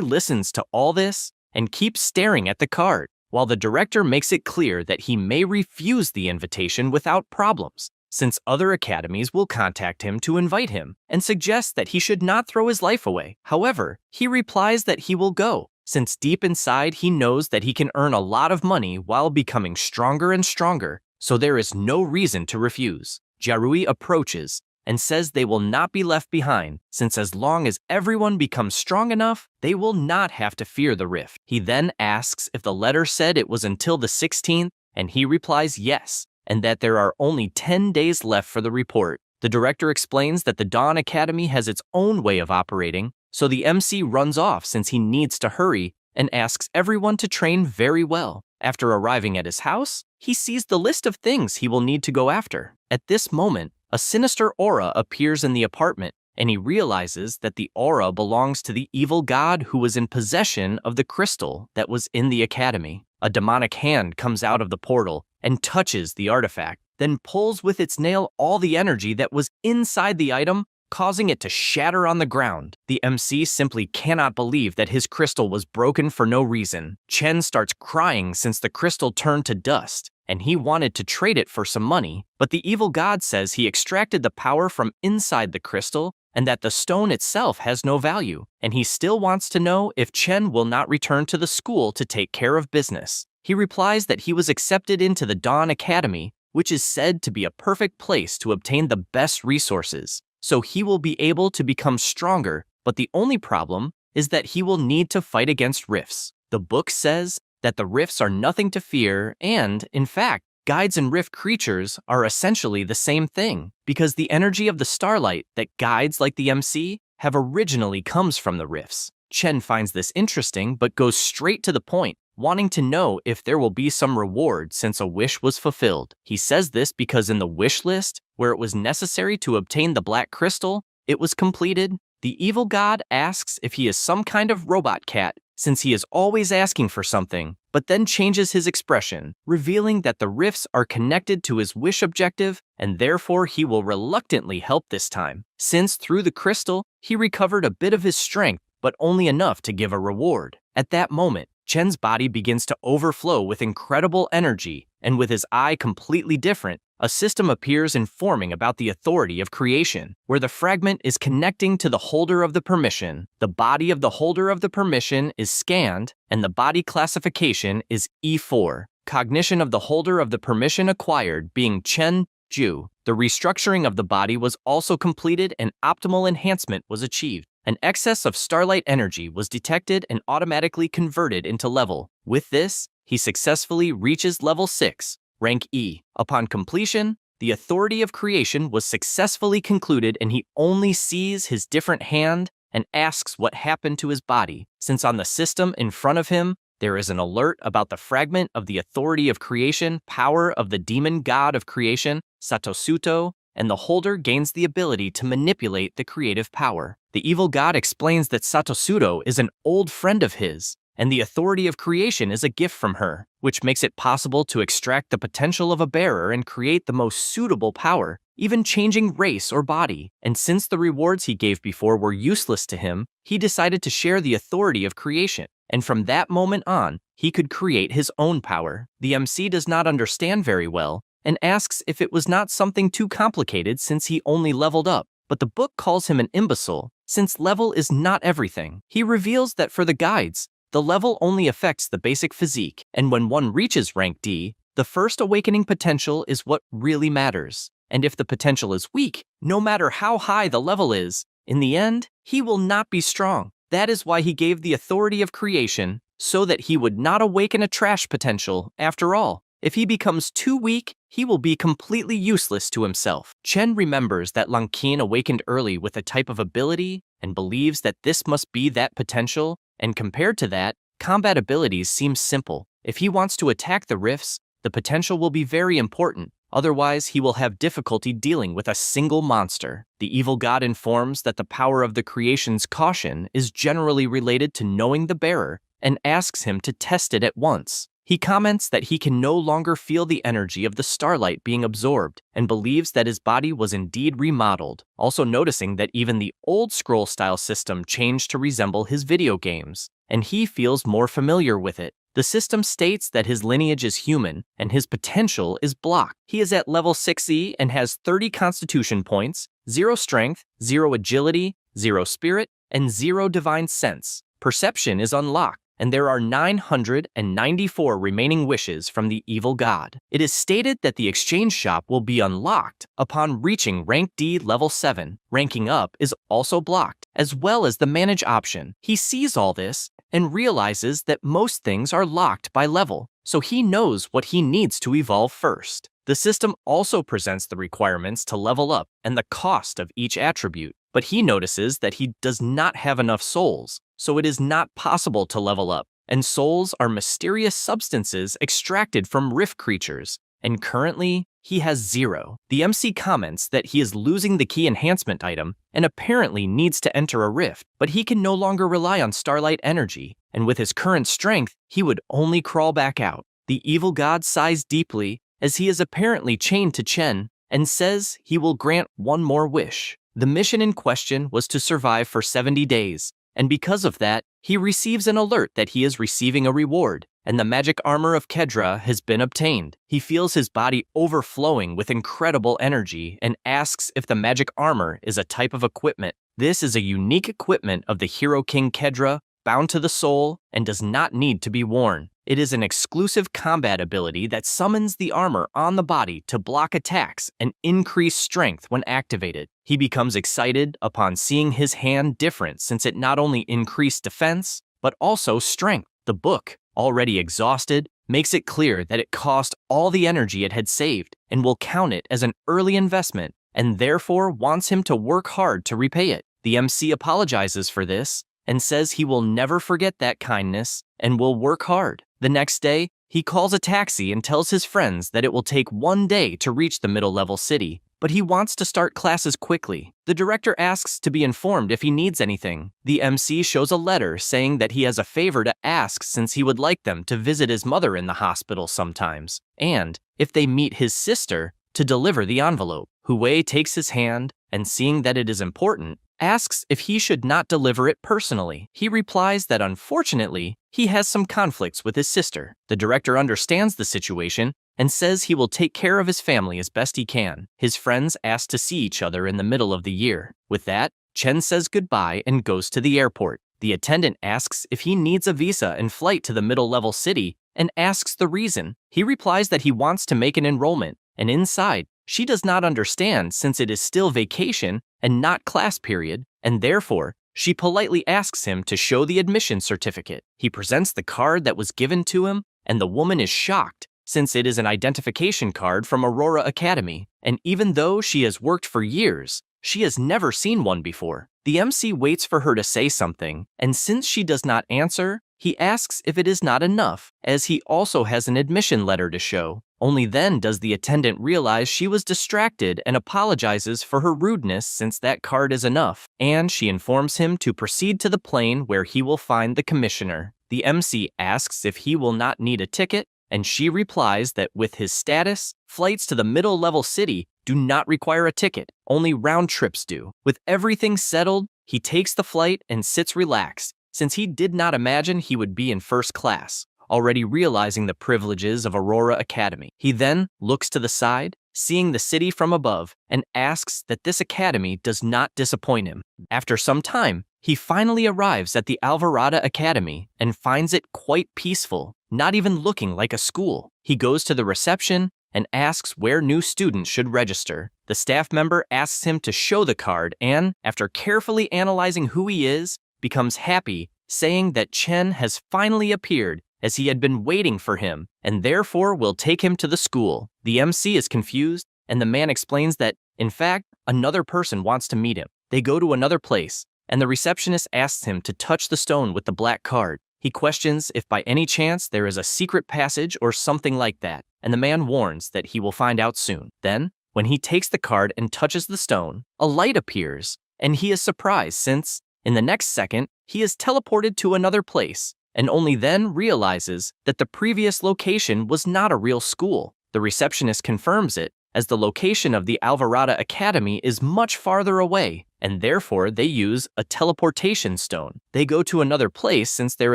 listens to all this and keeps staring at the card, while the director makes it clear that he may refuse the invitation without problems, since other academies will contact him to invite him and suggest that he should not throw his life away. However, he replies that he will go, since deep inside he knows that he can earn a lot of money while becoming stronger and stronger, so there is no reason to refuse. Jarui approaches and says they will not be left behind, since as long as everyone becomes strong enough, they will not have to fear the rift. He then asks if the letter said it was until the 16th, and he replies yes, and that there are only 10 days left for the report. The director explains that the Dawn Academy has its own way of operating, so the MC runs off since he needs to hurry and asks everyone to train very well. After arriving at his house, he sees the list of things he will need to go after. At this moment, a sinister aura appears in the apartment, and he realizes that the aura belongs to the evil god who was in possession of the crystal that was in the academy. A demonic hand comes out of the portal and touches the artifact, then pulls with its nail all the energy that was inside the item, causing it to shatter on the ground. The MC simply cannot believe that his crystal was broken for no reason. Chen starts crying since the crystal turned to dust, and he wanted to trade it for some money, but the evil god says he extracted the power from inside the crystal and that the stone itself has no value, and he still wants to know if Chen will not return to the school to take care of business. He replies that he was accepted into the Dawn Academy, which is said to be a perfect place to obtain the best resources, so he will be able to become stronger, but the only problem is that he will need to fight against rifts. The book says that the rifts are nothing to fear, and, in fact, guides and rift creatures are essentially the same thing, because the energy of the starlight that guides like the MC have originally comes from the rifts. Chen finds this interesting but goes straight to the point, wanting to know if there will be some reward since a wish was fulfilled. He says this because in the wish list, where it was necessary to obtain the black crystal, it was completed. The evil god asks if he is some kind of robot cat since he is always asking for something, but then changes his expression, revealing that the rifts are connected to his wish objective, and therefore he will reluctantly help this time, since through the crystal, he recovered a bit of his strength, but only enough to give a reward. At that moment, Chen's body begins to overflow with incredible energy, and with his eye completely different, a system appears informing about the authority of creation, where the fragment is connecting to the holder of the permission. The body of the holder of the permission is scanned, and the body classification is E4. Cognition of the holder of the permission acquired being Chen Ju. The restructuring of the body was also completed and optimal enhancement was achieved. An excess of starlight energy was detected and automatically converted into level. With this, he successfully reaches level 6, rank E. Upon completion, the authority of creation was successfully concluded and he only sees his different hand and asks what happened to his body, since on the system in front of him, there is an alert about the fragment of the authority of creation, power of the demon god of creation, Satosuto, and the holder gains the ability to manipulate the creative power. The evil god explains that Satosuto is an old friend of his, and the authority of creation is a gift from her, which makes it possible to extract the potential of a bearer and create the most suitable power, even changing race or body. And since the rewards he gave before were useless to him, he decided to share the authority of creation, and from that moment on, he could create his own power. The MC does not understand very well, and asks if it was not something too complicated since he only leveled up, but the book calls him an imbecile, since level is not everything. He reveals that for the guides, the level only affects the basic physique, and when one reaches rank D, the first awakening potential is what really matters. And if the potential is weak, no matter how high the level is, in the end, he will not be strong. That is why he gave the authority of creation, so that he would not awaken a trash potential after all. If he becomes too weak, he will be completely useless to himself. Chen remembers that Lang Qian awakened early with a type of ability and believes that this must be that potential, and compared to that, combat abilities seem simple. If he wants to attack the rifts, the potential will be very important, otherwise he will have difficulty dealing with a single monster. The evil god informs that the power of the creation's caution is generally related to knowing the bearer and asks him to test it at once. He comments that he can no longer feel the energy of the starlight being absorbed and believes that his body was indeed remodeled, also noticing that even the old scroll-style system changed to resemble his video games, and he feels more familiar with it. The system states that his lineage is human and his potential is blocked. He is at level 6E and has 30 constitution points, 0 strength, 0 agility, 0 spirit, and 0 divine sense. Perception is unlocked, and there are 994 remaining wishes from the evil god. It is stated that the exchange shop will be unlocked upon reaching rank D level 7. Ranking up is also blocked, as well as the manage option. He sees all this and realizes that most things are locked by level, so he knows what he needs to evolve first. The system also presents the requirements to level up and the cost of each attribute, but he notices that he does not have enough souls, so it is not possible to level up, and souls are mysterious substances extracted from rift creatures, and currently, he has 0. The MC comments that he is losing the key enhancement item and apparently needs to enter a rift, but he can no longer rely on starlight energy, and with his current strength, he would only crawl back out. The evil god sighs deeply as he is apparently chained to Chen and says he will grant one more wish. The mission in question was to survive for 70 days, and because of that, he receives an alert that he is receiving a reward, and the magic armor of Kedra has been obtained. He feels his body overflowing with incredible energy and asks if the magic armor is a type of equipment. This is a unique equipment of the Hero King Kedra, bound to the soul, and does not need to be worn. It is an exclusive combat ability that summons the armor on the body to block attacks and increase strength when activated. He becomes excited upon seeing his hand different since it not only increased defense, but also strength. The book, already exhausted, makes it clear that it cost all the energy it had saved and will count it as an early investment and therefore wants him to work hard to repay it. The MC apologizes for this and says he will never forget that kindness and will work hard. The next day, He calls a taxi and tells his friends that it will take 1 day to reach the middle-level city, but he wants to start classes quickly. The director asks to be informed if he needs anything. The MC shows a letter saying that he has a favor to ask since he would like them to visit his mother in the hospital sometimes, and, if they meet his sister, to deliver the envelope. Hui takes his hand, and seeing that it is important, asks if he should not deliver it personally. He replies that unfortunately, he has some conflicts with his sister. The director understands the situation and says he will take care of his family as best he can. His friends ask to see each other in the middle of the year. With that, Chen says goodbye and goes to the airport. The attendant asks if he needs a visa and flight to the middle-level city and asks the reason. He replies that he wants to make an enrollment, and inside, she does not understand since it is still vacation and not class period, and therefore, she politely asks him to show the admission certificate. He presents the card that was given to him, and the woman is shocked since it is an identification card from Aurora Academy, and even though she has worked for years, she has never seen one before. The MC waits for her to say something, and since she does not answer, he asks if it is not enough, as he also has an admission letter to show. Only then does the attendant realize she was distracted and apologizes for her rudeness since that card is enough, and she informs him to proceed to the plane where he will find the commissioner. The MC asks if he will not need a ticket, and she replies that with his status, flights to the middle-level city do not require a ticket, only round trips do. With everything settled, he takes the flight and sits relaxed, since he did not imagine he would be in first class, already realizing the privileges of Aurora Academy. He then looks to the side, seeing the city from above, and asks that this academy does not disappoint him. After some time, he finally arrives at the Alvarada Academy and finds it quite peaceful, not even looking like a school. He goes to the reception and asks where new students should register. The staff member asks him to show the card and, after carefully analyzing who he is, becomes happy, saying that Chen has finally appeared as he had been waiting for him and therefore will take him to the school. The MC is confused, and the man explains that, in fact, another person wants to meet him. They go to another place, and the receptionist asks him to touch the stone with the black card. He questions if by any chance there is a secret passage or something like that, and the man warns that he will find out soon. Then, when he takes the card and touches the stone, a light appears, and he is surprised since, in the next second, he is teleported to another place, and only then realizes that the previous location was not a real school. The receptionist confirms it, as the location of the Alvarada Academy is much farther away, and therefore they use a teleportation stone. They go to another place since there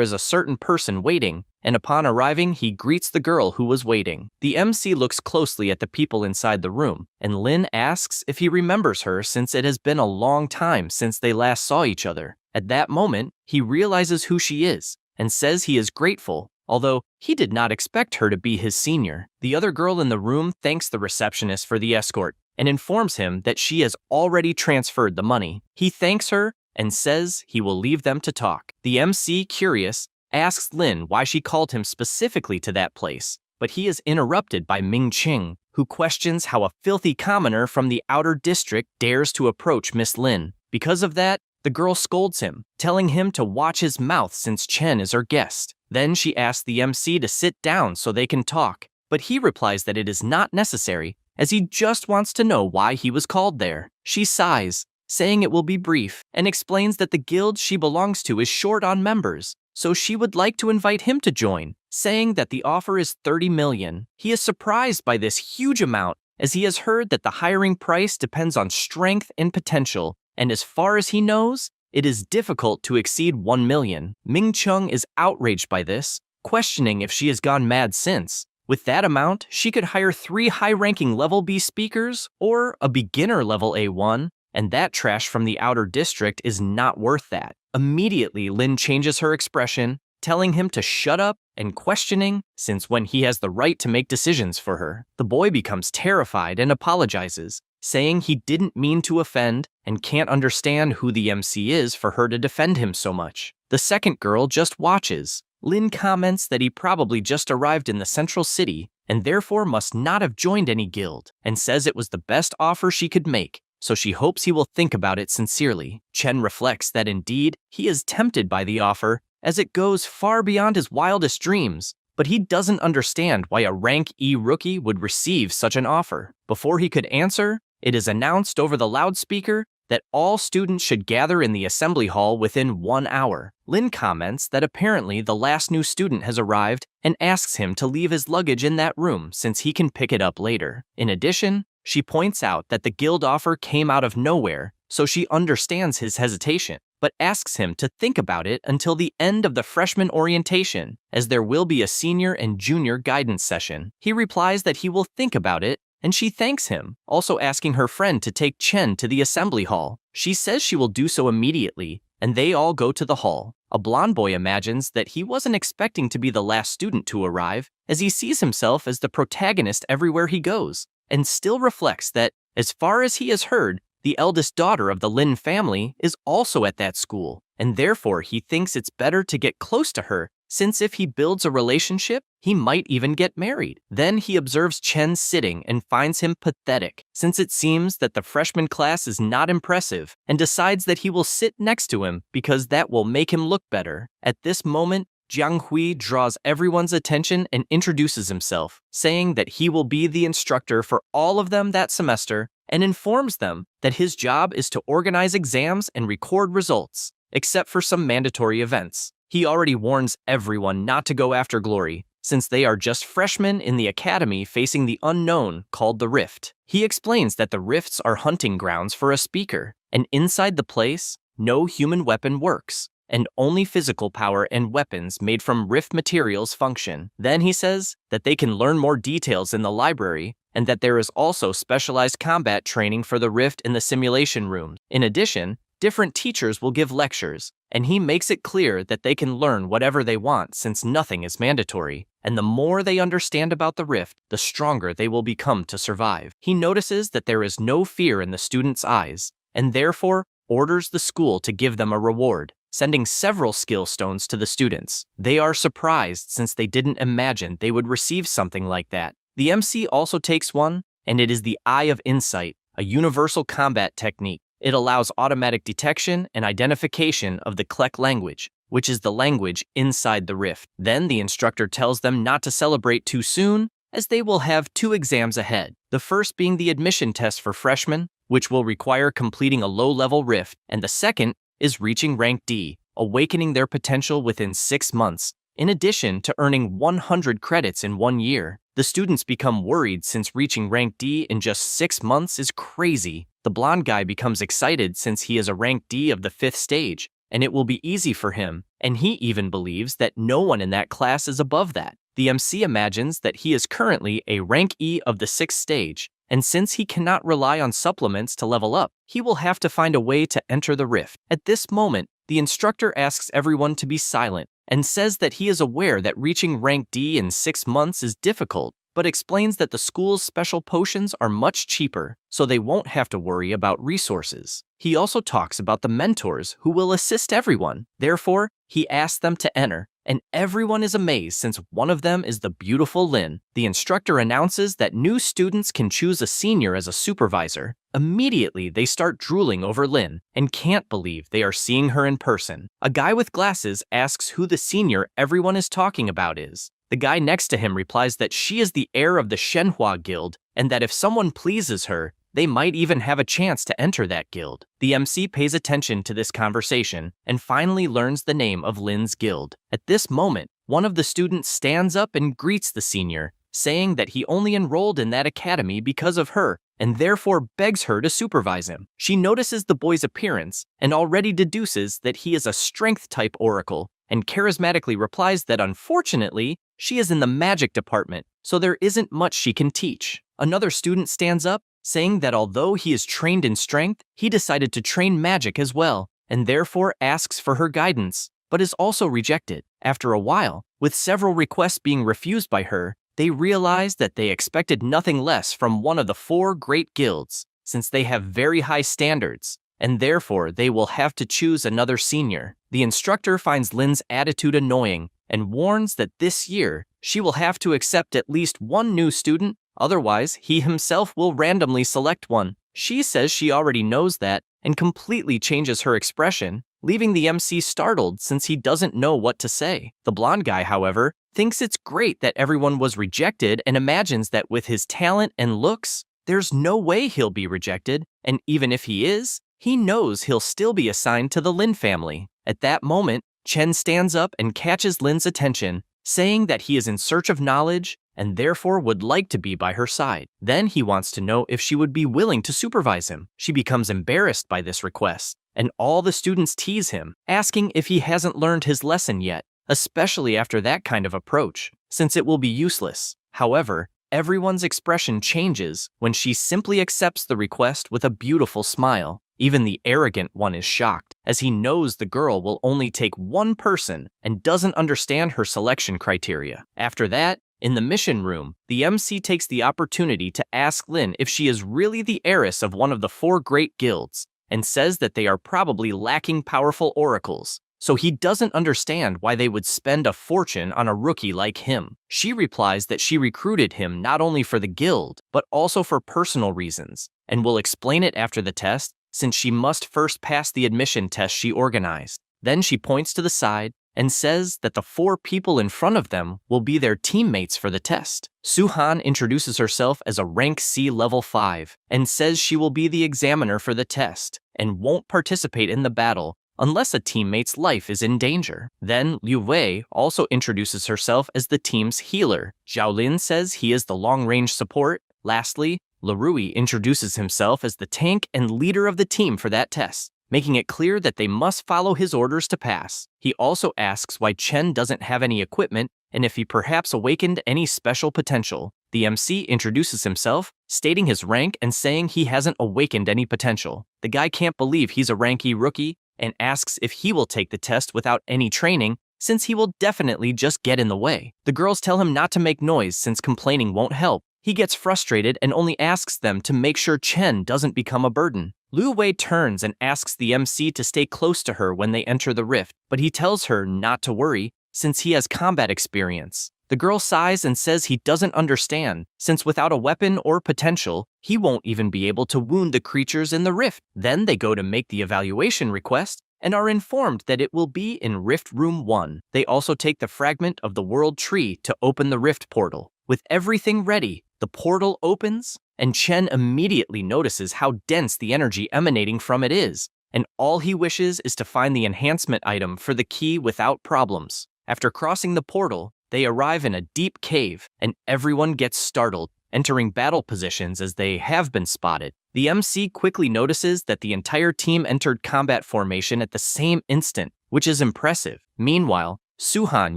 is a certain person waiting, and upon arriving he greets the girl who was waiting. The MC looks closely at the people inside the room, and Lin asks if he remembers her since it has been a long time since they last saw each other. At that moment, he realizes who she is, and says he is grateful, although he did not expect her to be his senior. The other girl in the room thanks the receptionist for the escort and informs him that she has already transferred the money. He thanks her and says he will leave them to talk. The MC, curious, asks Lin why she called him specifically to that place, but he is interrupted by Ming Qing, who questions how a filthy commoner from the outer district dares to approach Miss Lin. Because of that, the girl scolds him, telling him to watch his mouth since Chen is her guest. Then she asks the MC to sit down so they can talk, but he replies that it is not necessary, as he just wants to know why he was called there. She sighs, saying it will be brief, and explains that the guild she belongs to is short on members, so she would like to invite him to join, saying that the offer is 30 million. He is surprised by this huge amount, as he has heard that the hiring price depends on strength and potential, and as far as he knows, it is difficult to exceed 1 million. Ming Chung is outraged by this, questioning if she has gone mad since. With that amount, she could hire 3 high-ranking level B speakers or a beginner level A1, and that trash from the outer district is not worth that. Immediately, Lin changes her expression, telling him to shut up and questioning since when he has the right to make decisions for her. The boy becomes terrified and apologizes, saying he didn't mean to offend and can't understand who the MC is for her to defend him so much. The second girl just watches. Lin comments that he probably just arrived in the central city and therefore must not have joined any guild, and says it was the best offer she could make, so she hopes he will think about it sincerely. Chen reflects that indeed he is tempted by the offer, as it goes far beyond his wildest dreams, but he doesn't understand why a rank E rookie would receive such an offer. Before he could answer, it is announced over the loudspeaker that all students should gather in the assembly hall within 1 hour. Lin comments that apparently the last new student has arrived and asks him to leave his luggage in that room since he can pick it up later. In addition, she points out that the guild offer came out of nowhere, so she understands his hesitation, but asks him to think about it until the end of the freshman orientation, as there will be a senior and junior guidance session. He replies that he will think about it, and she thanks him, also asking her friend to take Chen to the assembly hall. She says she will do so immediately, and they all go to the hall. A blonde boy imagines that he wasn't expecting to be the last student to arrive, as he sees himself as the protagonist everywhere he goes, and still reflects that, as far as he has heard, the eldest daughter of the Lin family is also at that school, and therefore he thinks it's better to get close to her, since if he builds a relationship, he might even get married. Then he observes Chen sitting and finds him pathetic, since it seems that the freshman class is not impressive, and decides that he will sit next to him because that will make him look better. At this moment, Jiang Hui draws everyone's attention and introduces himself, saying that he will be the instructor for all of them that semester, and informs them that his job is to organize exams and record results, except for some mandatory events. He already warns everyone not to go after glory, since they are just freshmen in the academy facing the unknown called the Rift. He explains that the Rifts are hunting grounds for a speaker, and inside the place, no human weapon works, and only physical power and weapons made from Rift materials function. Then he says that they can learn more details in the library, and that there is also specialized combat training for the Rift in the simulation room. In addition, different teachers will give lectures, and he makes it clear that they can learn whatever they want since nothing is mandatory, and the more they understand about the Rift, the stronger they will become to survive. He notices that there is no fear in the students' eyes, and therefore orders the school to give them a reward, sending several skill stones to the students. They are surprised since they didn't imagine they would receive something like that. The MC also takes one, and it is the Eye of Insight, a universal combat technique. It allows automatic detection and identification of the Klek language, which is the language inside the Rift. Then the instructor tells them not to celebrate too soon, as they will have 2 exams ahead. The first being the admission test for freshmen, which will require completing a low-level Rift, and the second is reaching rank D, awakening their potential within 6 months, in addition to earning 100 credits in 1 year. The students become worried since reaching rank D in just 6 months is crazy. The blonde guy becomes excited since he is a rank D of the 5th stage, and it will be easy for him, and he even believes that no one in that class is above that. The MC imagines that he is currently a rank E of the 6th stage, and since he cannot rely on supplements to level up, he will have to find a way to enter the Rift. At this moment, the instructor asks everyone to be silent, and says that he is aware that reaching rank D in 6 months is difficult, but explains that the school's special potions are much cheaper, so they won't have to worry about resources. He also talks about the mentors who will assist everyone. Therefore, he asks them to enter, and everyone is amazed since one of them is the beautiful Lin. The instructor announces that new students can choose a senior as a supervisor. Immediately, they start drooling over Lin and can't believe they are seeing her in person. A guy with glasses asks who the senior everyone is talking about is. The guy next to him replies that she is the heir of the Shenhua Guild, and that if someone pleases her, they might even have a chance to enter that guild. The MC pays attention to this conversation and finally learns the name of Lin's guild. At this moment, one of the students stands up and greets the senior, saying that he only enrolled in that academy because of her, and therefore begs her to supervise him. She notices the boy's appearance and already deduces that he is a strength-type oracle, and charismatically replies that unfortunately, she is in the magic department, so there isn't much she can teach. Another student stands up, saying that although he is trained in strength, he decided to train magic as well, and therefore asks for her guidance, but is also rejected. After a while, with several requests being refused by her, they realize that they expected nothing less from one of the 4 great guilds, since they have very high standards, and therefore they will have to choose another senior. The instructor finds Lin's attitude annoying and warns that this year she will have to accept at least 1 new student, otherwise he himself will randomly select one. She says she already knows that and completely changes her expression leaving the MC startled since he doesn't know what to say. The blonde guy, however, thinks it's great that everyone was rejected and imagines that with his talent and looks, there's no way he'll be rejected, and even if he is, he knows he'll still be assigned to the Lin family. At that moment, Chen stands up and catches Lin's attention, saying that he is in search of knowledge and therefore would like to be by her side. Then he wants to know if she would be willing to supervise him. She becomes embarrassed by this request, and all the students tease him, asking if he hasn't learned his lesson yet, especially after that kind of approach, since it will be useless. However, everyone's expression changes when she simply accepts the request with a beautiful smile. Even the arrogant one is shocked, as he knows the girl will only take one person and doesn't understand her selection criteria. After that, in the mission room, the MC takes the opportunity to ask Lin if she is really the heiress of one of the 4 great guilds, and says that they are probably lacking powerful oracles, so he doesn't understand why they would spend a fortune on a rookie like him. She replies that she recruited him not only for the guild, but also for personal reasons, and will explain it after the test, since she must first pass the admission test she organized. Then she points to the side and says that the 4 people in front of them will be their teammates for the test. Suhan introduces herself as a rank C level 5 and says she will be the examiner for the test and won't participate in the battle unless a teammate's life is in danger. Then Liu Wei also introduces herself as the team's healer. Zhao Lin says he is the long-range support. Lastly, Larui introduces himself as the tank and leader of the team for that test, making it clear that they must follow his orders to pass. He also asks why Chen doesn't have any equipment and if he perhaps awakened any special potential. The MC introduces himself, stating his rank and saying he hasn't awakened any potential. The guy can't believe he's a rank E rookie and asks if he will take the test without any training, since he will definitely just get in the way. The girls tell him not to make noise since complaining won't help. He gets frustrated and only asks them to make sure Chen doesn't become a burden. Liu Wei turns and asks the MC to stay close to her when they enter the rift, but he tells her not to worry since he has combat experience. The girl sighs and says he doesn't understand, since without a weapon or potential, he won't even be able to wound the creatures in the rift. Then they go to make the evaluation request and are informed that it will be in Rift Room 1. They also take the fragment of the World Tree to open the rift portal. With everything ready, the portal opens, and Chen immediately notices how dense the energy emanating from it is, and all he wishes is to find the enhancement item for the key without problems. After crossing the portal, they arrive in a deep cave, and everyone gets startled, entering battle positions as they have been spotted. The MC quickly notices that the entire team entered combat formation at the same instant, which is impressive. Meanwhile, Suhan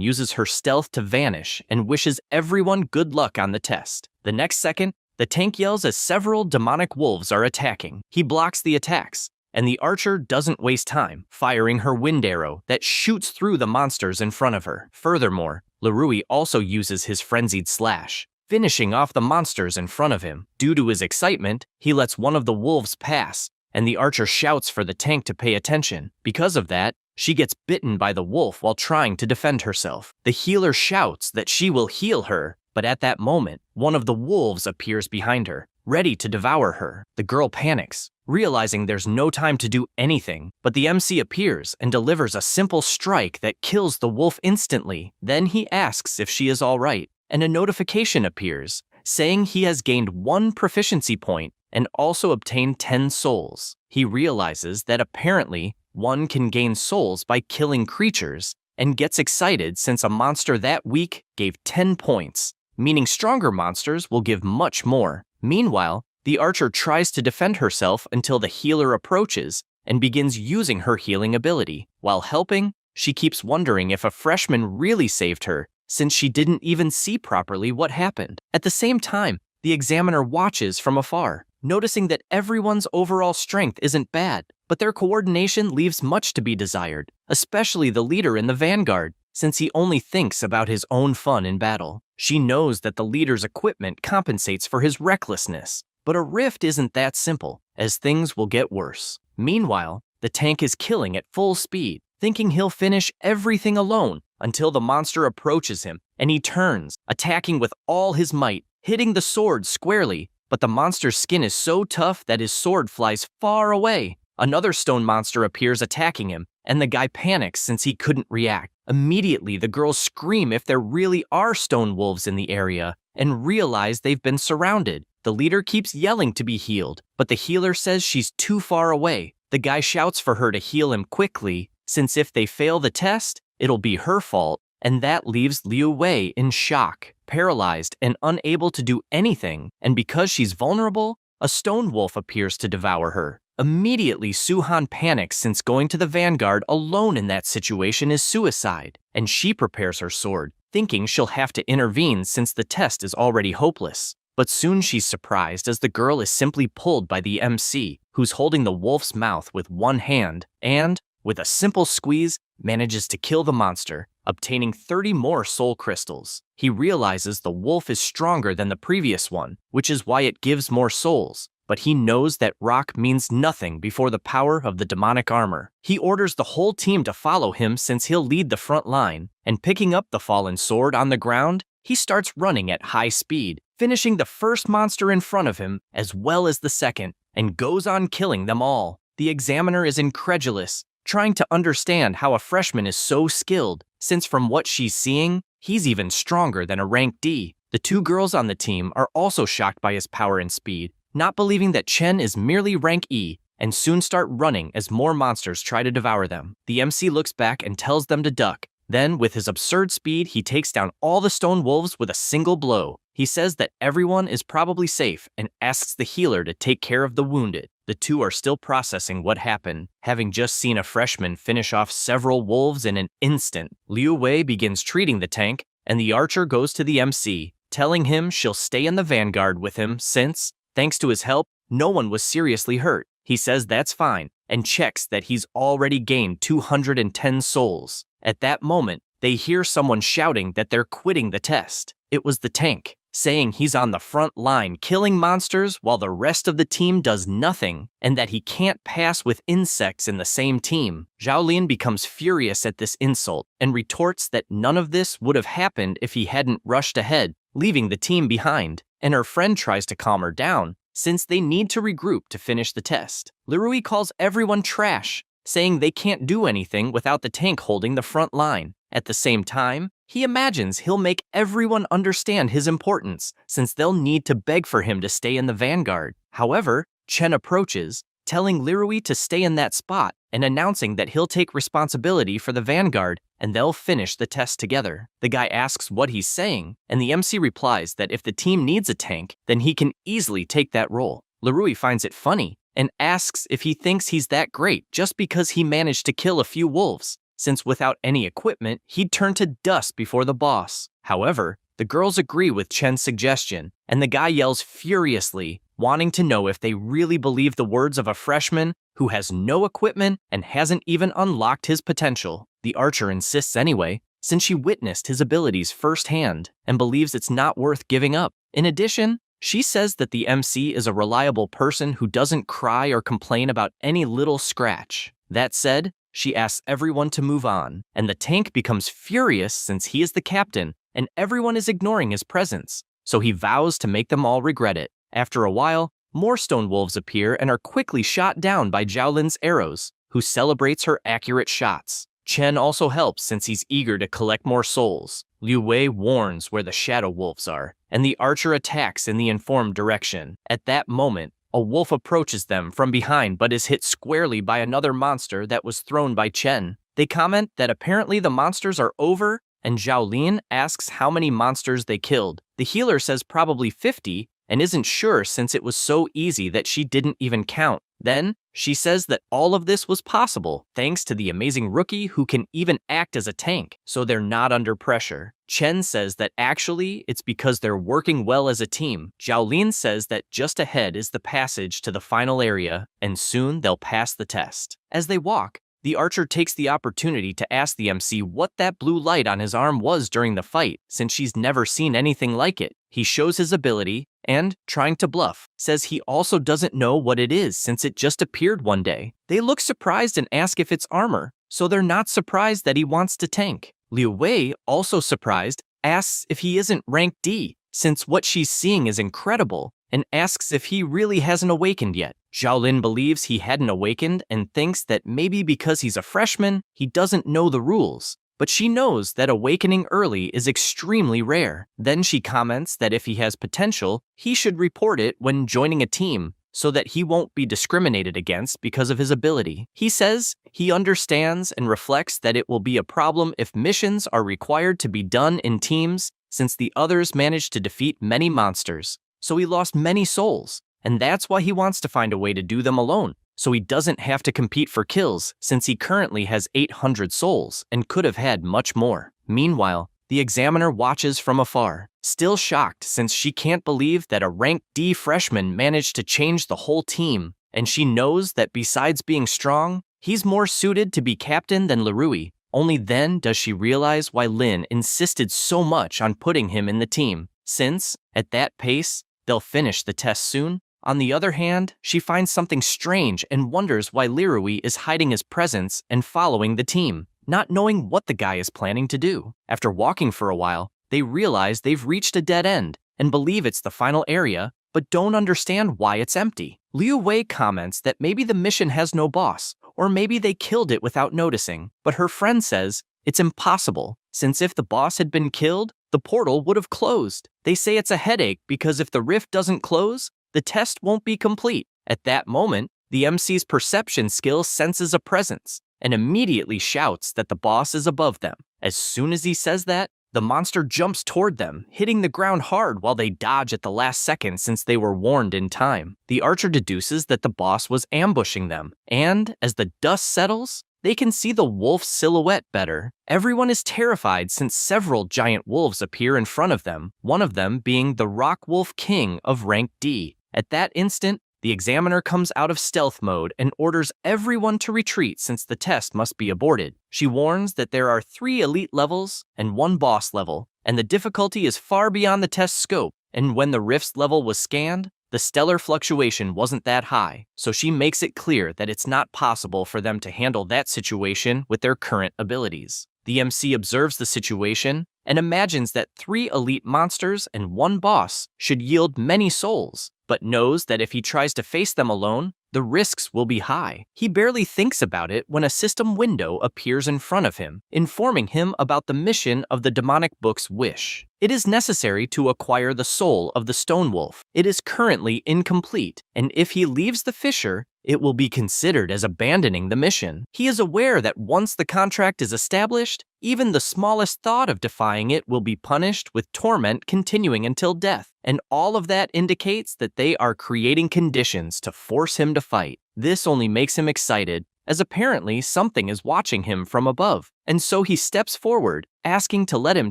uses her stealth to vanish and wishes everyone good luck on the test. The next second, the tank yells as several demonic wolves are attacking. He blocks the attacks, and the archer doesn't waste time, firing her wind arrow that shoots through the monsters in front of her. Furthermore, Larui also uses his frenzied slash, finishing off the monsters in front of him. Due to his excitement, he lets one of the wolves pass, and the archer shouts for the tank to pay attention. Because of that, she gets bitten by the wolf while trying to defend herself. The healer shouts that she will heal her, but at that moment, one of the wolves appears behind her, ready to devour her. The girl panics, realizing there's no time to do anything, but the MC appears and delivers a simple strike that kills the wolf instantly. Then he asks if she is all right, and a notification appears, saying he has gained 1 proficiency point and also obtained 10 souls. He realizes that apparently one can gain souls by killing creatures, and gets excited since a monster that week gave 10 points, meaning stronger monsters will give much more. Meanwhile, the archer tries to defend herself until the healer approaches and begins using her healing ability. While helping, she keeps wondering if a freshman really saved her, since she didn't even see properly what happened. At the same time, the examiner watches from afar, noticing that everyone's overall strength isn't bad, but their coordination leaves much to be desired, especially the leader in the vanguard, since he only thinks about his own fun in battle. She knows that the leader's equipment compensates for his recklessness, but a rift isn't that simple, as things will get worse. Meanwhile, the tank is killing at full speed, thinking he'll finish everything alone until the monster approaches him, and he turns, attacking with all his might, hitting the sword squarely, but the monster's skin is so tough that his sword flies far away, Another stone monster appears attacking him, and the guy panics since he couldn't react. Immediately, the girls scream if there really are stone wolves in the area and realize they've been surrounded. The leader keeps yelling to be healed, but the healer says she's too far away. The guy shouts for her to heal him quickly, since if they fail the test, it'll be her fault, and that leaves Liu Wei in shock, paralyzed, and unable to do anything, and because she's vulnerable, a stone wolf appears to devour her. Immediately, Suhan panics since going to the vanguard alone in that situation is suicide, and she prepares her sword, thinking she'll have to intervene since the test is already hopeless. But soon she's surprised as the girl is simply pulled by the MC, who's holding the wolf's mouth with one hand, and, with a simple squeeze, manages to kill the monster, obtaining 30 more soul crystals. He realizes the wolf is stronger than the previous one, which is why it gives more souls. But he knows that rock means nothing before the power of the demonic armor. He orders the whole team to follow him since he'll lead the front line, and picking up the fallen sword on the ground, he starts running at high speed, finishing the first monster in front of him as well as the second, and goes on killing them all. The examiner is incredulous, trying to understand how a freshman is so skilled, since from what she's seeing, he's even stronger than a rank D. The two girls on the team are also shocked by his power and speed, not believing that Chen is merely rank E, and soon start running as more monsters try to devour them. The MC looks back and tells them to duck. Then, with his absurd speed, he takes down all the stone wolves with a single blow. He says that everyone is probably safe and asks the healer to take care of the wounded. The two are still processing what happened, having just seen a freshman finish off several wolves in an instant. Liu Wei begins treating the tank, and the archer goes to the MC, telling him she'll stay in the vanguard with him since, thanks to his help, no one was seriously hurt. He says that's fine, and checks that he's already gained 210 souls. At that moment, they hear someone shouting that they're quitting the test. It was the tank, saying he's on the front line killing monsters while the rest of the team does nothing, and that he can't pass with insects in the same team. Zhaolin becomes furious at this insult and retorts that none of this would have happened if he hadn't rushed ahead, leaving the team behind, and her friend tries to calm her down, since they need to regroup to finish the test. Lirui calls everyone trash, saying they can't do anything without the tank holding the front line. At the same time, he imagines he'll make everyone understand his importance, since they'll need to beg for him to stay in the vanguard. However, Chen approaches, telling Lirui to stay in that spot and announcing that he'll take responsibility for the vanguard and they'll finish the test together. The guy asks what he's saying, and the MC replies that if the team needs a tank, then he can easily take that role. Lirui finds it funny and asks if he thinks he's that great just because he managed to kill a few wolves, since without any equipment, he'd turn to dust before the boss. However, the girls agree with Chen's suggestion, and the guy yells furiously, wanting to know if they really believe the words of a freshman who has no equipment and hasn't even unlocked his potential. The archer insists anyway, since she witnessed his abilities firsthand and believes it's not worth giving up. In addition, she says that the MC is a reliable person who doesn't cry or complain about any little scratch. That said, she asks everyone to move on, and the tank becomes furious since he is the captain and everyone is ignoring his presence, so he vows to make them all regret it. After a while, more stone wolves appear and are quickly shot down by Zhaolin's arrows, who celebrates her accurate shots. Chen also helps since he's eager to collect more souls. Liu Wei warns where the shadow wolves are, and the archer attacks in the informed direction. At that moment, a wolf approaches them from behind but is hit squarely by another monster that was thrown by Chen. They comment that apparently the monsters are over, and Zhaolin asks how many monsters they killed. The healer says probably 50, and isn't sure since it was so easy that she didn't even count. Then, she says that all of this was possible thanks to the amazing rookie who can even act as a tank, so they're not under pressure. Chen says that actually it's because they're working well as a team. Zhaolin says that just ahead is the passage to the final area, and soon they'll pass the test. As they walk, the archer takes the opportunity to ask the MC what that blue light on his arm was during the fight, since she's never seen anything like it. He shows his ability, and, trying to bluff, says he also doesn't know what it is since it just appeared one day. They look surprised and ask if it's armor, so they're not surprised that he wants to tank. Liu Wei, also surprised, asks if he isn't rank D, since what she's seeing is incredible, and asks if he really hasn't awakened yet. Xiaolin believes he hadn't awakened and thinks that maybe because he's a freshman, he doesn't know the rules. But she knows that awakening early is extremely rare. Then she comments that if he has potential, he should report it when joining a team, so that he won't be discriminated against because of his ability. He says he understands and reflects that it will be a problem if missions are required to be done in teams, since the others managed to defeat many monsters. So he lost many souls, and that's why he wants to find a way to do them alone, so he doesn't have to compete for kills, since he currently has 800 souls and could have had much more. Meanwhile, the examiner watches from afar, still shocked since she can't believe that a rank D freshman managed to change the whole team, and she knows that besides being strong, he's more suited to be captain than Lerui. Only then does she realize why Lin insisted so much on putting him in the team, since, at that pace, they'll finish the test soon. On the other hand, she finds something strange and wonders why Lerui is hiding his presence and following the team, not knowing what the guy is planning to do. After walking for a while, they realize they've reached a dead end and believe it's the final area, but don't understand why it's empty. Liu Wei comments that maybe the mission has no boss, or maybe they killed it without noticing, but her friend says it's impossible, since if the boss had been killed, the portal would have closed. They say it's a headache because if the rift doesn't close, the test won't be complete. At that moment, the MC's perception skill senses a presence and immediately shouts that the boss is above them. As soon as he says that, the monster jumps toward them, hitting the ground hard while they dodge at the last second since they were warned in time. The archer deduces that the boss was ambushing them, and as the dust settles, they can see the wolf's silhouette better. Everyone is terrified since several giant wolves appear in front of them, one of them being the Rock Wolf King of rank D. At that instant, the examiner comes out of stealth mode and orders everyone to retreat since the test must be aborted. She warns that there are 3 elite levels and 1 boss level, and the difficulty is far beyond the test scope, and when the rift's level was scanned, the stellar fluctuation wasn't that high, so she makes it clear that it's not possible for them to handle that situation with their current abilities. The MC observes the situation and imagines that 3 elite monsters and 1 boss should yield many souls, but knows that if he tries to face them alone, the risks will be high. He barely thinks about it when a system window appears in front of him, informing him about the mission of the demonic book's wish. It is necessary to acquire the soul of the stone wolf. It is currently incomplete, and if he leaves the fissure, it will be considered as abandoning the mission. He is aware that once the contract is established, even the smallest thought of defying it will be punished with torment continuing until death, and all of that indicates that they are creating conditions to force him to fight. This only makes him excited, as apparently something is watching him from above, and so he steps forward, asking to let him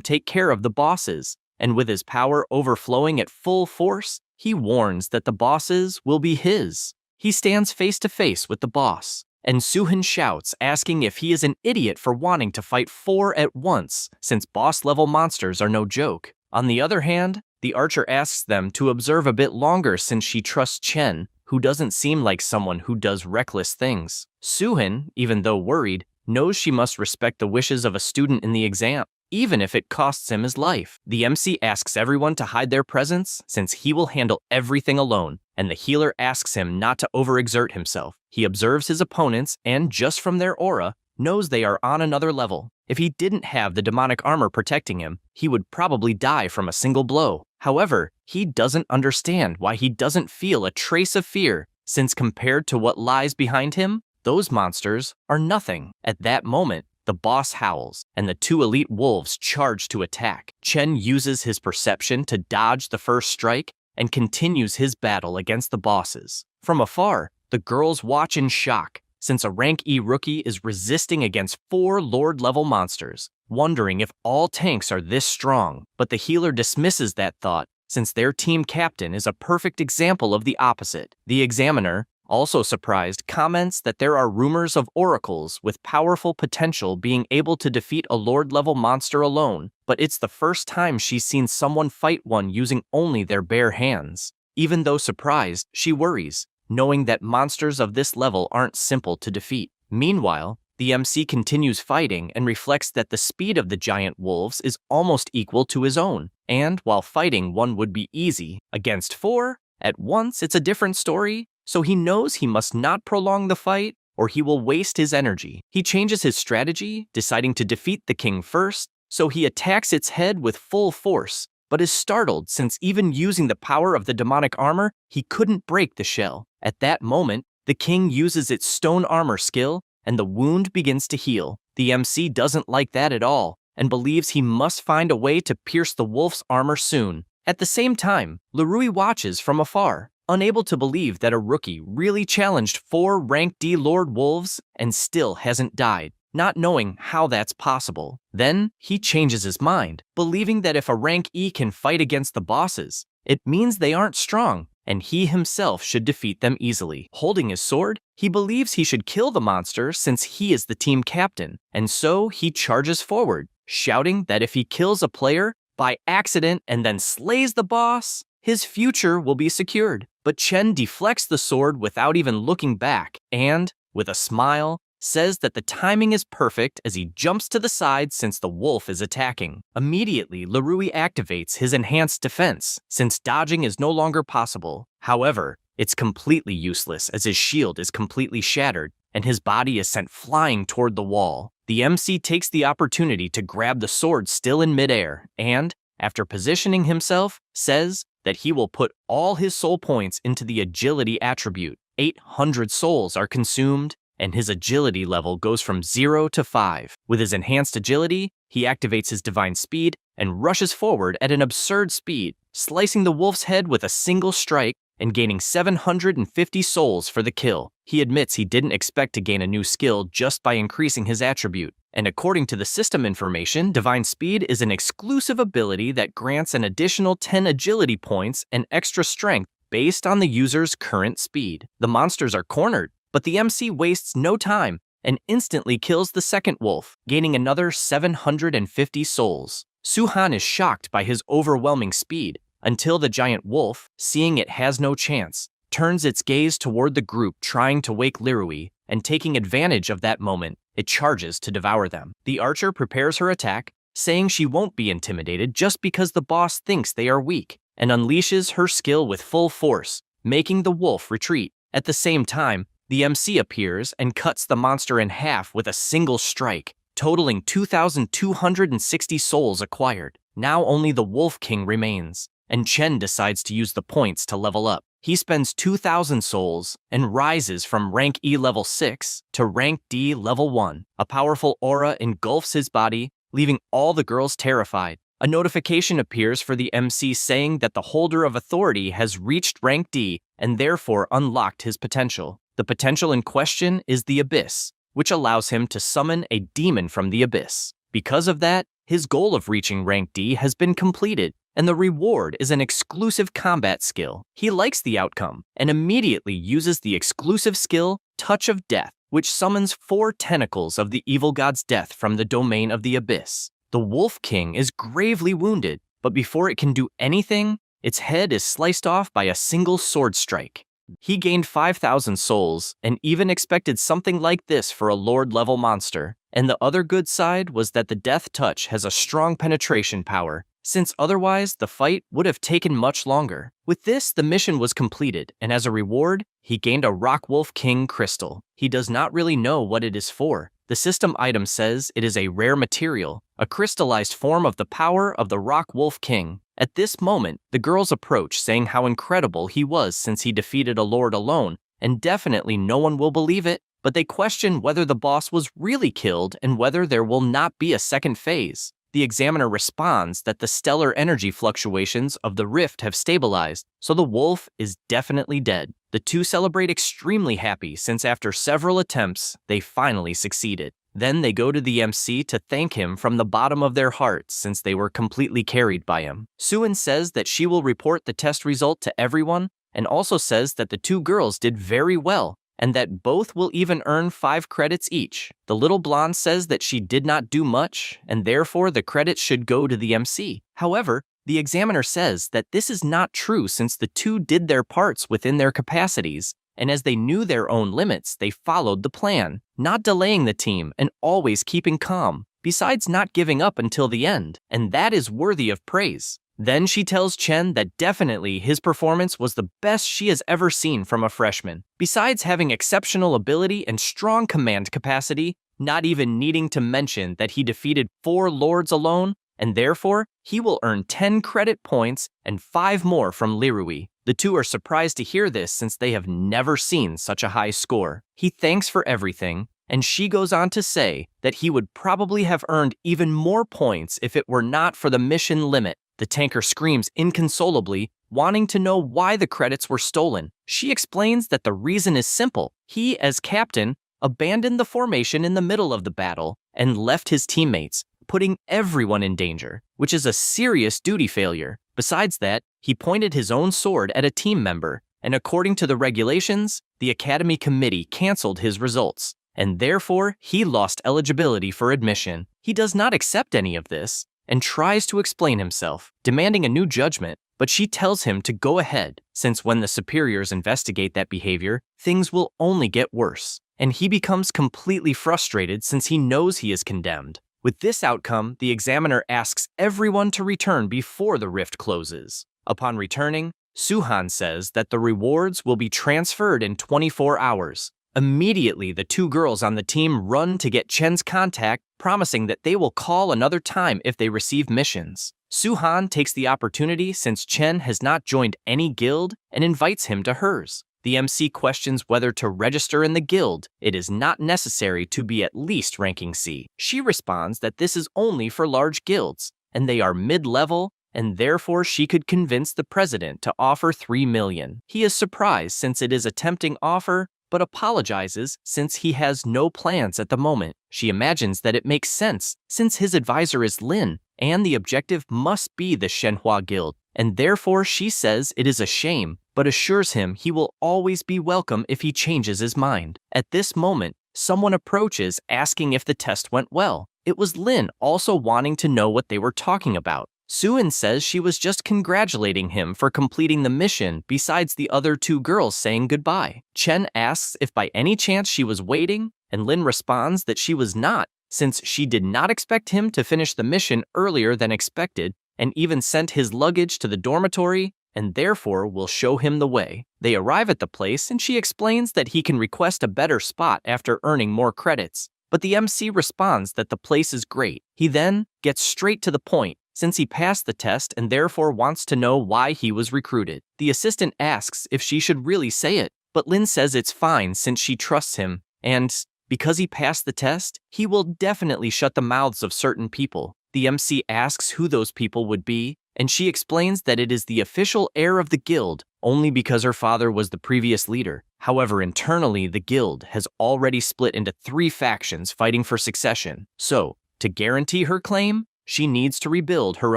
take care of the bosses, and with his power overflowing at full force, he warns that the bosses will be his. He stands face to face with the boss, and Suhin shouts, asking if he is an idiot for wanting to fight 4 at once, since boss-level monsters are no joke. On the other hand, the archer asks them to observe a bit longer since she trusts Chen, who doesn't seem like someone who does reckless things. Suhin, even though worried, knows she must respect the wishes of a student in the exam, even if it costs him his life. The MC asks everyone to hide their presence since he will handle everything alone, and the healer asks him not to overexert himself. He observes his opponents and, just from their aura, knows they are on another level. If he didn't have the demonic armor protecting him, he would probably die from a single blow. However, he doesn't understand why he doesn't feel a trace of fear, since compared to what lies behind him, those monsters are nothing. At that moment, the boss howls, and the 2 elite wolves charge to attack. Chen uses his perception to dodge the first strike and continues his battle against the bosses. From afar, the girls watch in shock, since a rank E rookie is resisting against 4 Lord-level monsters, wondering if all tanks are this strong, but the healer dismisses that thought, since their team captain is a perfect example of the opposite. The examiner, also surprised, comments that there are rumors of oracles with powerful potential being able to defeat a Lord-level monster alone, but it's the first time she's seen someone fight one using only their bare hands. Even though surprised, she worries, knowing that monsters of this level aren't simple to defeat. Meanwhile, the MC continues fighting and reflects that the speed of the giant wolves is almost equal to his own, and while fighting one would be easy, against 4, At once, it's a different story, so he knows he must not prolong the fight or he will waste his energy. He changes his strategy, deciding to defeat the king first, so he attacks its head with full force, but is startled since even using the power of the demonic armor, he couldn't break the shell. At that moment, the king uses its stone armor skill, and the wound begins to heal. The MC doesn't like that at all, and believes he must find a way to pierce the wolf's armor soon. At the same time, Lerui watches from afar, unable to believe that a rookie really challenged 4 rank D Lord Wolves and still hasn't died, not knowing how that's possible. Then, he changes his mind, believing that if a rank E can fight against the bosses, it means they aren't strong, and he himself should defeat them easily. Holding his sword, he believes he should kill the monster since he is the team captain, and so he charges forward, shouting that if he kills a player by accident and then slays the boss, his future will be secured. But Chen deflects the sword without even looking back and, with a smile, says that the timing is perfect as he jumps to the side since the wolf is attacking. Immediately, Lerui activates his enhanced defense, since dodging is no longer possible. However, it's completely useless as his shield is completely shattered and his body is sent flying toward the wall. The MC takes the opportunity to grab the sword still in midair and, after positioning himself, says that he will put all his soul points into the agility attribute. 800 souls are consumed, and his agility level goes from 0 to 5. With his enhanced agility, he activates his divine speed and rushes forward at an absurd speed, slicing the wolf's head with a single strike and gaining 750 souls for the kill. He admits he didn't expect to gain a new skill just by increasing his attribute, and according to the system information, Divine Speed is an exclusive ability that grants an additional 10 agility points and extra strength based on the user's current speed. The monsters are cornered, but the MC wastes no time and instantly kills the second wolf, gaining another 750 souls. Suhan is shocked by his overwhelming speed, until the giant wolf, seeing it has no chance, turns its gaze toward the group trying to wake Lerui, and taking advantage of that moment, it charges to devour them. The archer prepares her attack, saying she won't be intimidated just because the boss thinks they are weak, and unleashes her skill with full force, making the wolf retreat. At the same time, the MC appears and cuts the monster in half with a single strike, totaling 2,260 souls acquired. Now only the Wolf King remains, and Chen decides to use the points to level up. He spends 2,000 souls and rises from rank E level 6 to rank D level 1. A powerful aura engulfs his body, leaving all the girls terrified. A notification appears for the MC saying that the holder of authority has reached rank D and therefore unlocked his potential. The potential in question is the Abyss, which allows him to summon a demon from the Abyss. Because of that, his goal of reaching rank D has been completed, and the reward is an exclusive combat skill. He likes the outcome and immediately uses the exclusive skill Touch of Death, which summons 4 tentacles of the evil god's death from the domain of the Abyss. The Wolf King is gravely wounded, but before it can do anything, its head is sliced off by a single sword strike. He gained 5,000 souls and even expected something like this for a Lord-level monster. And the other good side was that the Death Touch has a strong penetration power, since otherwise the fight would have taken much longer. With this, the mission was completed, and as a reward, he gained a Rock Wolf King crystal. He does not really know what it is for. The system item says it is a rare material, a crystallized form of the power of the Rock Wolf King. At this moment, the girls approach, saying how incredible he was since he defeated a lord alone, and definitely no one will believe it, but they question whether the boss was really killed and whether there will not be a second phase. The examiner responds that the stellar energy fluctuations of the rift have stabilized, so the wolf is definitely dead. The two celebrate extremely happy since after several attempts, they finally succeeded. Then they go to the MC to thank him from the bottom of their hearts since they were completely carried by him. Suin says that she will report the test result to everyone and also says that the two girls did very well and that both will even earn 5 credits each. The little blonde says that she did not do much and therefore the credits should go to the MC. However, the examiner says that this is not true since the two did their parts within their capacities, and as they knew their own limits, they followed the plan, not delaying the team and always keeping calm, besides not giving up until the end, and that is worthy of praise. Then she tells Chen that definitely his performance was the best she has ever seen from a freshman. Besides having exceptional ability and strong command capacity, not even needing to mention that he defeated 4 lords alone, and therefore he will earn 10 credit points and 5 more from Lirui. The two are surprised to hear this since they have never seen such a high score. He thanks for everything, and she goes on to say that he would probably have earned even more points if it were not for the mission limit. The tanker screams inconsolably, wanting to know why the credits were stolen. She explains that the reason is simple. He, as captain, abandoned the formation in the middle of the battle and left his teammates, putting everyone in danger, which is a serious duty failure. Besides that, he pointed his own sword at a team member, and according to the regulations, the Academy Committee canceled his results, and therefore he lost eligibility for admission. He does not accept any of this, and tries to explain himself, demanding a new judgment, but she tells him to go ahead, since when the superiors investigate that behavior, things will only get worse, and he becomes completely frustrated since he knows he is condemned. With this outcome, the examiner asks everyone to return before the rift closes. Upon returning, Suhan says that the rewards will be transferred in 24 hours. Immediately, the 2 girls on the team run to get Chen's contact, promising that they will call another time if they receive missions. Suhan takes the opportunity since Chen has not joined any guild and invites him to hers. The MC questions whether to register in the guild. It is not necessary to be at least ranking C. She responds that this is only for large guilds, and they are mid-level, and therefore she could convince the president to offer 3 million. He is surprised since it is a tempting offer, but apologizes since he has no plans at the moment. She imagines that it makes sense since his advisor is Lin, and the objective must be the Shenhua Guild, and therefore she says it is a shame, but assures him he will always be welcome if he changes his mind. At this moment, someone approaches asking if the test went well. It was Lin also wanting to know what they were talking about. Suin says she was just congratulating him for completing the mission besides the other 2 girls saying goodbye. Chen asks if by any chance she was waiting, and Lin responds that she was not, since she did not expect him to finish the mission earlier than expected and even sent his luggage to the dormitory and therefore will show him the way. They arrive at the place and she explains that he can request a better spot after earning more credits, but the MC responds that the place is great. He then gets straight to the point, since he passed the test and therefore wants to know why he was recruited. The assistant asks if she should really say it, but Lin says it's fine since she trusts him, and because he passed the test, he will definitely shut the mouths of certain people. The MC asks who those people would be, and she explains that it is the official heir of the guild, only because her father was the previous leader. However, internally, the guild has already split into 3 factions fighting for succession. So, to guarantee her claim, she needs to rebuild her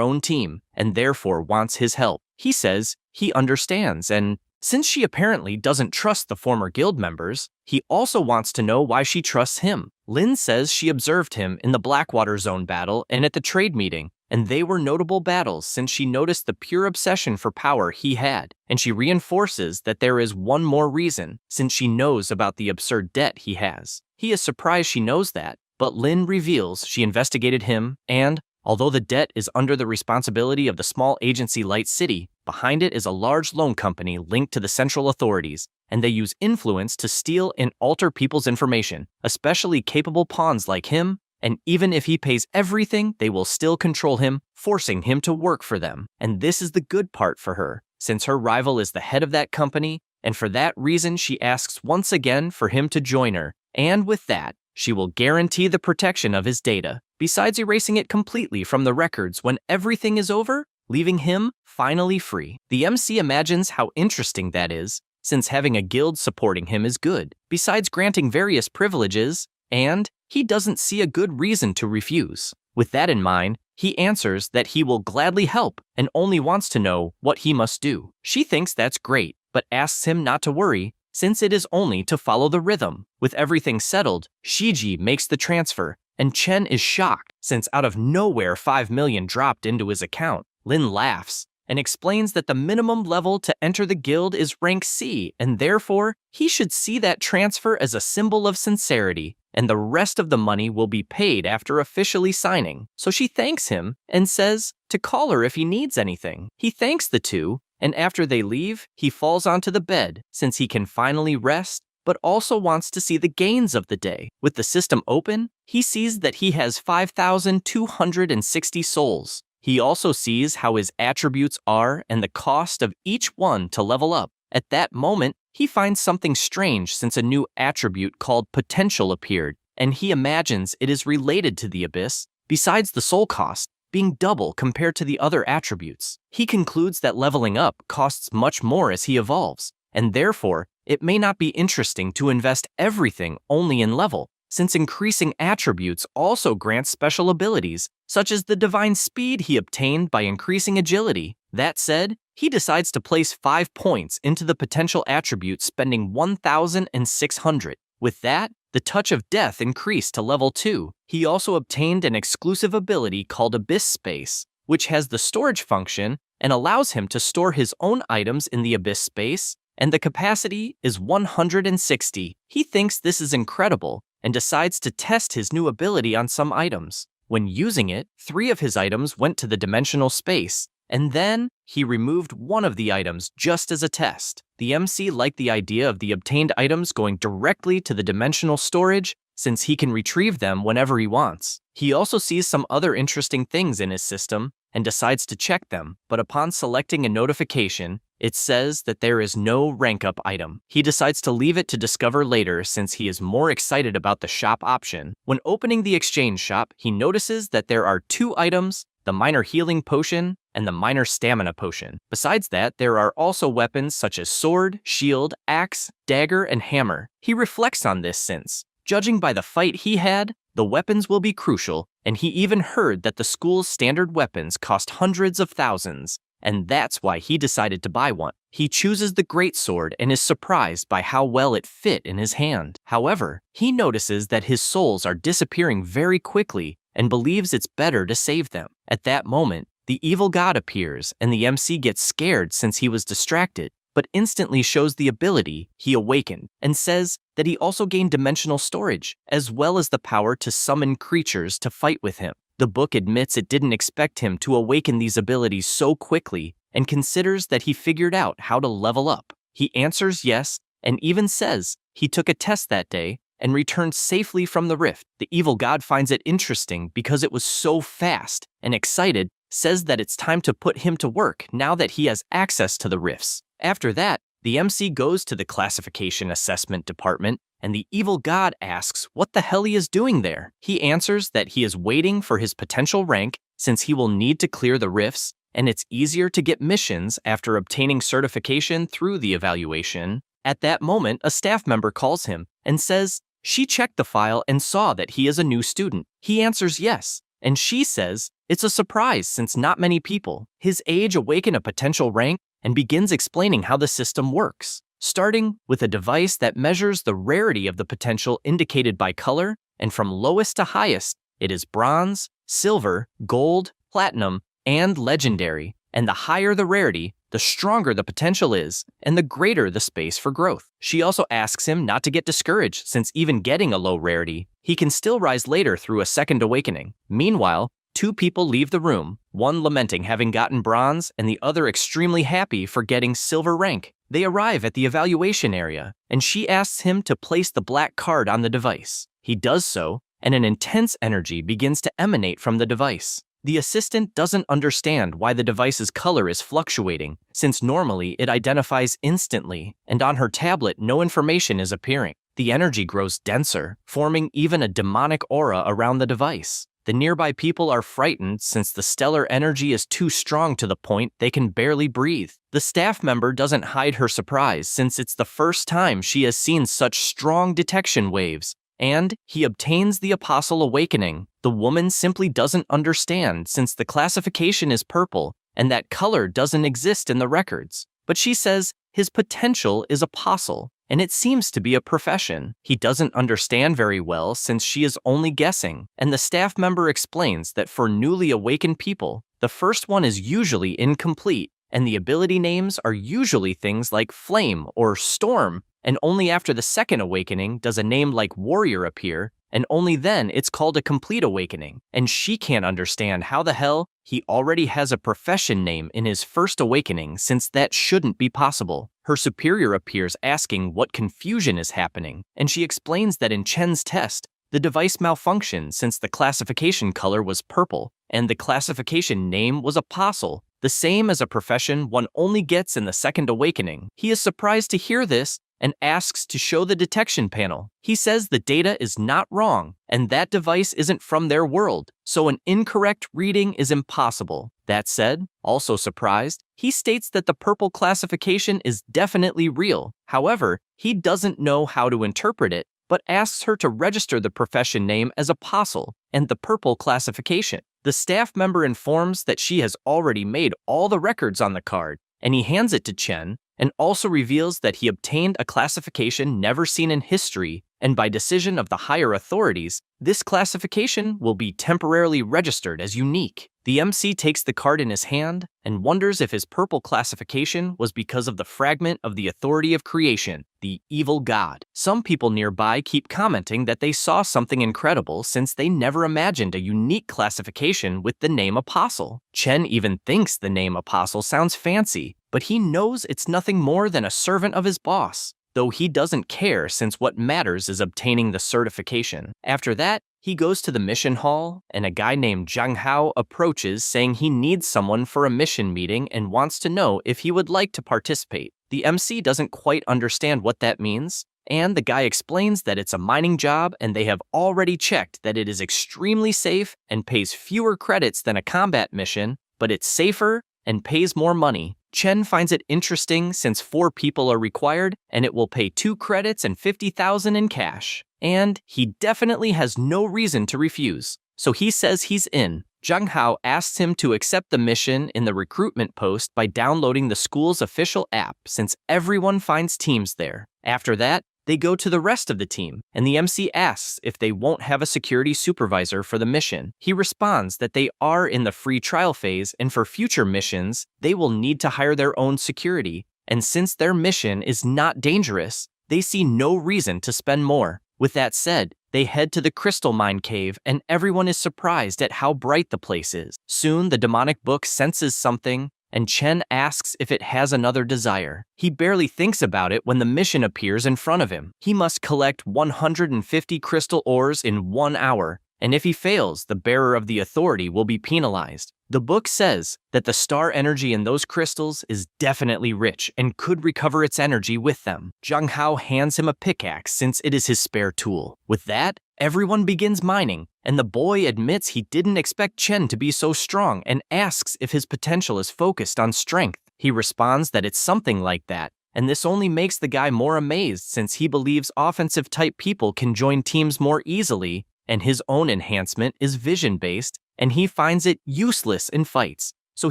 own team, and therefore wants his help. He says he understands, and since she apparently doesn't trust the former guild members, he also wants to know why she trusts him. Lin says she observed him in the Blackwater Zone battle and at the trade meeting, and they were notable battles since she noticed the pure obsession for power he had, and she reinforces that there is one more reason, since she knows about the absurd debt he has. He is surprised she knows that, but Lin reveals she investigated him, and although the debt is under the responsibility of the small agency Light City, behind it is a large loan company linked to the central authorities, and they use influence to steal and alter people's information, especially capable pawns like him, and even if he pays everything, they will still control him, forcing him to work for them. And this is the good part for her, since her rival is the head of that company, and for that reason she asks once again for him to join her, and with that, she will guarantee the protection of his data, besides erasing it completely from the records when everything is over, leaving him finally free. The MC imagines how interesting that is, since having a guild supporting him is good, besides granting various privileges, and he doesn't see a good reason to refuse. With that in mind, he answers that he will gladly help and only wants to know what he must do. She thinks that's great, but asks him not to worry, since it is only to follow the rhythm. With everything settled, Shiji makes the transfer, and Chen is shocked, since out of nowhere 5 million dropped into his account. Lin laughs and explains that the minimum level to enter the guild is rank C, and therefore, he should see that transfer as a symbol of sincerity. and the rest of the money will be paid after officially signing. So she thanks him and says to call her if he needs anything. He thanks the two, and after they leave, he falls onto the bed since he can finally rest, but also wants to see the gains of the day. With the system open, he sees that he has 5,260 souls. He also sees how his attributes are and the cost of each one to level up. At that moment, he finds something strange since a new attribute called potential appeared, and he imagines it is related to the abyss, besides the soul cost being double compared to the other attributes. He concludes that leveling up costs much more as he evolves, and therefore, it may not be interesting to invest everything only in level, since increasing attributes also grants special abilities, such as the divine speed he obtained by increasing agility. That said, he decides to place 5 points into the potential attribute, spending 1,600. With that, the touch of death increased to level 2. He also obtained an exclusive ability called Abyss Space, which has the storage function and allows him to store his own items in the Abyss Space, and the capacity is 160. He thinks this is incredible and decides to test his new ability on some items. When using it, 3 of his items went to the dimensional space, and then he removed one of the items just as a test. The MC liked the idea of the obtained items going directly to the dimensional storage since he can retrieve them whenever he wants. He also sees some other interesting things in his system and decides to check them, but upon selecting a notification, it says that there is no rank-up item. He decides to leave it to discover later since he is more excited about the shop option. When opening the exchange shop, he notices that there are 2 items, the minor healing potion and the minor stamina potion. Besides that, there are also weapons such as sword, shield, axe, dagger, and hammer. He reflects on this since, judging by the fight he had, the weapons will be crucial, and he even heard that the school's standard weapons cost hundreds of thousands, and that's why he decided to buy one. He chooses the greatsword and is surprised by how well it fit in his hand. However, he notices that his souls are disappearing very quickly and believes it's better to save them. At that moment, the evil god appears and the MC gets scared since he was distracted, but instantly shows the ability he awakened and says that he also gained dimensional storage, as well as the power to summon creatures to fight with him. The book admits it didn't expect him to awaken these abilities so quickly and considers that he figured out how to level up. He answers yes and even says he took a test that day and returned safely from the rift. The evil god finds it interesting because it was so fast and excited, says that it's time to put him to work now that he has access to the rifts. After that, the MC goes to the classification assessment department and the evil god asks what the hell he is doing there. He answers that he is waiting for his potential rank since he will need to clear the rifts, and it's easier to get missions after obtaining certification through the evaluation. At that moment, a staff member calls him and says she checked the file and saw that he is a new student. He answers yes, and she says it's a surprise since not many people his age awaken a potential rank and begins explaining how the system works, starting with a device that measures the rarity of the potential indicated by color, and from lowest to highest, it is bronze, silver, gold, platinum, and legendary, and the higher the rarity, the stronger the potential is, and the greater the space for growth. She also asks him not to get discouraged since even getting a low rarity, he can still rise later through a second awakening. Meanwhile, 2 people leave the room, one lamenting having gotten bronze and the other extremely happy for getting silver rank. They arrive at the evaluation area, and she asks him to place the black card on the device. He does so, and an intense energy begins to emanate from the device. The assistant doesn't understand why the device's color is fluctuating, since normally it identifies instantly, and on her tablet no information is appearing. The energy grows denser, forming even a demonic aura around the device. The nearby people are frightened since the stellar energy is too strong to the point they can barely breathe. The staff member doesn't hide her surprise since it's the first time she has seen such strong detection waves, and he obtains the Apostle Awakening. The woman simply doesn't understand since the classification is purple and that color doesn't exist in the records. But she says his potential is Apostle, and it seems to be a profession. He doesn't understand very well since she is only guessing, and the staff member explains that for newly awakened people, the first one is usually incomplete, and the ability names are usually things like Flame or Storm, and only after the second awakening does a name like Warrior appear, and only then it's called a complete awakening. And she can't understand how the hell he already has a profession name in his first awakening, since that shouldn't be possible. Her superior appears asking what confusion is happening, and she explains that in Chen's test, the device malfunctioned since the classification color was purple, and the classification name was apostle, the same as a profession one only gets in the second awakening. He is surprised to hear this and asks to show the detection panel. He says the data is not wrong, and that device isn't from their world, so an incorrect reading is impossible. That said, also surprised, he states that the purple classification is definitely real. However, he doesn't know how to interpret it, but asks her to register the profession name as apostle and the purple classification. The staff member informs that she has already made all the records on the card, and he hands it to Chen, and also reveals that he obtained a classification never seen in history, and by decision of the higher authorities, this classification will be temporarily registered as unique. The MC takes the card in his hand and wonders if his purple classification was because of the fragment of the authority of creation, the evil god. Some people nearby keep commenting that they saw something incredible since they never imagined a unique classification with the name Apostle. Chen even thinks the name Apostle sounds fancy, but he knows it's nothing more than a servant of his boss, though he doesn't care since what matters is obtaining the certification. After that, he goes to the mission hall, and a guy named Zhang Hao approaches saying he needs someone for a mission meeting and wants to know if he would like to participate. The MC doesn't quite understand what that means, and the guy explains that it's a mining job and they have already checked that it is extremely safe and pays fewer credits than a combat mission, but it's safer and pays more money. Chen finds it interesting since 4 people are required and it will pay 2 credits and 50,000 in cash. And he definitely has no reason to refuse, so he says he's in. Zhang Hao asks him to accept the mission in the recruitment post by downloading the school's official app since everyone finds teams there. After that, they go to the rest of the team, and the MC asks if they won't have a security supervisor for the mission. He responds that they are in the free trial phase, and for future missions, they will need to hire their own security, and since their mission is not dangerous, they see no reason to spend more. With that said, they head to the crystal mine cave, and everyone is surprised at how bright the place is. Soon, the demonic book senses something, and Chen asks if it has another desire. He barely thinks about it when the mission appears in front of him. He must collect 150 crystal ores in 1 hour, and if he fails, the bearer of the authority will be penalized. The book says that the star energy in those crystals is definitely rich and could recover its energy with them. Zhang Hao hands him a pickaxe since it is his spare tool. With that, everyone begins mining, and the boy admits he didn't expect Chen to be so strong and asks if his potential is focused on strength. He responds that it's something like that, and this only makes the guy more amazed since he believes offensive-type people can join teams more easily, and his own enhancement is vision-based, and he finds it useless in fights, so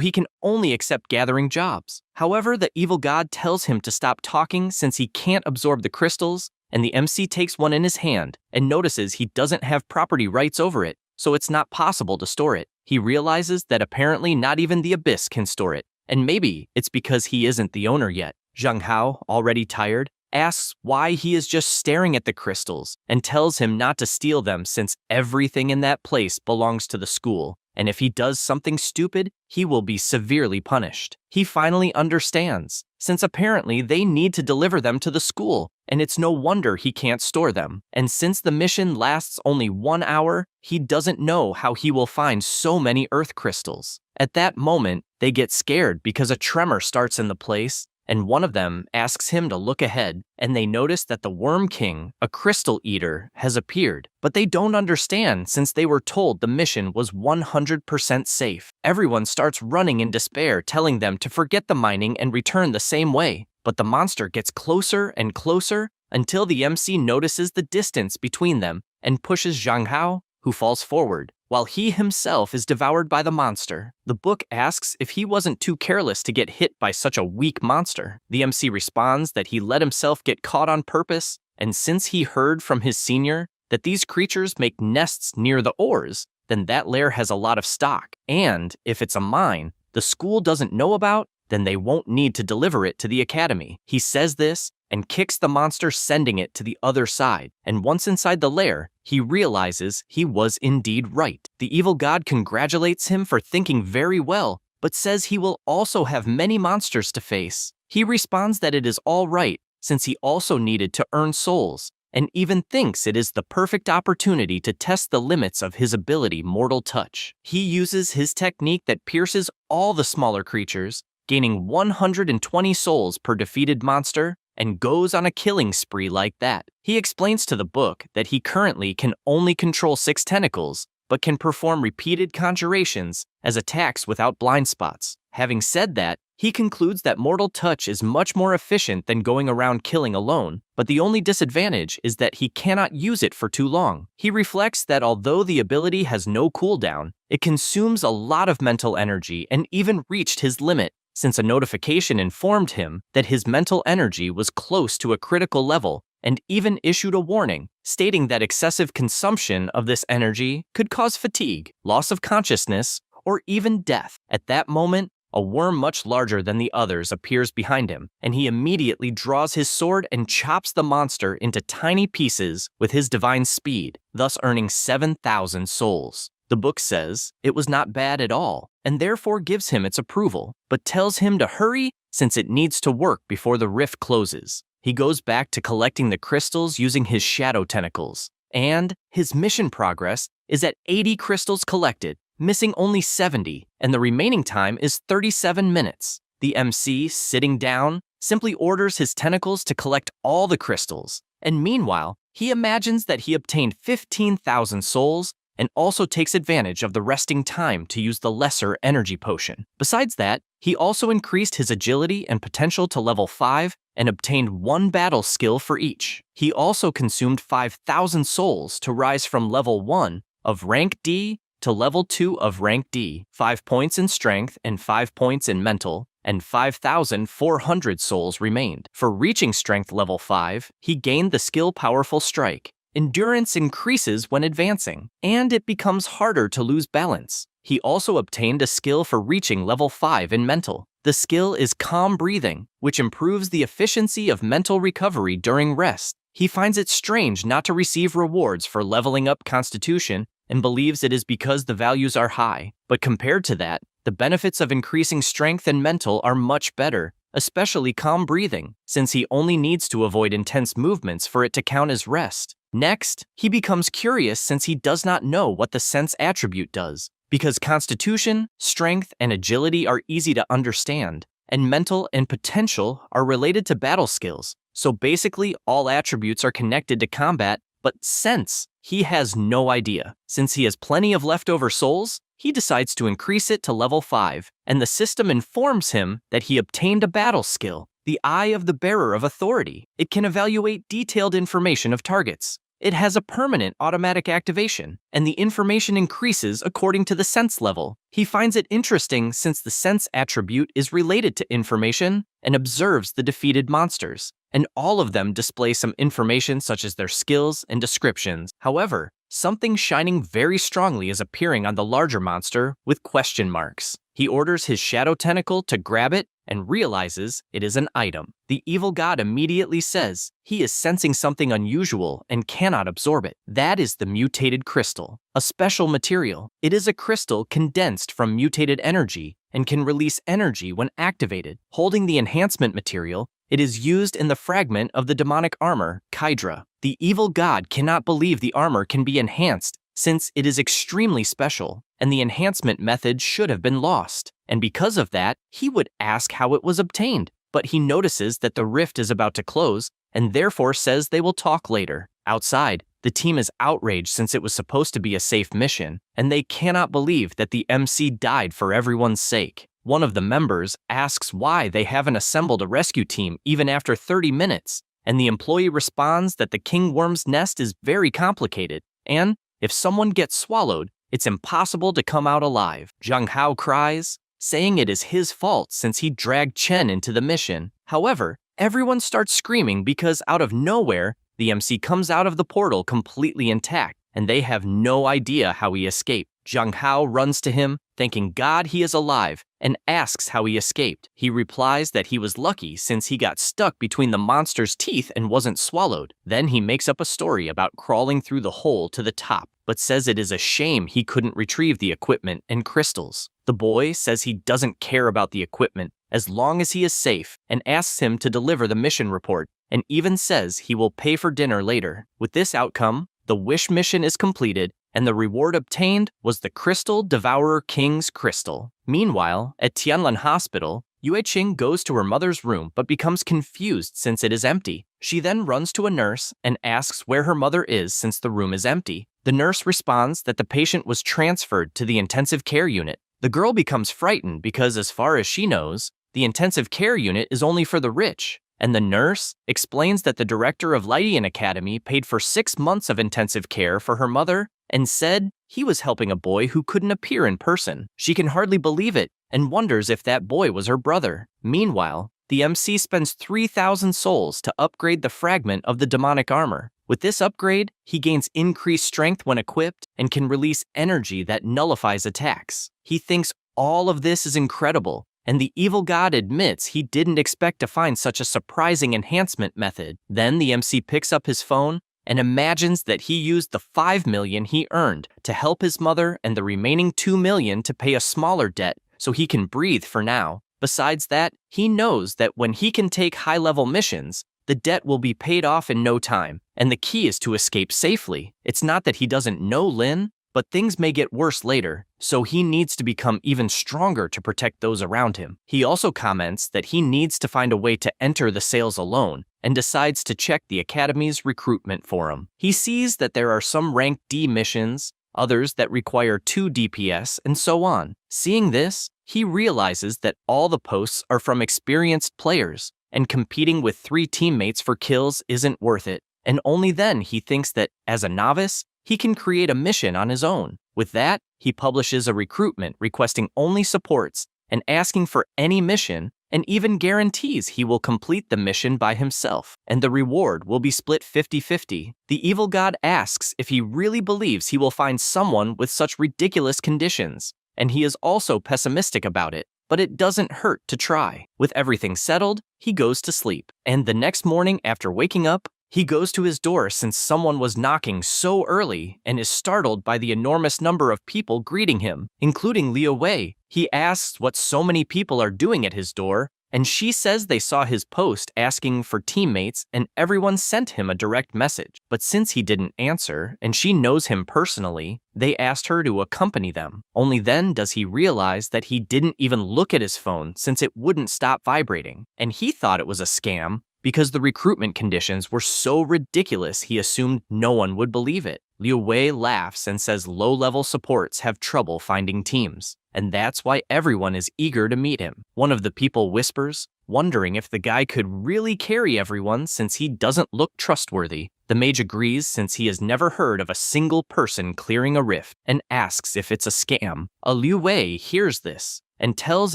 he can only accept gathering jobs. However, the evil god tells him to stop talking since he can't absorb the crystals, and the MC takes one in his hand and notices he doesn't have property rights over it, so it's not possible to store it. He realizes that apparently not even the Abyss can store it, and maybe it's because he isn't the owner yet. Zhang Hao, already tired, asks why he is just staring at the crystals and tells him not to steal them since everything in that place belongs to the school, and if he does something stupid, he will be severely punished. He finally understands, since apparently they need to deliver them to the school, and it's no wonder he can't store them. And since the mission lasts only 1 hour, he doesn't know how he will find so many earth crystals. At that moment, they get scared because a tremor starts in the place, and one of them asks him to look ahead, and they notice that the Worm King, a crystal eater, has appeared. But they don't understand since they were told the mission was 100% safe. Everyone starts running in despair, telling them to forget the mining and return the same way. But the monster gets closer and closer until the MC notices the distance between them and pushes Zhang Hao, who falls forward, while he himself is devoured by the monster. The book asks if he wasn't too careless to get hit by such a weak monster. The MC responds that he let himself get caught on purpose, and since he heard from his senior that these creatures make nests near the ores, then that lair has a lot of stock, and if it's a mine the school doesn't know about, then they won't need to deliver it to the academy. He says this and kicks the monster, sending it to the other side. And once inside the lair, he realizes he was indeed right. The evil god congratulates him for thinking very well, but says he will also have many monsters to face. He responds that it is all right, since he also needed to earn souls, and even thinks it is the perfect opportunity to test the limits of his ability, Mortal Touch. He uses his technique that pierces all the smaller creatures, gaining 120 souls per defeated monster, and goes on a killing spree like that. He explains to the book that he currently can only control 6 tentacles, but can perform repeated conjurations as attacks without blind spots. Having said that, he concludes that Mortal Touch is much more efficient than going around killing alone, but the only disadvantage is that he cannot use it for too long. He reflects that although the ability has no cooldown, it consumes a lot of mental energy and even reached his limit, since a notification informed him that his mental energy was close to a critical level and even issued a warning, stating that excessive consumption of this energy could cause fatigue, loss of consciousness, or even death. At that moment, a worm much larger than the others appears behind him, and he immediately draws his sword and chops the monster into tiny pieces with his divine speed, thus earning 7,000 souls. The book says it was not bad at all, and therefore gives him its approval, but tells him to hurry since it needs to work before the rift closes. He goes back to collecting the crystals using his shadow tentacles, and his mission progress is at 80 crystals collected, missing only 70, and the remaining time is 37 minutes. The MC, sitting down, simply orders his tentacles to collect all the crystals, and meanwhile, he imagines that he obtained 15,000 souls and also takes advantage of the resting time to use the lesser energy potion. Besides that, he also increased his agility and potential to level 5 and obtained 1 battle skill for each. He also consumed 5,000 souls to rise from level 1 of rank D to level 2 of rank D, 5 points in strength and 5 points in mental, and 5,400 souls remained. For reaching strength level 5, he gained the skill Powerful Strike. Endurance increases when advancing, and it becomes harder to lose balance. He also obtained a skill for reaching level 5 in mental. The skill is Calm Breathing, which improves the efficiency of mental recovery during rest. He finds it strange not to receive rewards for leveling up Constitution and believes it is because the values are high, but compared to that, the benefits of increasing strength and mental are much better, especially Calm Breathing, since he only needs to avoid intense movements for it to count as rest. Next, he becomes curious since he does not know what the sense attribute does, because Constitution, Strength, and Agility are easy to understand, and Mental and Potential are related to battle skills, so basically all attributes are connected to combat, but Sense, he has no idea. Since he has plenty of leftover souls, he decides to increase it to level 5, and the system informs him that he obtained a battle skill, the Eye of the Bearer of Authority. It can evaluate detailed information of targets. It has a permanent automatic activation, and the information increases according to the sense level. He finds it interesting since the sense attribute is related to information and observes the defeated monsters, and all of them display some information such as their skills and descriptions. However, something shining very strongly is appearing on the larger monster with question marks. He orders his shadow tentacle to grab it and realizes it is an item. The evil god immediately says he is sensing something unusual and cannot absorb it. That is the mutated crystal, a special material. It is a crystal condensed from mutated energy and can release energy when activated. Holding the enhancement material, it is used in the fragment of the demonic armor, Kydra. The evil god cannot believe the armor can be enhanced since it is extremely special, and the enhancement method should have been lost. And because of that, he would ask how it was obtained, but he notices that the rift is about to close and therefore says they will talk later. Outside, the team is outraged since it was supposed to be a safe mission, and they cannot believe that the MC died for everyone's sake. One of the members asks why they haven't assembled a rescue team even after 30 minutes, and the employee responds that the king worm's nest is very complicated, and if someone gets swallowed, it's impossible to come out alive. Zhang Hao cries, saying it is his fault since he dragged Chen into the mission. However, everyone starts screaming because out of nowhere, the MC comes out of the portal completely intact, and they have no idea how he escaped. Zhang Hao runs to him, thanking God he is alive, and asks how he escaped. He replies that he was lucky since he got stuck between the monster's teeth and wasn't swallowed. Then he makes up a story about crawling through the hole to the top, but says it is a shame he couldn't retrieve the equipment and crystals. The boy says he doesn't care about the equipment as long as he is safe, and asks him to deliver the mission report, and even says he will pay for dinner later. With this outcome, the wish mission is completed, and the reward obtained was the Crystal Devourer King's crystal. Meanwhile, at Tianlin Hospital, Yue Qing goes to her mother's room but becomes confused since it is empty. She then runs to a nurse and asks where her mother is since the room is empty. The nurse responds that the patient was transferred to the intensive care unit. The girl becomes frightened because, as far as she knows, the intensive care unit is only for the rich. And the nurse explains that the director of Lydian Academy paid for 6 months of intensive care for her mother and said he was helping a boy who couldn't appear in person. She can hardly believe it and wonders if that boy was her brother. Meanwhile, the MC spends 3,000 souls to upgrade the fragment of the demonic armor. With this upgrade, he gains increased strength when equipped and can release energy that nullifies attacks. He thinks all of this is incredible, and the evil god admits he didn't expect to find such a surprising enhancement method. Then the MC picks up his phone and imagines that he used the 5 million he earned to help his mother and the remaining 2 million to pay a smaller debt so he can breathe for now. Besides that, he knows that when he can take high-level missions, the debt will be paid off in no time, and the key is to escape safely. It's not that he doesn't know Lin, but things may get worse later, so he needs to become even stronger to protect those around him. He also comments that he needs to find a way to enter the sales alone, and decides to check the Academy's recruitment forum. He sees that there are some rank D missions, others that require 2 DPS, and so on. Seeing this, he realizes that all the posts are from experienced players, and competing with 3 teammates for kills isn't worth it. And only then he thinks that, as a novice, he can create a mission on his own. With that, he publishes a recruitment requesting only supports and asking for any mission, and even guarantees he will complete the mission by himself, and the reward will be split 50-50. The evil god asks if he really believes he will find someone with such ridiculous conditions, and he is also pessimistic about it, but it doesn't hurt to try. With everything settled, he goes to sleep, and the next morning after waking up, he goes to his door since someone was knocking so early and is startled by the enormous number of people greeting him, including Liu Wei. He asks what so many people are doing at his door, and she says they saw his post asking for teammates and everyone sent him a direct message. But since he didn't answer and she knows him personally, they asked her to accompany them. Only then does he realize that he didn't even look at his phone since it wouldn't stop vibrating, and he thought it was a scam because the recruitment conditions were so ridiculous he assumed no one would believe it. Liu Wei laughs and says low-level supports have trouble finding teams, and that's why everyone is eager to meet him. One of the people whispers, wondering if the guy could really carry everyone since he doesn't look trustworthy. The mage agrees since he has never heard of a single person clearing a rift and asks if it's a scam. Liu Wei hears this and tells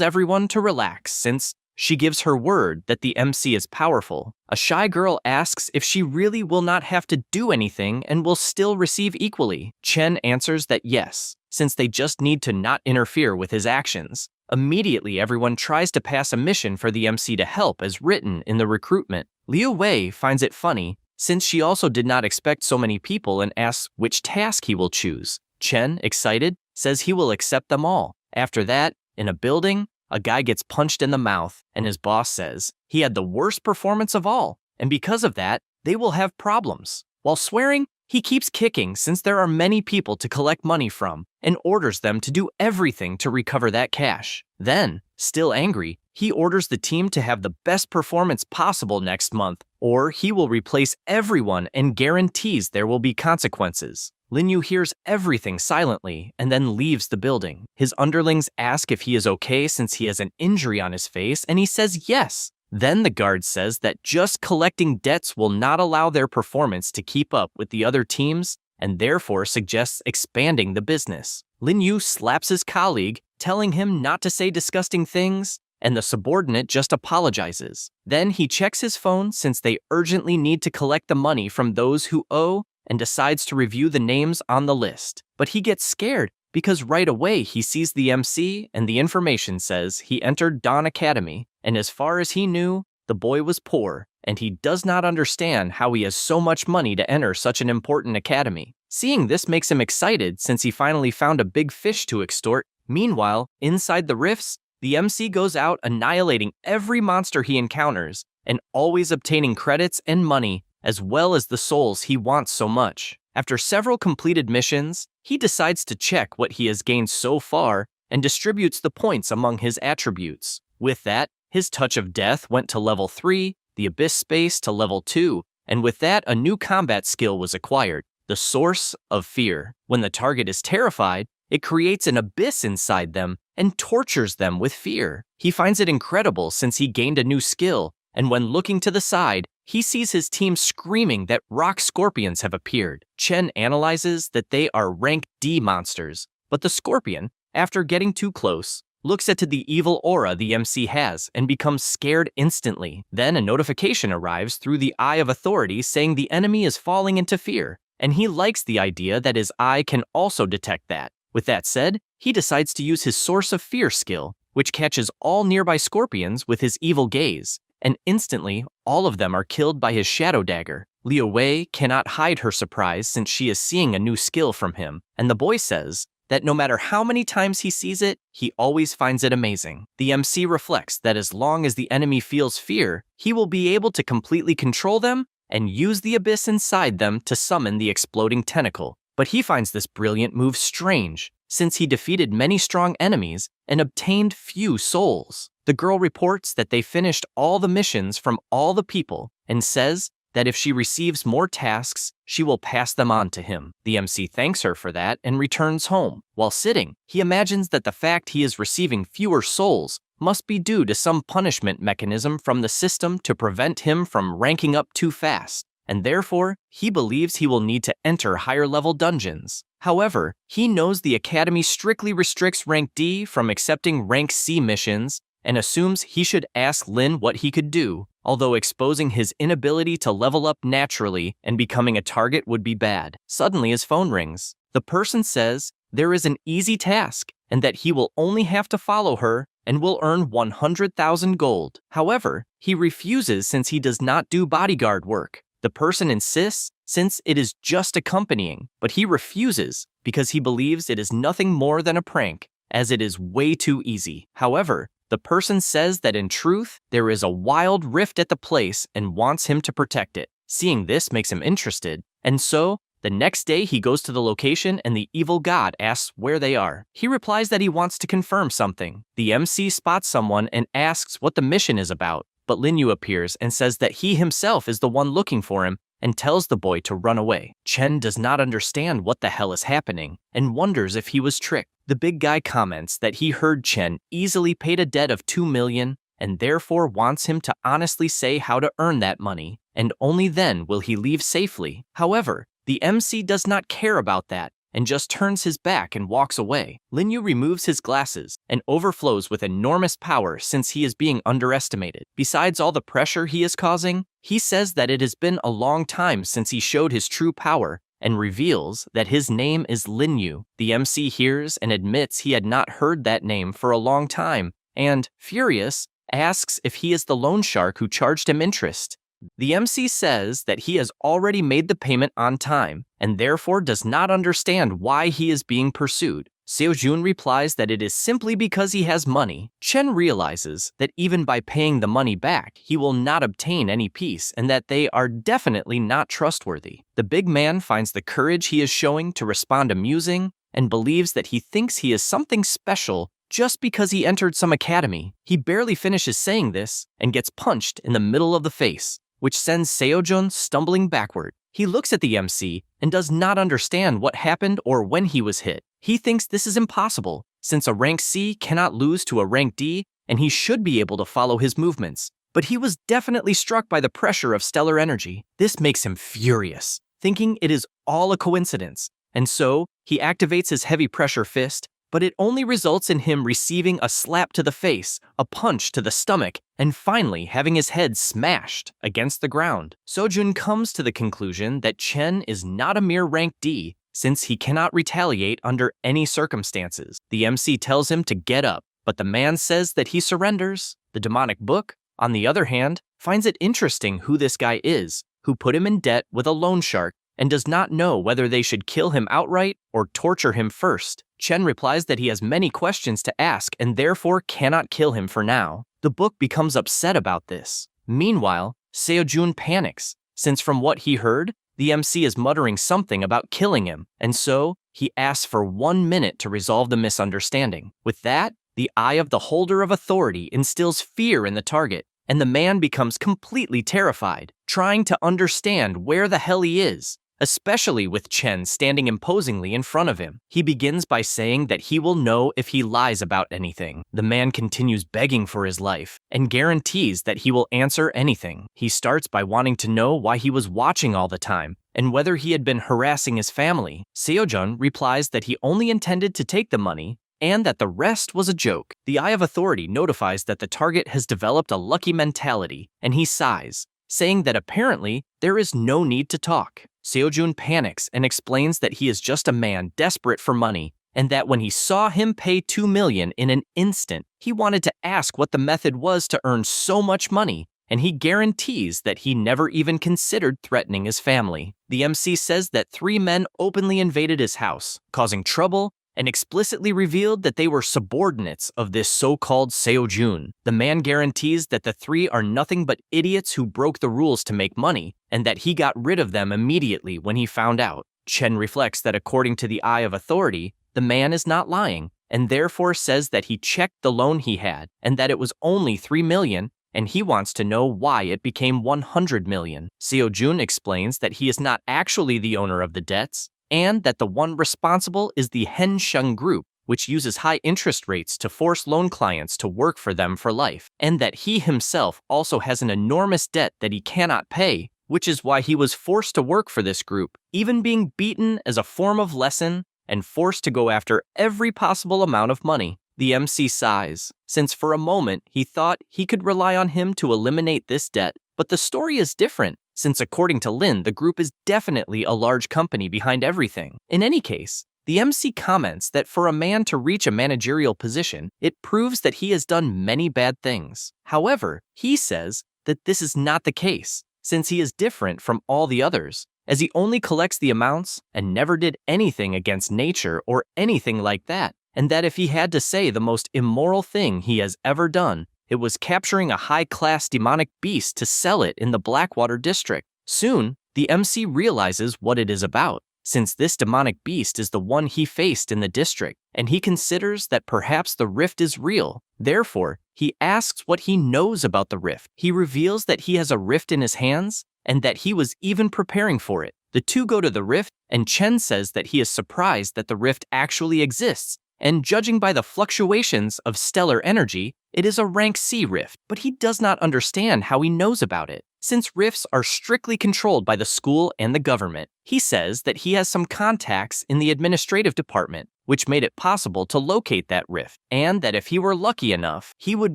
everyone to relax since she gives her word that the MC is powerful. A shy girl asks if she really will not have to do anything and will still receive equally. Chen answers that yes, since they just need to not interfere with his actions. Immediately, everyone tries to pass a mission for the MC to help as written in the recruitment. Liu Wei finds it funny, since she also did not expect so many people and asks which task he will choose. Chen, excited, says he will accept them all. After that, in a building, a guy gets punched in the mouth, and his boss says he had the worst performance of all, and because of that, they will have problems. While swearing, he keeps kicking since there are many people to collect money from, and orders them to do everything to recover that cash. Then, still angry, he orders the team to have the best performance possible next month, or he will replace everyone and guarantees there will be consequences. Lin Yu hears everything silently and then leaves the building. His underlings ask if he is okay since he has an injury on his face, and he says yes. Then the guard says that just collecting debts will not allow their performance to keep up with the other teams, and therefore suggests expanding the business. Lin Yu slaps his colleague, telling him not to say disgusting things, and the subordinate just apologizes. Then he checks his phone since they urgently need to collect the money from those who owe, and decides to review the names on the list. But he gets scared because right away he sees the MC and the information says he entered Dawn Academy, and as far as he knew, the boy was poor, and he does not understand how he has so much money to enter such an important academy. Seeing this makes him excited since he finally found a big fish to extort. Meanwhile, inside the rifts, the MC goes out annihilating every monster he encounters and always obtaining credits and money as well as the souls he wants so much. After several completed missions, he decides to check what he has gained so far and distributes the points among his attributes. With that, his Touch of Death went to level 3, the Abyss Space to level 2, and with that a new combat skill was acquired, the Source of Fear. When the target is terrified, it creates an abyss inside them and tortures them with fear. He finds it incredible since he gained a new skill, and when looking to the side, he sees his team screaming that rock scorpions have appeared. Chen analyzes that they are rank D monsters, but the scorpion, after getting too close, looks into the evil aura the MC has and becomes scared instantly. Then a notification arrives through the Eye of Authority saying the enemy is falling into fear, and he likes the idea that his eye can also detect that. With that said, he decides to use his Source of Fear skill, which catches all nearby scorpions with his evil gaze, and instantly, all of them are killed by his shadow dagger. Liu Wei cannot hide her surprise since she is seeing a new skill from him, and the boy says that no matter how many times he sees it, he always finds it amazing. The MC reflects that as long as the enemy feels fear, he will be able to completely control them and use the abyss inside them to summon the exploding tentacle. But he finds this brilliant move strange, since he defeated many strong enemies and obtained few souls. The girl reports that they finished all the missions from all the people and says that if she receives more tasks, she will pass them on to him. The MC thanks her for that and returns home. While sitting, he imagines that the fact he is receiving fewer souls must be due to some punishment mechanism from the system to prevent him from ranking up too fast, and therefore, he believes he will need to enter higher-level dungeons. However, he knows the Academy strictly restricts rank D from accepting rank C missions and assumes he should ask Lin what he could do, although exposing his inability to level up naturally and becoming a target would be bad. Suddenly his phone rings. The person says there is an easy task and that he will only have to follow her and will earn 100,000 gold. However, he refuses since he does not do bodyguard work. The person insists since it is just accompanying, but he refuses because he believes it is nothing more than a prank, as it is way too easy. However, the person says that in truth, there is a wild rift at the place and wants him to protect it. Seeing this makes him interested, and so, the next day he goes to the location and the evil god asks where they are. He replies that he wants to confirm something. The MC spots someone and asks what the mission is about, but Lin Yu appears and says that he himself is the one looking for him and tells the boy to run away. Chen does not understand what the hell is happening and wonders if he was tricked. The big guy comments that he heard Chen easily paid a debt of 2 million and therefore wants him to honestly say how to earn that money, and only then will he leave safely. However, the MC does not care about that and just turns his back and walks away. Lin Yu removes his glasses and overflows with enormous power since he is being underestimated. Besides all the pressure he is causing, he says that it has been a long time since he showed his true power and reveals that his name is Lin Yu. The MC hears and admits he had not heard that name for a long time and, furious, asks if he is the loan shark who charged him interest. The MC says that he has already made the payment on time and therefore does not understand why he is being pursued. Seojun replies that it is simply because he has money. Chen realizes that even by paying the money back, he will not obtain any peace and that they are definitely not trustworthy. The big man finds the courage he is showing to respond amusing and believes that he thinks he is something special just because he entered some academy. He barely finishes saying this and gets punched in the middle of the face, which sends Seojun stumbling backward. He looks at the MC and does not understand what happened or when he was hit. He thinks this is impossible, since a rank C cannot lose to a rank D, and he should be able to follow his movements. But he was definitely struck by the pressure of stellar energy. This makes him furious, thinking it is all a coincidence. And so, he activates his heavy pressure fist, but it only results in him receiving a slap to the face, a punch to the stomach, and finally having his head smashed against the ground. Seojun comes to the conclusion that Chen is not a mere rank D, since he cannot retaliate under any circumstances. The MC tells him to get up, but the man says that he surrenders. The demonic book, on the other hand, finds it interesting who this guy is, who put him in debt with a loan shark and does not know whether they should kill him outright or torture him first. Chen replies that he has many questions to ask and therefore cannot kill him for now. The book becomes upset about this. Meanwhile, Seojun panics, since from what he heard, the MC is muttering something about killing him, and so he asks for 1 minute to resolve the misunderstanding. With that, the eye of the holder of authority instills fear in the target, and the man becomes completely terrified, trying to understand where the hell he is, especially with Chen standing imposingly in front of him. He begins by saying that he will know if he lies about anything. The man continues begging for his life and guarantees that he will answer anything. He starts by wanting to know why he was watching all the time and whether he had been harassing his family. Seojun replies that he only intended to take the money and that the rest was a joke. The Eye of Authority notifies that the target has developed a lucky mentality, and he sighs, saying that apparently there is no need to talk. Seojun panics and explains that he is just a man desperate for money, and that when he saw him pay 2 million in an instant, he wanted to ask what the method was to earn so much money, and he guarantees that he never even considered threatening his family. The MC says that 3 men openly invaded his house, causing trouble, and explicitly revealed that they were subordinates of this so-called Seojun. The man guarantees that the 3 are nothing but idiots who broke the rules to make money, and that he got rid of them immediately when he found out. Chen reflects that according to the Eye of Authority, the man is not lying, and therefore says that he checked the loan he had, and that it was only 3 million, and he wants to know why it became 100 million. Seojun explains that he is not actually the owner of the debts, and that the one responsible is the Hensheng Group, which uses high interest rates to force loan clients to work for them for life, and that he himself also has an enormous debt that he cannot pay, which is why he was forced to work for this group, even being beaten as a form of lesson and forced to go after every possible amount of money. The MC sighs, since for a moment he thought he could rely on him to eliminate this debt, but the story is different, since according to Lin, the group is definitely a large company behind everything. In any case, the MC comments that for a man to reach a managerial position, it proves that he has done many bad things. However, he says that this is not the case, since he is different from all the others, as he only collects the amounts and never did anything against nature or anything like that, and that if he had to say the most immoral thing he has ever done, it was capturing a high-class demonic beast to sell it in the Blackwater district. Soon, the MC realizes what it is about, since this demonic beast is the one he faced in the district, and he considers that perhaps the rift is real. Therefore, he asks what he knows about the rift. He reveals that he has a rift in his hands, and that he was even preparing for it. The two go to the rift, and Chen says that he is surprised that the rift actually exists, and judging by the fluctuations of stellar energy, it is a rank C rift, but he does not understand how he knows about it, since rifts are strictly controlled by the school and the government. He says that he has some contacts in the administrative department, which made it possible to locate that rift, and that if he were lucky enough, he would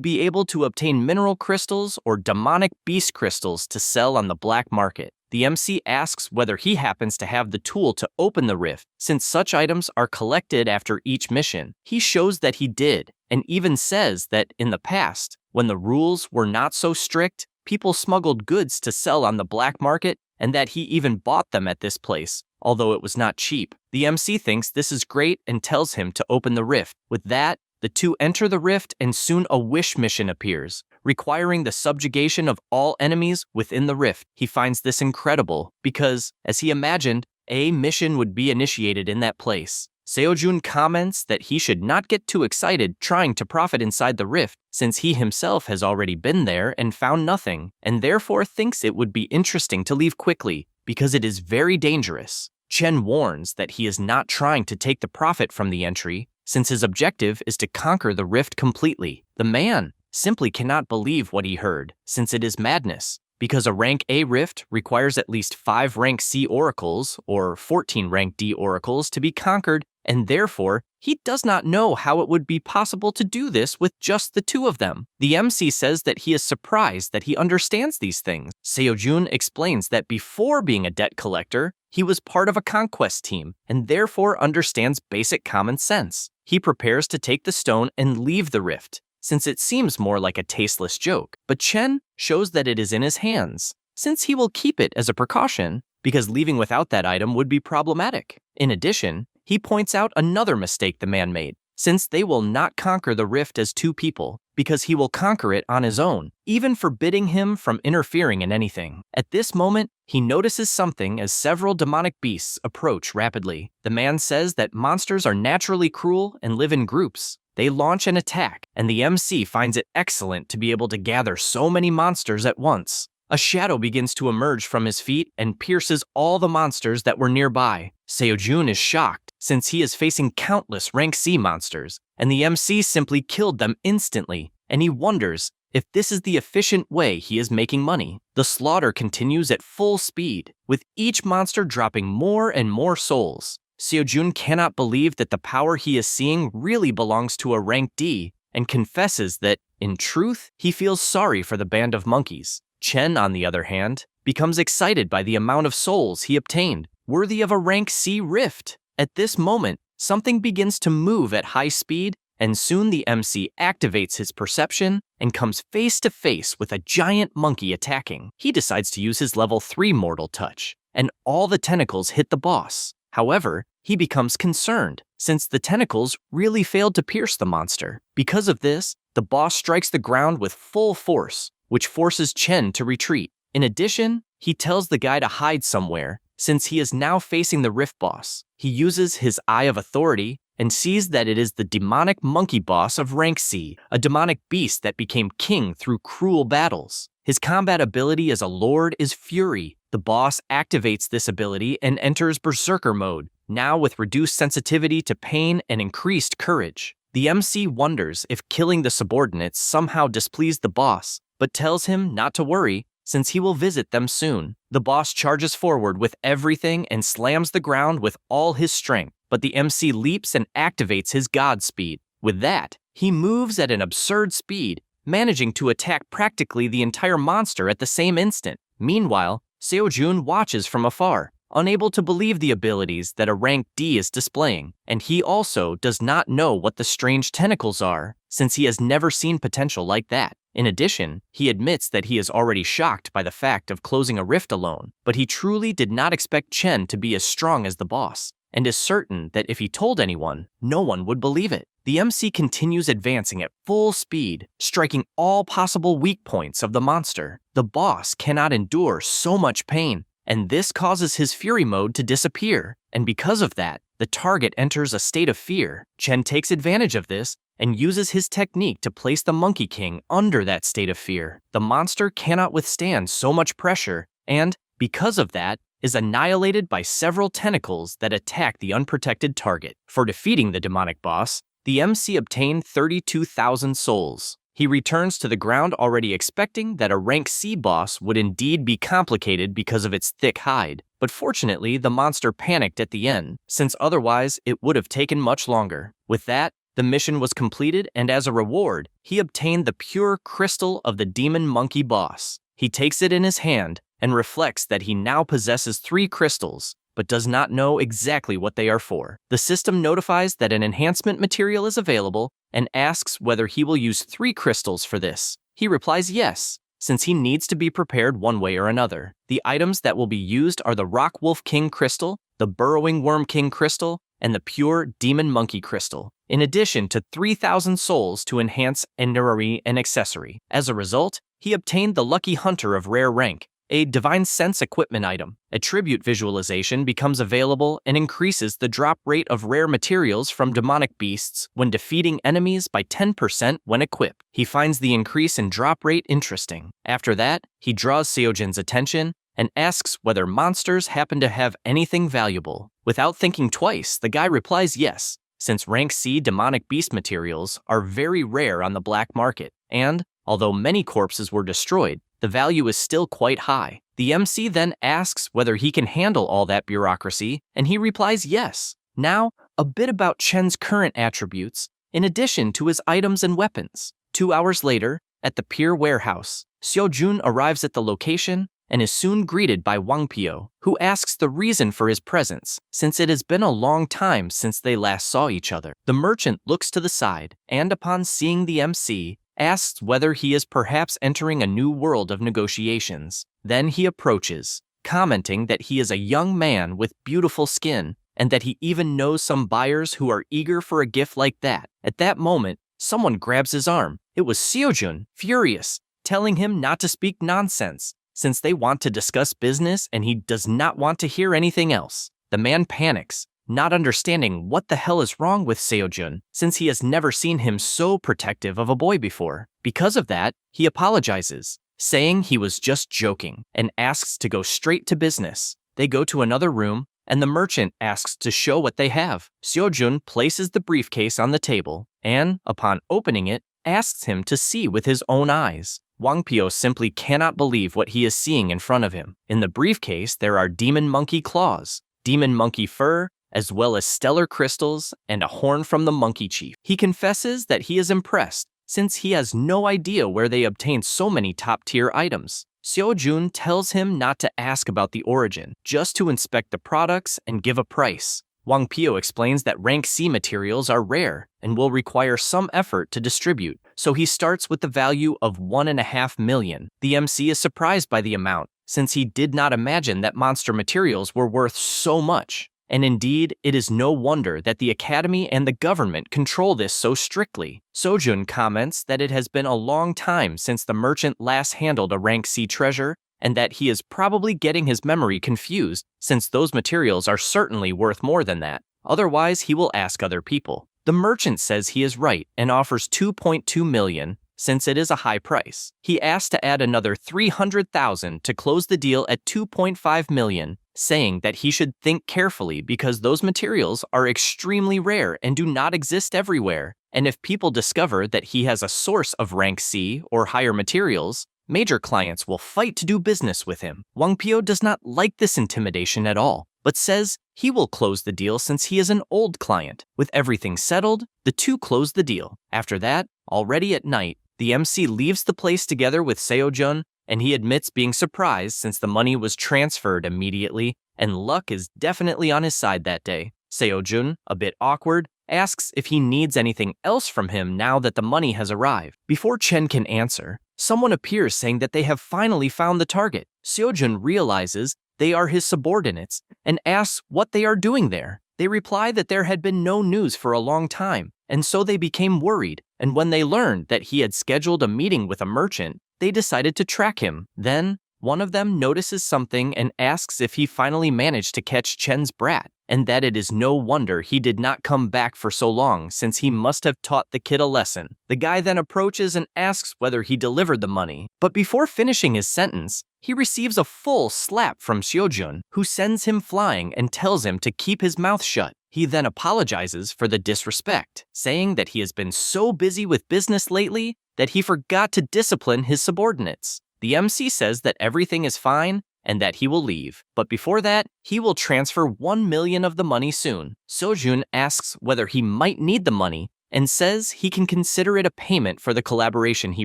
be able to obtain mineral crystals or demonic beast crystals to sell on the black market. The MC asks whether he happens to have the tool to open the rift, since such items are collected after each mission. He shows that he did, and even says that in the past, when the rules were not so strict, people smuggled goods to sell on the black market, and that he even bought them at this place, although it was not cheap. The MC thinks this is great and tells him to open the rift. With that, the two enter the rift, and soon a wish mission appears, requiring the subjugation of all enemies within the rift. He finds this incredible because, as he imagined, a mission would be initiated in that place. Seojun comments that he should not get too excited trying to profit inside the rift, since he himself has already been there and found nothing, and therefore thinks it would be interesting to leave quickly because it is very dangerous. Chen warns that he is not trying to take the profit from the entry, since his objective is to conquer the rift completely. The man simply cannot believe what he heard, since it is madness, because a rank A rift requires at least 5 rank C oracles or 14 rank D oracles to be conquered, and therefore he does not know how it would be possible to do this with just the two of them. The MC says that he is surprised that he understands these things. Seojun explains that before being a debt collector, he was part of a conquest team and therefore understands basic common sense. He prepares to take the stone and leave the rift, since it seems more like a tasteless joke. But Chen shows that it is in his hands, since he will keep it as a precaution, because leaving without that item would be problematic. In addition, he points out another mistake the man made, since they will not conquer the rift as two people, because he will conquer it on his own, even forbidding him from interfering in anything. At this moment, he notices something as several demonic beasts approach rapidly. The man says that monsters are naturally cruel and live in groups. They launch an attack, and the MC finds it excellent to be able to gather so many monsters at once. A shadow begins to emerge from his feet and pierces all the monsters that were nearby. Seojun is shocked, since he is facing countless rank C monsters, and the MC simply killed them instantly, and he wonders if this is the efficient way he is making money. The slaughter continues at full speed, with each monster dropping more and more souls. Seojun cannot believe that the power he is seeing really belongs to a rank D, and confesses that, in truth, he feels sorry for the band of monkeys. Chen, on the other hand, becomes excited by the amount of souls he obtained, worthy of a rank C rift. At this moment, something begins to move at high speed, and soon the MC activates his perception and comes face to face with a giant monkey attacking. He decides to use his level 3 mortal touch, and all the tentacles hit the boss. However, he becomes concerned, since the tentacles really failed to pierce the monster. Because of this, the boss strikes the ground with full force, which forces Chen to retreat. In addition, he tells the guy to hide somewhere, since he is now facing the rift boss. He uses his Eye of Authority and sees that it is the demonic monkey boss of rank C, a demonic beast that became king through cruel battles. His combat ability as a lord is Fury. The boss activates this ability and enters Berserker mode, now with reduced sensitivity to pain and increased courage. The MC wonders if killing the subordinates somehow displeased the boss, but tells him not to worry, since he will visit them soon. The boss charges forward with everything and slams the ground with all his strength, but the MC leaps and activates his god speed. With that, he moves at an absurd speed, managing to attack practically the entire monster at the same instant. Meanwhile, Seojun watches from afar, unable to believe the abilities that a rank D is displaying, and he also does not know what the strange tentacles are, since he has never seen potential like that. In addition, he admits that he is already shocked by the fact of closing a rift alone, but he truly did not expect Chen to be as strong as the boss, and is certain that if he told anyone, no one would believe it. The MC continues advancing at full speed, striking all possible weak points of the monster. The boss cannot endure so much pain, and this causes his fury mode to disappear, and because of that, the target enters a state of fear. Chen takes advantage of this and uses his technique to place the Monkey King under that state of fear. The monster cannot withstand so much pressure, and, because of that, is annihilated by several tentacles that attack the unprotected target. For defeating the demonic boss, the MC obtained 32,000 souls. He returns to the ground already expecting that a rank C boss would indeed be complicated because of its thick hide, but fortunately the monster panicked at the end, since otherwise it would have taken much longer. With that, the mission was completed, and as a reward, he obtained the pure crystal of the demon monkey boss. He takes it in his hand and reflects that he now possesses 3 crystals, but does not know exactly what they are for. The system notifies that an enhancement material is available and asks whether he will use 3 crystals for this. He replies yes, since he needs to be prepared one way or another. The items that will be used are the Rock Wolf King crystal, the Burrowing Worm King crystal, and the pure Demon Monkey crystal, in addition to 3,000 souls to enhance itinerary and accessory. As a result, he obtained the Lucky Hunter of rare rank, a Divine Sense equipment item. Attribute visualization becomes available and increases the drop rate of rare materials from demonic beasts when defeating enemies by 10% when equipped. He finds the increase in drop rate interesting. After that, he draws Seojin's attention and asks whether monsters happen to have anything valuable. Without thinking twice, the guy replies yes, since rank C demonic beast materials are very rare on the black market, and, although many corpses were destroyed, the value is still quite high. The MC then asks whether he can handle all that bureaucracy, and he replies yes. Now, a bit about Chen's current attributes, in addition to his items and weapons. 2 hours later, at the pier warehouse, Seojun arrives at the location and is soon greeted by Wang Pio, who asks the reason for his presence, since it has been a long time since they last saw each other. The merchant looks to the side and, upon seeing the MC, asks whether he is perhaps entering a new world of negotiations. Then he approaches, commenting that he is a young man with beautiful skin and that he even knows some buyers who are eager for a gift like that. At that moment, someone grabs his arm. It was Seojun, furious, telling him not to speak nonsense, since they want to discuss business and he does not want to hear anything else. The man panics, not understanding what the hell is wrong with Seojun, since he has never seen him so protective of a boy before. Because of that, he apologizes, saying he was just joking, and asks to go straight to business. They go to another room, and the merchant asks to show what they have. Seojun places the briefcase on the table, and, upon opening it, asks him to see with his own eyes. Wang Pio simply cannot believe what he is seeing in front of him. In the briefcase, there are demon monkey claws, demon monkey fur, as well as stellar crystals and a horn from the monkey chief. He confesses that he is impressed, since he has no idea where they obtained so many top-tier items. Seojun tells him not to ask about the origin, just to inspect the products and give a price. Wang Pio explains that rank C materials are rare and will require some effort to distribute, so he starts with the value of 1.5 million. The MC is surprised by the amount, since he did not imagine that monster materials were worth so much. And indeed, it is no wonder that the Academy and the government control this so strictly. Seojun comments that it has been a long time since the merchant last handled a rank C treasure, and that he is probably getting his memory confused, since those materials are certainly worth more than that. Otherwise, he will ask other people. The merchant says he is right and offers 2.2 million, since it is a high price. He asks to add another 300,000 to close the deal at 2.5 million, saying that he should think carefully because those materials are extremely rare and do not exist everywhere. And if people discover that he has a source of rank C or higher materials, major clients will fight to do business with him. Wang Pio does not like this intimidation at all, but says he will close the deal since he is an old client. With everything settled, the two close the deal. After that, already at night, the MC leaves the place together with Seojun, and he admits being surprised since the money was transferred immediately, and luck is definitely on his side that day. Seojun, a bit awkward, asks if he needs anything else from him now that the money has arrived. Before Chen can answer, someone appears saying that they have finally found the target. Seojun realizes they are his subordinates and asks what they are doing there. They reply that there had been no news for a long time, and so they became worried, and when they learned that he had scheduled a meeting with a merchant, they decided to track him. Then, one of them notices something and asks if he finally managed to catch Chen's brat, and that it is no wonder he did not come back for so long since he must have taught the kid a lesson. The guy then approaches and asks whether he delivered the money, but before finishing his sentence, he receives a full slap from Seojun, who sends him flying and tells him to keep his mouth shut. He then apologizes for the disrespect, saying that he has been so busy with business lately that he forgot to discipline his subordinates. The MC says that everything is fine and that he will leave, but before that, he will transfer 1 million of the money soon. Seojun asks whether he might need the money and says he can consider it a payment for the collaboration he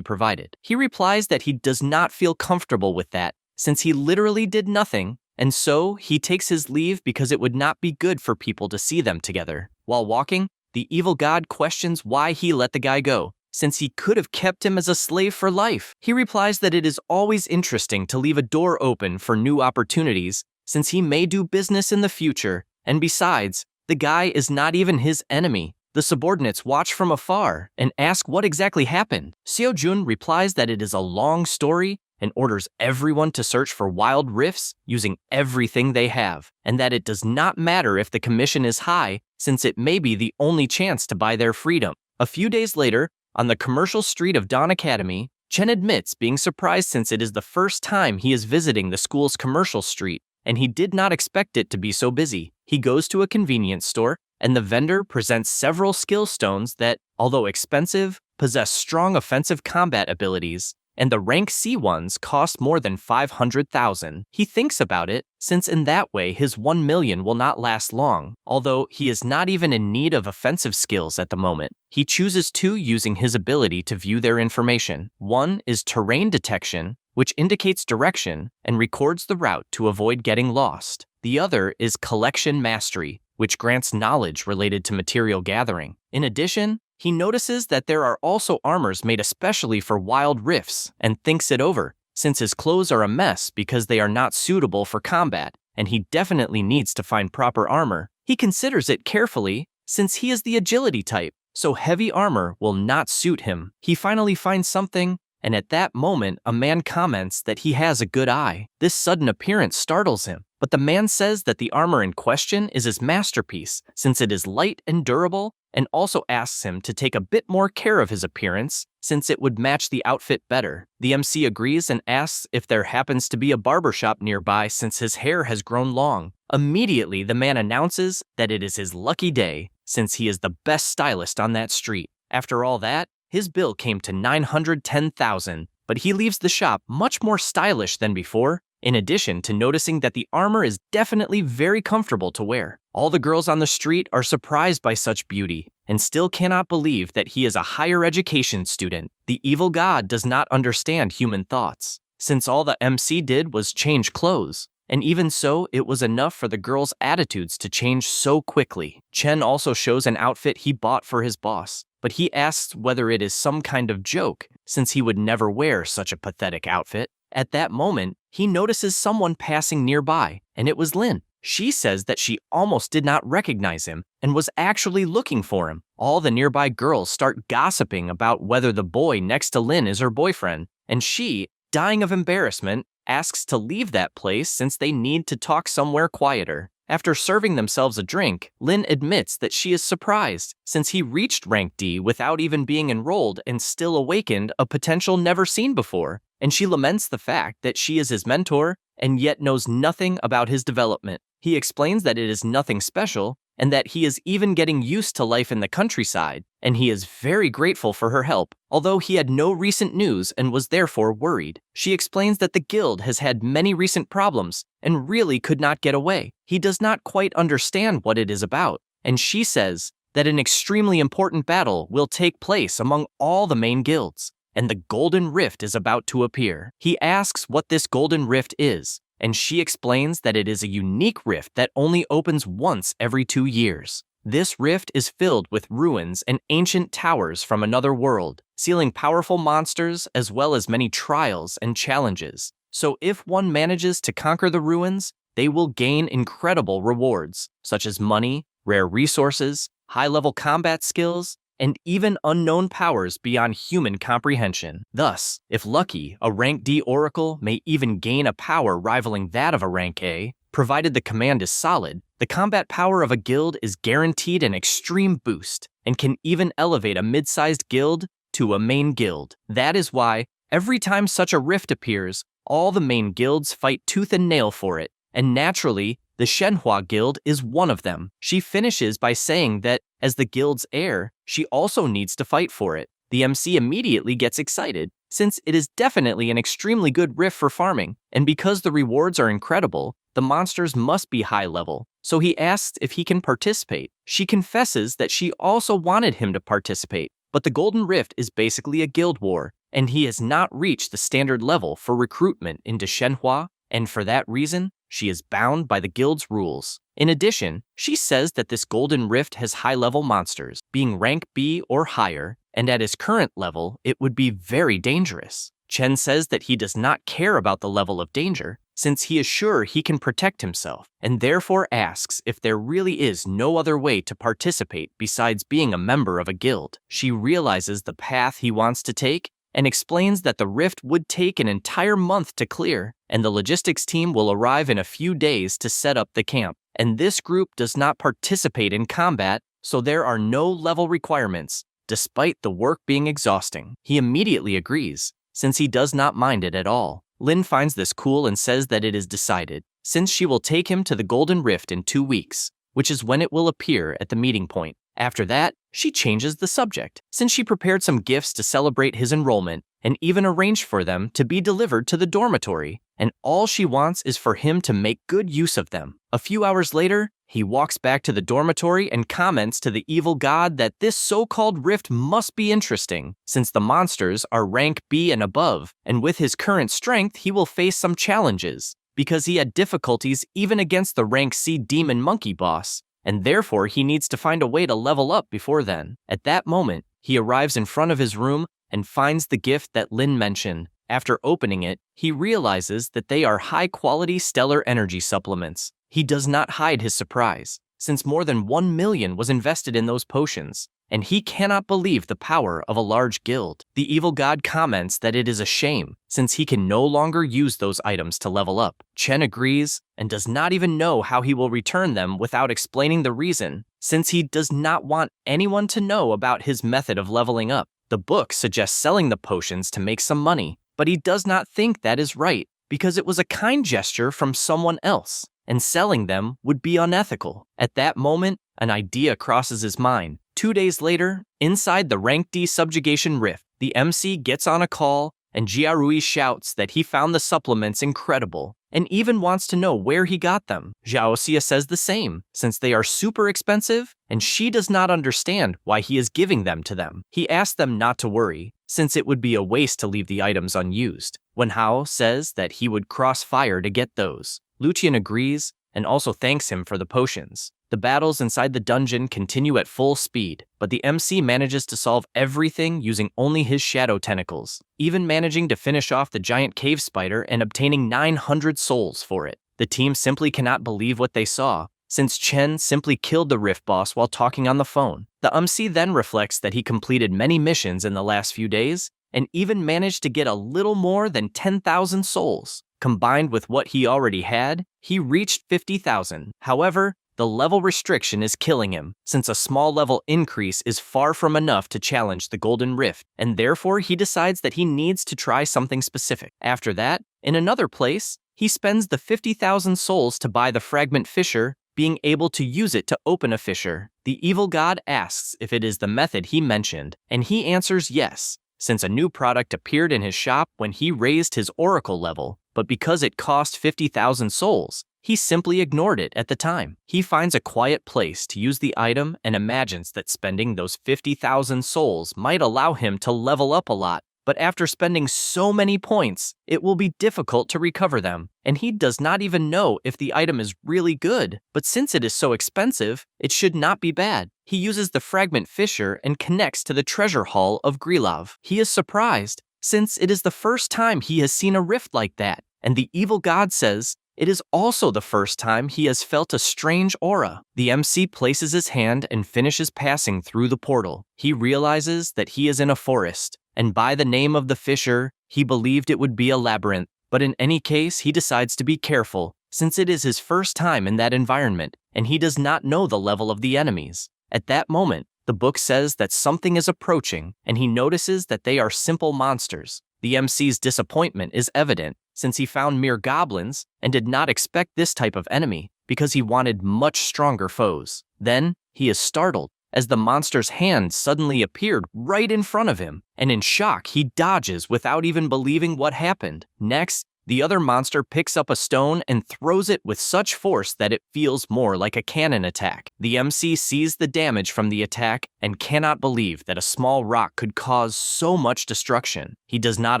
provided. He replies that he does not feel comfortable with that, since he literally did nothing, and so he takes his leave because it would not be good for people to see them together. While walking, the evil god questions why he let the guy go, since he could have kept him as a slave for life. He replies that it is always interesting to leave a door open for new opportunities, since he may do business in the future, and besides, the guy is not even his enemy. The subordinates watch from afar and ask what exactly happened. Seojun replies that it is a long story and orders everyone to search for wild rifts using everything they have, and that it does not matter if the commission is high, since it may be the only chance to buy their freedom. A few days later, on the commercial street of Dawn Academy, Chen admits being surprised since it is the first time he is visiting the school's commercial street, and he did not expect it to be so busy. He goes to a convenience store, and the vendor presents several skill stones that, although expensive, possess strong offensive combat abilities, and the rank C ones cost more than 500,000. He thinks about it, since in that way his 1 million will not last long, although he is not even in need of offensive skills at the moment. He chooses two using his ability to view their information. One is terrain detection, which indicates direction and records the route to avoid getting lost. The other is collection mastery, which grants knowledge related to material gathering. In addition, he notices that there are also armors made especially for wild rifts and thinks it over, since his clothes are a mess because they are not suitable for combat, and he definitely needs to find proper armor. He considers it carefully, since he is the agility type, so heavy armor will not suit him. He finally finds something, and at that moment, a man comments that he has a good eye. This sudden appearance startles him, but the man says that the armor in question is his masterpiece, since it is light and durable, and also asks him to take a bit more care of his appearance, since it would match the outfit better. The MC agrees and asks if there happens to be a barbershop nearby since his hair has grown long. Immediately, the man announces that it is his lucky day, since he is the best stylist on that street. After all that, his bill came to 910,000, but he leaves the shop much more stylish than before, in addition to noticing that the armor is definitely very comfortable to wear. All the girls on the street are surprised by such beauty and still cannot believe that he is a higher education student. The evil god does not understand human thoughts, since all the MC did was change clothes. And even so, it was enough for the girls' attitudes to change so quickly. Chen also shows an outfit he bought for his boss, but he asks whether it is some kind of joke, since he would never wear such a pathetic outfit. At that moment, he notices someone passing nearby, and it was Lin. She says that she almost did not recognize him and was actually looking for him. All the nearby girls start gossiping about whether the boy next to Lin is her boyfriend, and she, dying of embarrassment, asks to leave that place since they need to talk somewhere quieter. After serving themselves a drink, Lin admits that she is surprised, since he reached rank D without even being enrolled and still awakened a potential never seen before, and she laments the fact that she is his mentor and yet knows nothing about his development. He explains that it is nothing special, and that he is even getting used to life in the countryside, and he is very grateful for her help, although he had no recent news and was therefore worried. She explains that the guild has had many recent problems and really could not get away. He does not quite understand what it is about, and she says that an extremely important battle will take place among all the main guilds, and the Golden Rift is about to appear. He asks what this Golden Rift is, and she explains that it is a unique rift that only opens once every 2 years. This rift is filled with ruins and ancient towers from another world, sealing powerful monsters as well as many trials and challenges. So if one manages to conquer the ruins, they will gain incredible rewards, such as money, rare resources, high-level combat skills, and even unknown powers beyond human comprehension. Thus, if lucky, a rank D oracle may even gain a power rivaling that of a rank A, provided the command is solid. The combat power of a guild is guaranteed an extreme boost, and can even elevate a mid-sized guild to a main guild. That is why, every time such a rift appears, all the main guilds fight tooth and nail for it, and naturally, the Manhwa Guild is one of them. She finishes by saying that, as the guild's heir, she also needs to fight for it. The MC immediately gets excited, since it is definitely an extremely good rift for farming, and because the rewards are incredible, the monsters must be high level, so he asks if he can participate. She confesses that she also wanted him to participate, but the Golden Rift is basically a guild war, and he has not reached the standard level for recruitment into Manhwa, and for that reason, she is bound by the guild's rules. In addition, she says that this Golden Rift has high-level monsters, being rank B or higher, and at his current level, it would be very dangerous. Chen says that he does not care about the level of danger, since he is sure he can protect himself, and therefore asks if there really is no other way to participate besides being a member of a guild. She realizes the path he wants to take, and explains that the rift would take an entire month to clear, and the logistics team will arrive in a few days to set up the camp. And this group does not participate in combat, so there are no level requirements, despite the work being exhausting. He immediately agrees, since he does not mind it at all. Lin finds this cool and says that it is decided, since she will take him to the Golden Rift in 2 weeks, which is when it will appear at the meeting point. After that, she changes the subject, since she prepared some gifts to celebrate his enrollment, and even arranged for them to be delivered to the dormitory, and all she wants is for him to make good use of them. A few hours later, he walks back to the dormitory and comments to the evil god that this so-called rift must be interesting, since the monsters are rank B and above, and with his current strength he will face some challenges, because he had difficulties even against the rank C demon monkey boss, and therefore he needs to find a way to level up before then. At that moment, he arrives in front of his room and finds the gift that Lin mentioned. After opening it, he realizes that they are high-quality stellar energy supplements. He does not hide his surprise, since more than 1 million was invested in those potions, and he cannot believe the power of a large guild. The evil god comments that it is a shame, since he can no longer use those items to level up. Chen agrees and does not even know how he will return them without explaining the reason, since he does not want anyone to know about his method of leveling up. The book suggests selling the potions to make some money, but he does not think that is right, because it was a kind gesture from someone else, and selling them would be unethical. At that moment, an idea crosses his mind. 2 days later, inside the Rank D subjugation rift, the MC gets on a call, and Jiarui shouts that he found the supplements incredible, and even wants to know where he got them. Xiaoxia says the same, since they are super expensive, and she does not understand why he is giving them to them. He asks them not to worry, since it would be a waste to leave the items unused. Wen Hao says that he would cross fire to get those. Lucian agrees, and also thanks him for the potions. The battles inside the dungeon continue at full speed, but the MC manages to solve everything using only his shadow tentacles, even managing to finish off the giant cave spider and obtaining 900 souls for it. The team simply cannot believe what they saw, since Chen simply killed the rift boss while talking on the phone. The MC then reflects that he completed many missions in the last few days, and even managed to get a little more than 10,000 souls. Combined with what he already had, he reached 50,000. However, the level restriction is killing him, since a small level increase is far from enough to challenge the Golden Rift, and therefore he decides that he needs to try something specific. After that, in another place, he spends the 50,000 souls to buy the fragment fissure, being able to use it to open a fissure. The evil god asks if it is the method he mentioned, and he answers yes, since a new product appeared in his shop when he raised his oracle level, but because it cost 50,000 souls, he simply ignored it at the time. He finds a quiet place to use the item and imagines that spending those 50,000 souls might allow him to level up a lot, but after spending so many points, it will be difficult to recover them, and he does not even know if the item is really good, but since it is so expensive, it should not be bad. He uses the fragment fissure and connects to the treasure hall of Grilov. He is surprised, since it is the first time he has seen a rift like that, and the evil god says it is also the first time he has felt a strange aura. The MC places his hand and finishes passing through the portal. He realizes that he is in a forest, and by the name of the fissure, he believed it would be a labyrinth, but in any case he decides to be careful, since it is his first time in that environment, and he does not know the level of the enemies. At that moment, the book says that something is approaching, and he notices that they are simple monsters. The MC's disappointment is evident, since he found mere goblins and did not expect this type of enemy, because he wanted much stronger foes. Then, he is startled, as the monster's hand suddenly appeared right in front of him, and in shock he dodges without even believing what happened. Next, the other monster picks up a stone and throws it with such force that it feels more like a cannon attack. The MC sees the damage from the attack and cannot believe that a small rock could cause so much destruction. He does not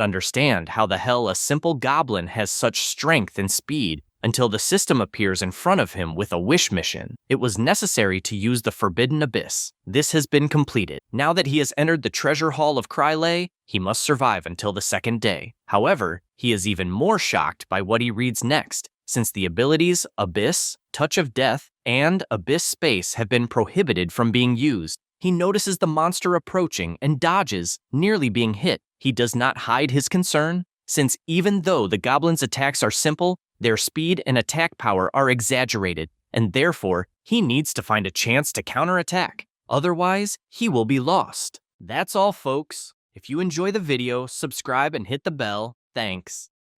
understand how the hell a simple goblin has such strength and speed, until the system appears in front of him with a wish mission. It was necessary to use the Forbidden Abyss. This has been completed. Now that he has entered the treasure hall of Kryle, he must survive until the second day. However, he is even more shocked by what he reads next, since the abilities Abyss, Touch of Death, and Abyss Space have been prohibited from being used. He notices the monster approaching and dodges, nearly being hit. He does not hide his concern, since even though the goblin's attacks are simple, their speed and attack power are exaggerated, and therefore, he needs to find a chance to counterattack. Otherwise, he will be lost. That's all, folks. If you enjoy the video, subscribe and hit the bell. Thanks.